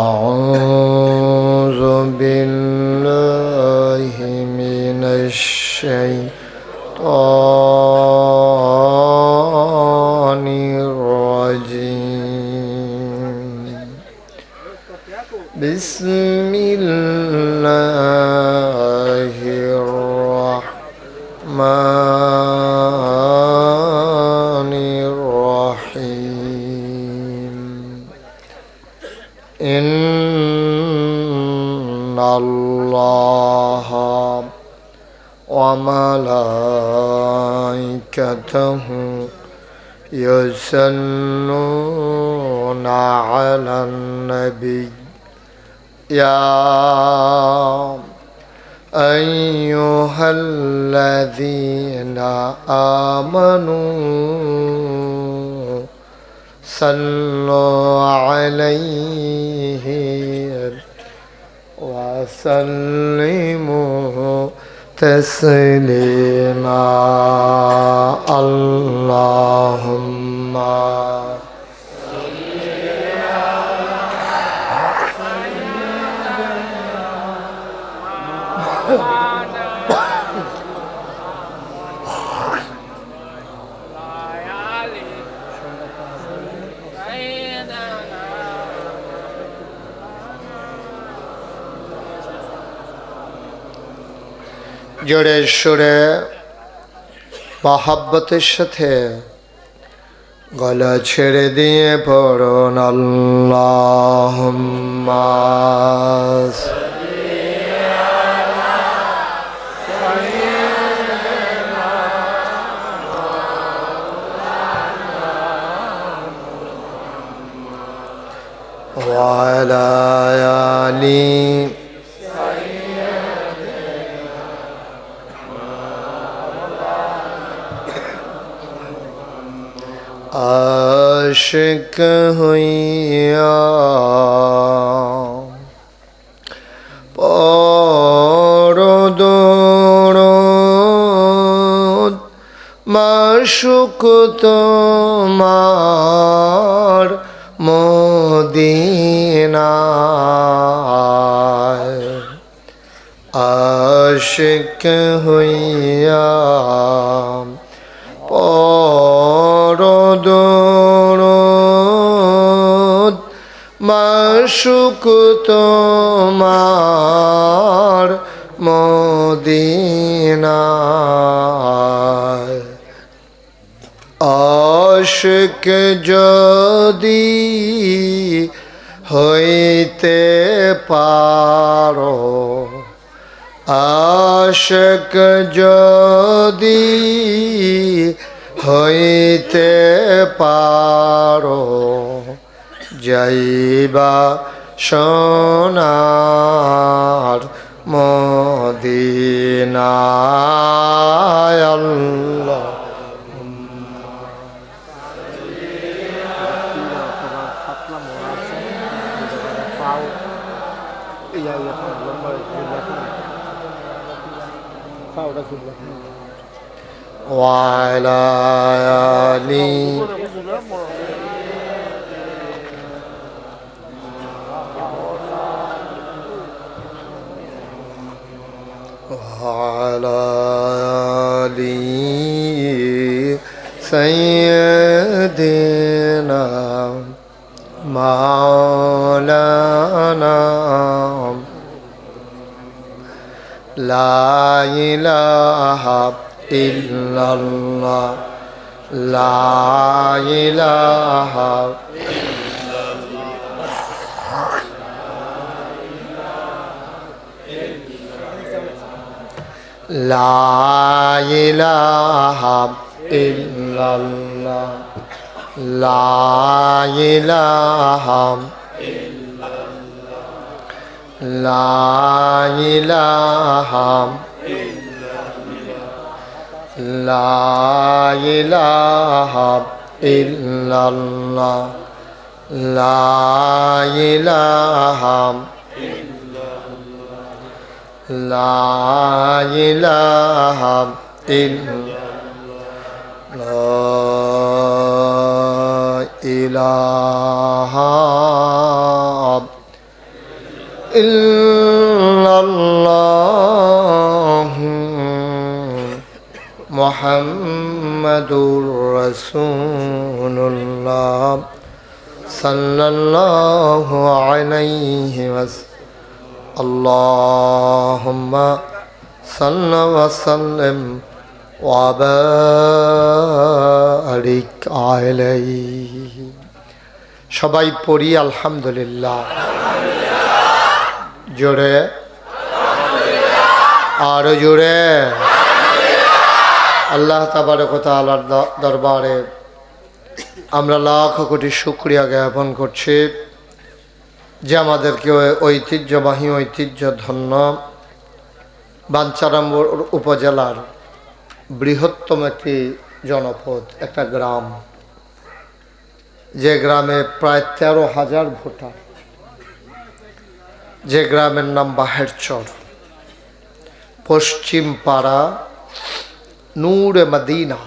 أعوذ بالله من الشيطان الرجيم. بسم الله الرحمن الرحيم. إن الله وملائكته يصلون على النبي يا أيها الذين آمنوا صلوا عليه وسلموا تسليما اللهم জোরে সুরে মহাব্বতের সাথে গলা ছেড়ে দিয়ে পড়ুন আল্লাহুম্মা ওয়া আলা আলি आशिक हुइया परो दौड़ोद माशुक তোমার মদিনায় आशिक हुइया পরদরদ মাশুক তোমার মদিনায় আশিক যদি হইতে পারো আশিক যদি হইতে পারো যাইবা সোনার মদিনায় আল্লাহ وعلى آله وعلى آله سيدنا مولانا لا إله إلا الله لا إله لا إله إلا الله لا إله لا إله لا إله إلا الله لا إله لا إله إلا لا إله إلا الله محمد رسول الله صلى الله عليه وسلم اللهم صل وسلم وبارك عليه সবাই পড়ি আলহামদুলিল্লাহ জোরে আরো জোরে আল্লাহ তাবারক ওয়া তাআলার দরবারে আমরা লাখ কোটি শুকরিয়া জ্ঞাপন করছি যে আমাদেরকে ঐতিহ্যবাহী ঐতিহ্যধন্য বাঞ্ছারাম উপজেলার বৃহত্তম একটি জনপদ একটা গ্রাম যে গ্রামে প্রায় 13,000 ভোটার, যে গ্রামের নাম বাহেরচর, পশ্চিম পাড়া নূরে মদিনা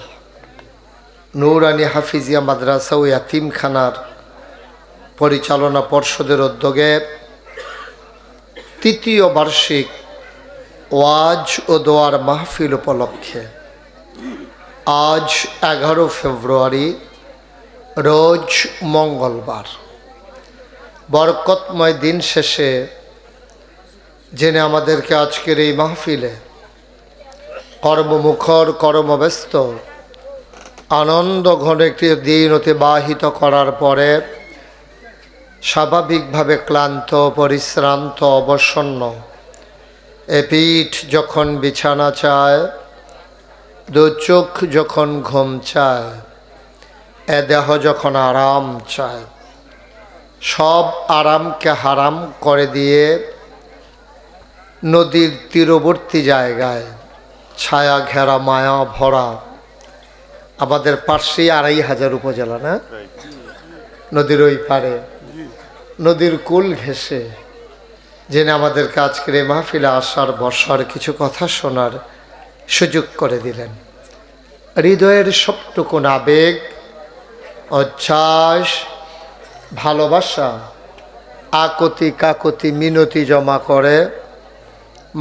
নুরানি হাফিজিয়া মাদ্রাসা ও ইয়াতিমখানার পরিচালনা পর্ষদের উদ্যোগে 3য় বার্ষিক ওয়াজ ও দোয়ার মাহফিল উপলক্ষে আজ 11 ফেব্রুয়ারি রোজ মঙ্গলবার বরকতময় দিন শেষে জেনে আমাদেরকে আজকের এই মাহফিলে কর্মমুখর কর্মব্যস্ত আনন্দ ঘন একটি দিন অতিবাহিত করার পরে স্বাভাবিকভাবে ক্লান্ত পরিশ্রান্ত অবসন্ন এ পিঠ যখন বিছানা চায়, দু চোখ যখন ঘুম চায়, এ দেহ যখন আরাম চায়, সব আরামকে হারাম করে দিয়ে নদীর তীরবর্তী জায়গায় ছায়া ঘেরা মায়া ভরা আমাদের পাশেই 2,500 উপজেলা না, নদীর ওই পারে নদীর কুল ঘেঁষে জেনে আমাদেরকে আজকের এই মাহফিলে আসার বসার কিছু কথা শোনার সুযোগ করে দিলেন। হৃদয়ের সবটুকুন আবেগ, উচ্ছ্বাস, ভালোবাসা, আকতি কাকতি মিনতি জমা করে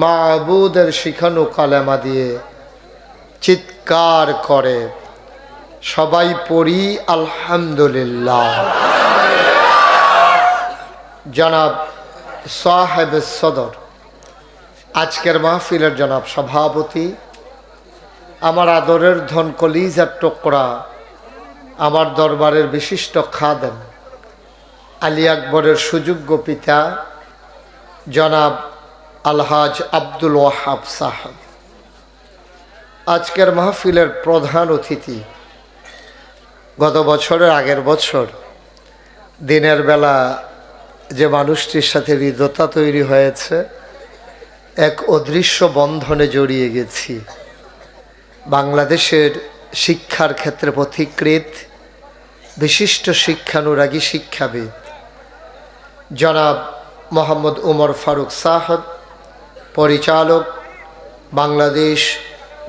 মাবুদের শিখানো কালেমা দিয়ে চিৎকার করে সবাই পড়ি আলহামদুলিল্লাহ। জনাব সাহেব সদর, আজকের মাহফিলের জনাব সভাপতি, আমার আদরের ধন কলিজার টুকরা, আমার দরবারের বিশিষ্ট খাদেম, আলী আকবরের সুযোগ্য পিতা জনাব আলহাজ আব্দুল ওয়াহাব সাহেব, আজকের মাহফিলের প্রধান অতিথি, গত বছরের আগের বছর দিনের বেলা যে মানুষটির সাথে হৃদ্যতা তৈরি হয়েছে, এক অদৃশ্য বন্ধনে জড়িয়ে গেছি। বাংলাদেশের শিক্ষার ক্ষেত্রে পথিকৃৎ বিশিষ্ট শিক্ষানুরাগী শিক্ষাবিদ জনাব মোহাম্মদ উমর ফারুক সাহেব, পরিচালক বাংলাদেশ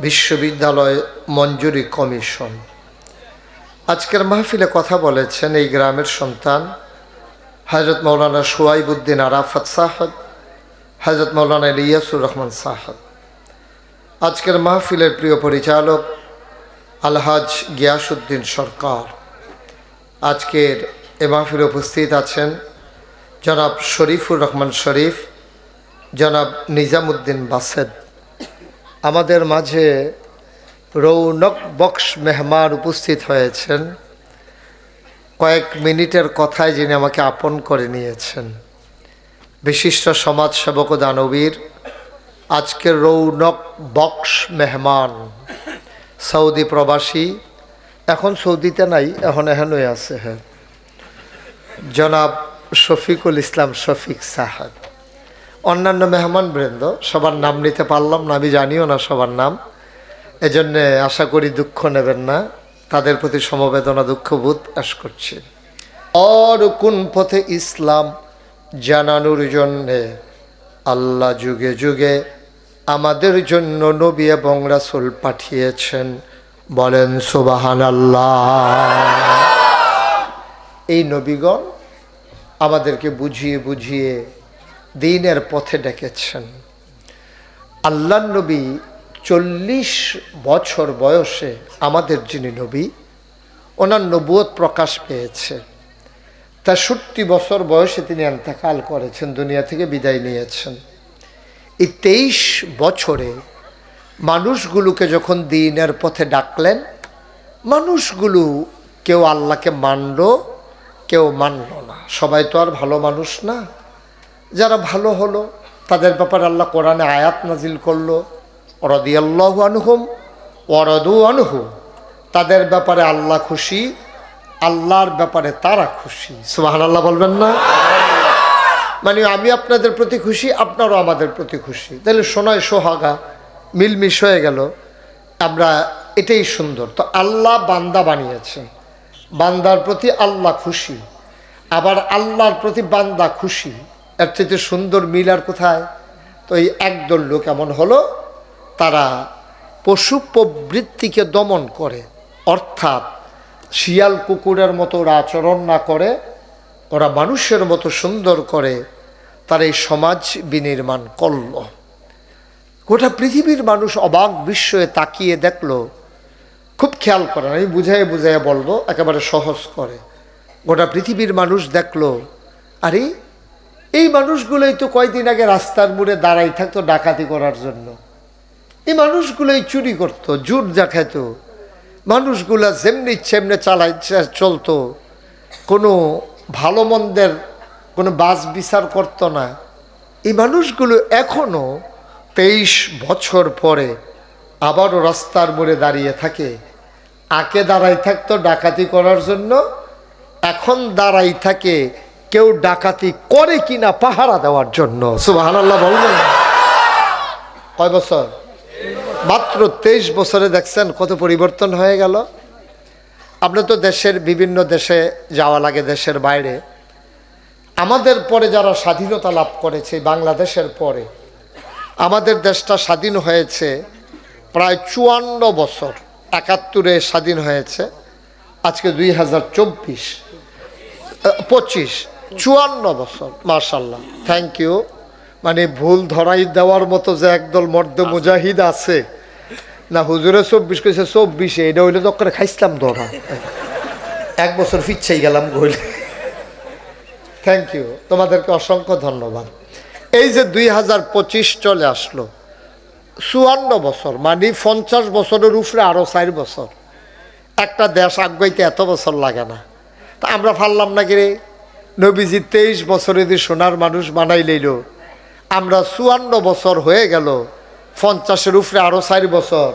বিশ্ববিদ্যালয় মঞ্জুরি কমিশন, আজকের মাহফিলে কথা বলেছেন এই গ্রামের সন্তান হযরত মৌলানা শুয়াইবুদ্দিন আরাফাত সাহেব, হযরত মৌলানা ইলিয়াসুর রহমান সাহেব। আজকের মাহফিলের প্রিয় পরিচালক আলহাজ গিয়াসউদ্দিন সরকার। আজকের এ মাহফিলে উপস্থিত আছেন জনাব শরীফুর রহমান শরীফ, জনাব নিজামুদ্দিন বাসেদ। আমাদের মাঝে রৌনক বক্স মেহমান উপস্থিত হয়েছেন, কয়েক মিনিটের কথায় যিনি আমাকে আপন করে নিয়েছেন, বিশিষ্ট সমাজসেবক ও দানবীর আজকের রৌনক বক্স মেহমান, সৌদি প্রবাসী, এখন সৌদিতে নাই, এখন এখানেই আছে, হ্যাঁ, জনাব শফিকুল ইসলাম শফিক সাহেব। অন্যান্য মেহমান বৃন্দ সবার নাম নিতে পারলাম না, আমি জানিও না সবার নাম, এজন্যে আশা করি দুঃখ নেবেন না, তাদের প্রতি সমবেদনা দুঃখবোধ প্রকাশ করছি। আর কোন পথে ইসলাম জানানোর জন্যে আল্লাহ যুগে যুগে আমাদের জন্য নবী এবং রাসূল পাঠিয়েছেন, বলেন সুবহানাল্লাহ। এই নবীগণ আমাদেরকে বুঝিয়ে বুঝিয়ে দ্বীনের পথে ডেকেছেন। আল্লাহর নবী 40 বছর বয়সে আমাদের যিনি নবী, ওনার নবুয়ত প্রকাশ পেয়েছে। 63 বছর বয়সে তিনি ইন্তেকাল করেছেন, দুনিয়া থেকে বিদায় নিয়েছেন। এই 23 বছরে মানুষগুলোকে যখন দ্বীনের পথে ডাকলেন, মানুষগুলো কেউ আল্লাহকে মানল, কেউ মানল না। সবাই তো আর ভালো মানুষ না। যারা ভালো হলো তাদের ব্যাপারে আল্লাহ কোরআনে আয়াত নাজিল করলো, রাদিয়াল্লাহু আনহুম ওয়া রাদু আনহু, তাদের ব্যাপারে আল্লাহ খুশি, আল্লাহর ব্যাপারে তারা খুশি। সুবহানাল্লাহ বলবেন না? মানে আমি আপনাদের প্রতি খুশি, আপনারাও আমাদের প্রতি খুশি, তাহলে সোনায় সোহাগা মিলমিশ হয়ে গেল। আমরা এটাই সুন্দর। তো আল্লাহ বান্দা বানিয়েছেন, বান্দার প্রতি আল্লাহ খুশি, আবার আল্লাহর প্রতি বান্দা খুশি, এর চেয়ে সুন্দর মিল আর কোথায়? তো এই একদল লোক এমন হলো, তারা পশু প্রবৃত্তিকে দমন করে, অর্থাৎ শিয়াল কুকুরের মতো ওরা আচরণ না করে, ওরা মানুষের মতো সুন্দর করে তারা এই সমাজ বিনির্মাণ করল। গোটা পৃথিবীর মানুষ অবাক বিস্ময়ে তাকিয়ে দেখলো, খুব খেয়াল করেন, আমি বুঝাইয়া বলবো একেবারে সহজ করে। গোটা পৃথিবীর মানুষ দেখলো, আরে এই মানুষগুলোই তো কয়দিন আগে রাস্তার মোড়ে দাঁড়াই থাকতো ডাকাতি করার জন্য, এই মানুষগুলোই চুরি করতো, জুট দেখাইতো, মানুষগুলা যেমনি ইচ্ছে এমনি চলতো, কোনো ভালো মন্দের কোনো বাস বিচার করতো না। এই মানুষগুলো এখনো 23 বছর পরে আবারও রাস্তার মোড়ে দাঁড়িয়ে থাকে। আগে দাঁড়াই থাকতো ডাকাতি করার জন্য, এখন দাঁড়াই থাকে কেউ ডাকাতি করে কিনা পাহারা দেওয়ার জন্য। সুবহানাল্লাহ বলবেন। কয় বছর? মাত্র 23 বছরে দেখছেন কত পরিবর্তন হয়ে গেল। আমরা তো দেশের বিভিন্ন দেশে যাওয়া লাগে, দেশের বাইরে। আমাদের পরে যারা স্বাধীনতা লাভ করেছে, বাংলাদেশের পরে আমাদের দেশটা স্বাধীন হয়েছে প্রায় 54 বছর। 71-এ স্বাধীন হয়েছে, আজকে 2024-25, 54 বছর। মাশাআল্লাহ, থ্যাংক ইউ। মানে ভুল ধরাই দেওয়ার মতো যে একদল মর্দ মুজাহিদ আছে না, হুজুরে 24 কইছে, 24-এ এটা হইলে তো করে খাইছিলাম ধরা, 1 বছর ফিরছেই গেলাম গইলে। থ্যাংক ইউ, তোমাদেরকে অসংখ্য ধন্যবাদ। এই যে 2025 চলে আসলো, 54 বছর, মানে 50 বছরের উপরে আরো 4 বছর। একটা দেশ আগাইতে এত বছর লাগে না। তা আমরা পারলাম না কি? নবীজি 23 বছরে যদি সোনার মানুষ বানাই লইল, আমরা 54 বছর হয়ে গেল, 50-এর উপরে আরো 4 বছর,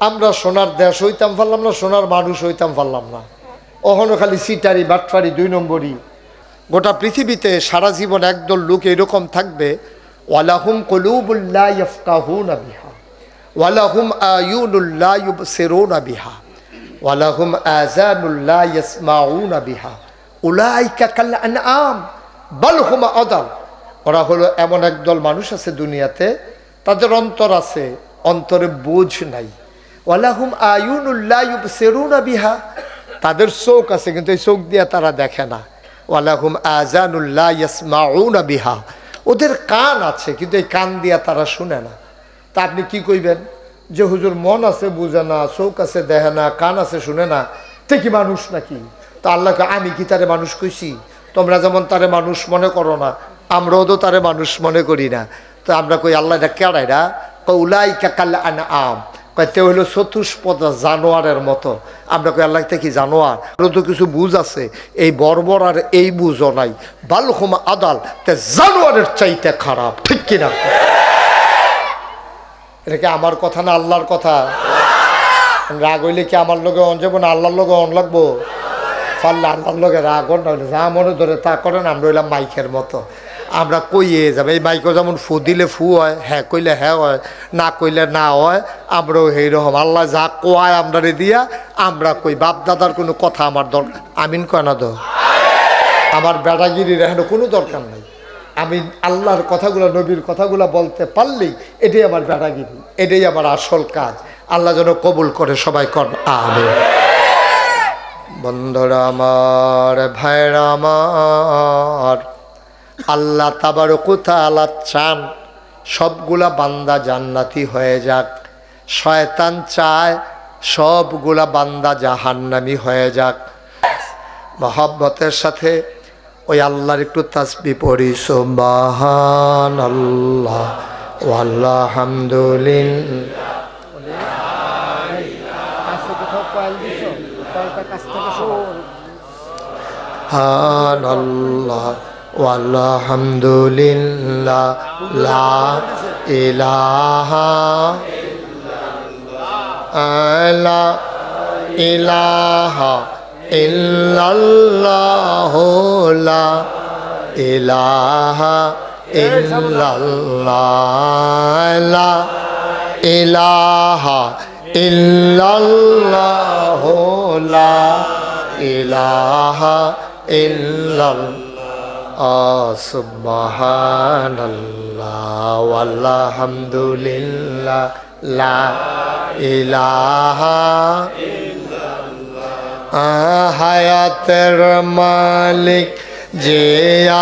আমরা সোনার দেশ হইতাম পারলাম না, সোনার মানুষ হইতাম পারলাম না। ওখানে খালি সিটারি বাটফারি 2 নম্বরই। গোটা পৃথিবীতে সারা জীবন একদল লোক এরকম থাকবে, ওয়ালাহুম কুলুবুল লা ইয়াফকাহুনা বিহা ওয়ালাহুম আয়ুনুল লা ইউবসিরুনা বিহা ওয়ালাহুম আযানুল লা ইয়াসমাউনা বিহা উলাইকা কাল আনআম বাল হুম আদাল। ওরা হলো এমন একদল মানুষ আছে দুনিয়াতে, তাদের অন্তর আছে, অন্তরে বোঝ নাই। ওয়ালাহুম আয়ুনুল লা ইউবসিরুনা বিহা, তাদের চোখ আছে কিন্তু এই চোখ দিয়ে তারা দেখে না। ওয়ালাহুম আযানুল লা ইয়াসমাউনা বিহা, ওদের কান আছে কিন্তু এই কান দিয়া তারা শুনে না। তা আপনি কি কইবেন যে হুজুর মন আছে বুঝে না, চোখ আছে দেখে না, কান আছে শুনে না, তে কি মানুষ নাকি? তা আল্লাহকে আমি কি তারে মানুষ কইছি? তোমরা যেমন তারে মানুষ মনে করো না, আমরাও তো তারে মানুষ মনে করি না। তো আমরা কই আল্লাহ এটা কেডাইরা? উলাইকা কাল আনআম, কইতে হইলো চতুষ্পদ জানোয়ারের মতো। আমরা কই আল্লাহ কি জানোয়ার? তো কিছু বুঝ আছে, এই বর্বর আর এই বুঝও নাই। বাল হুম আদাল, তে জানোয়ারের চাইতে খারাপ, ঠিক কিনা? এটা কি আমার কথা না আল্লাহর কথা? রাগ হইলে কি আমার লগে অন যাবো না আল্লাহর লগে অন লাগবো? পারলে আল্লাহর লগে রাগ অন না হইলে যা মনে ধরে তা করেন। আমরা হইলাম মাইকের মতো, আমরা কইয়ে যাবে। এই মাইকও যেমন ফু দিলে ফু হয়, হ্যাঁ কইলে হ্যাঁ হয়, না কইলে না হয়। আমরাও সেইরকম, আল্লাহ যা কোয়ায় আমরা দিয়া আমরা কই। বাপ দাদার কোনো কথা আমার দরকার, আমিন কয় না তো? আমার বেড়াগিরির এখানে কোনো দরকার নাই। আমি আল্লাহর কথাগুলো, নবীর কথাগুলো বলতে পারলেই এটাই আমার বেড়াগিরি, এটাই আমার আসল কাজ। আল্লাহ যেন কবুল করে, সবাই কর আমিন। বন্ধুরা আমার, ভাইরা আমার, আল্লাহ তাবারক ওয়া তাআলা চান সবগুলা বান্দা জান্নাতি হয়ে যাক। শয়তান চায় সবগুলা বান্দা জাহান্নামী হয়ে যাক। মহব্বতের সাথে ওই আল্লাহর একটু তাসবিহ পড়ি, সুবহানাল্লাহ ওয়ালহামদুলিল্লাহ। সুবহানাল্লাহ ওয়ালহামদুলিল্লাহ লা ইলাহা লা ইলাহা ইল্লাল্লাহু লা ইলাহা ইল্লাল্লাহ লা ইলাহা ইল্লাল্লাহু লা ইলাহা ইল্লাল্লাহ সুবহানাল্লাহ ওয়ালহামদুলিল্লাহ লা ইলাহা হায়াতের মালিক যে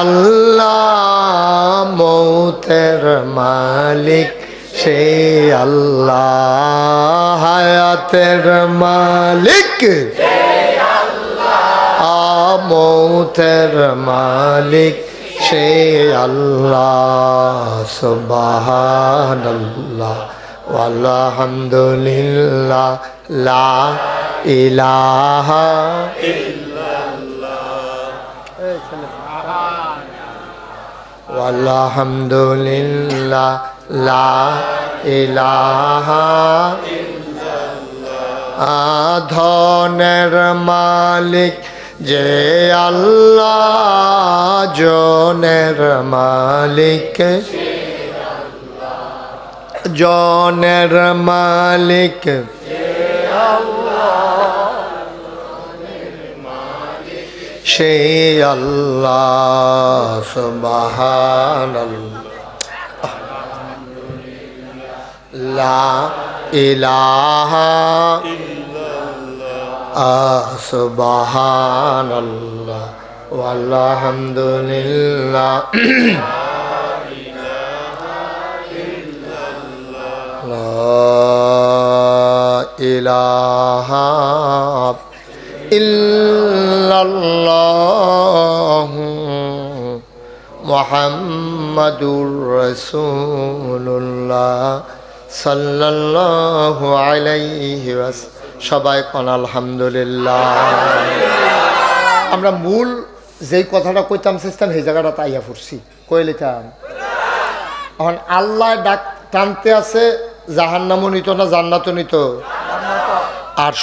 আল্লাহ, মৌতের মালিক সে আল্লাহ। হায়াতের মালিক মৌতের মালিক সে আল্লাহ। সুবহানাল্লাহ ওয়ালহামদুলিল্লাহ লা ইলাহা ওয়ালহামদুলিল্লাহ লা ইলাহা ধনের মালিক যে আল্লাহ, জনের মালিক জনের মালিক সে আল্লাহ। সুবহানাল্লাহ লা ইলাহা সুবহানাল্লাহ ওয়ালহামদুলিল্লাহ ইলাহা ইল্লাল্লাহ মুহাম্মাদুর রাসূলুল্লাহ সাল্লাল্লাহু আলাইহি ওয়াসাল্লাম। সবাই কোন আলহামদুলিল্লাহ। আমরা মূল যেই কথাটা কইতাম চেষ্টাম সেই জায়গাটা তাইয়া পড়ছি কই লিতাম। এখন আল্লাহ ডাক টানতে আছে, জাহান্নামও নিত না জান্নাতও নিত, আর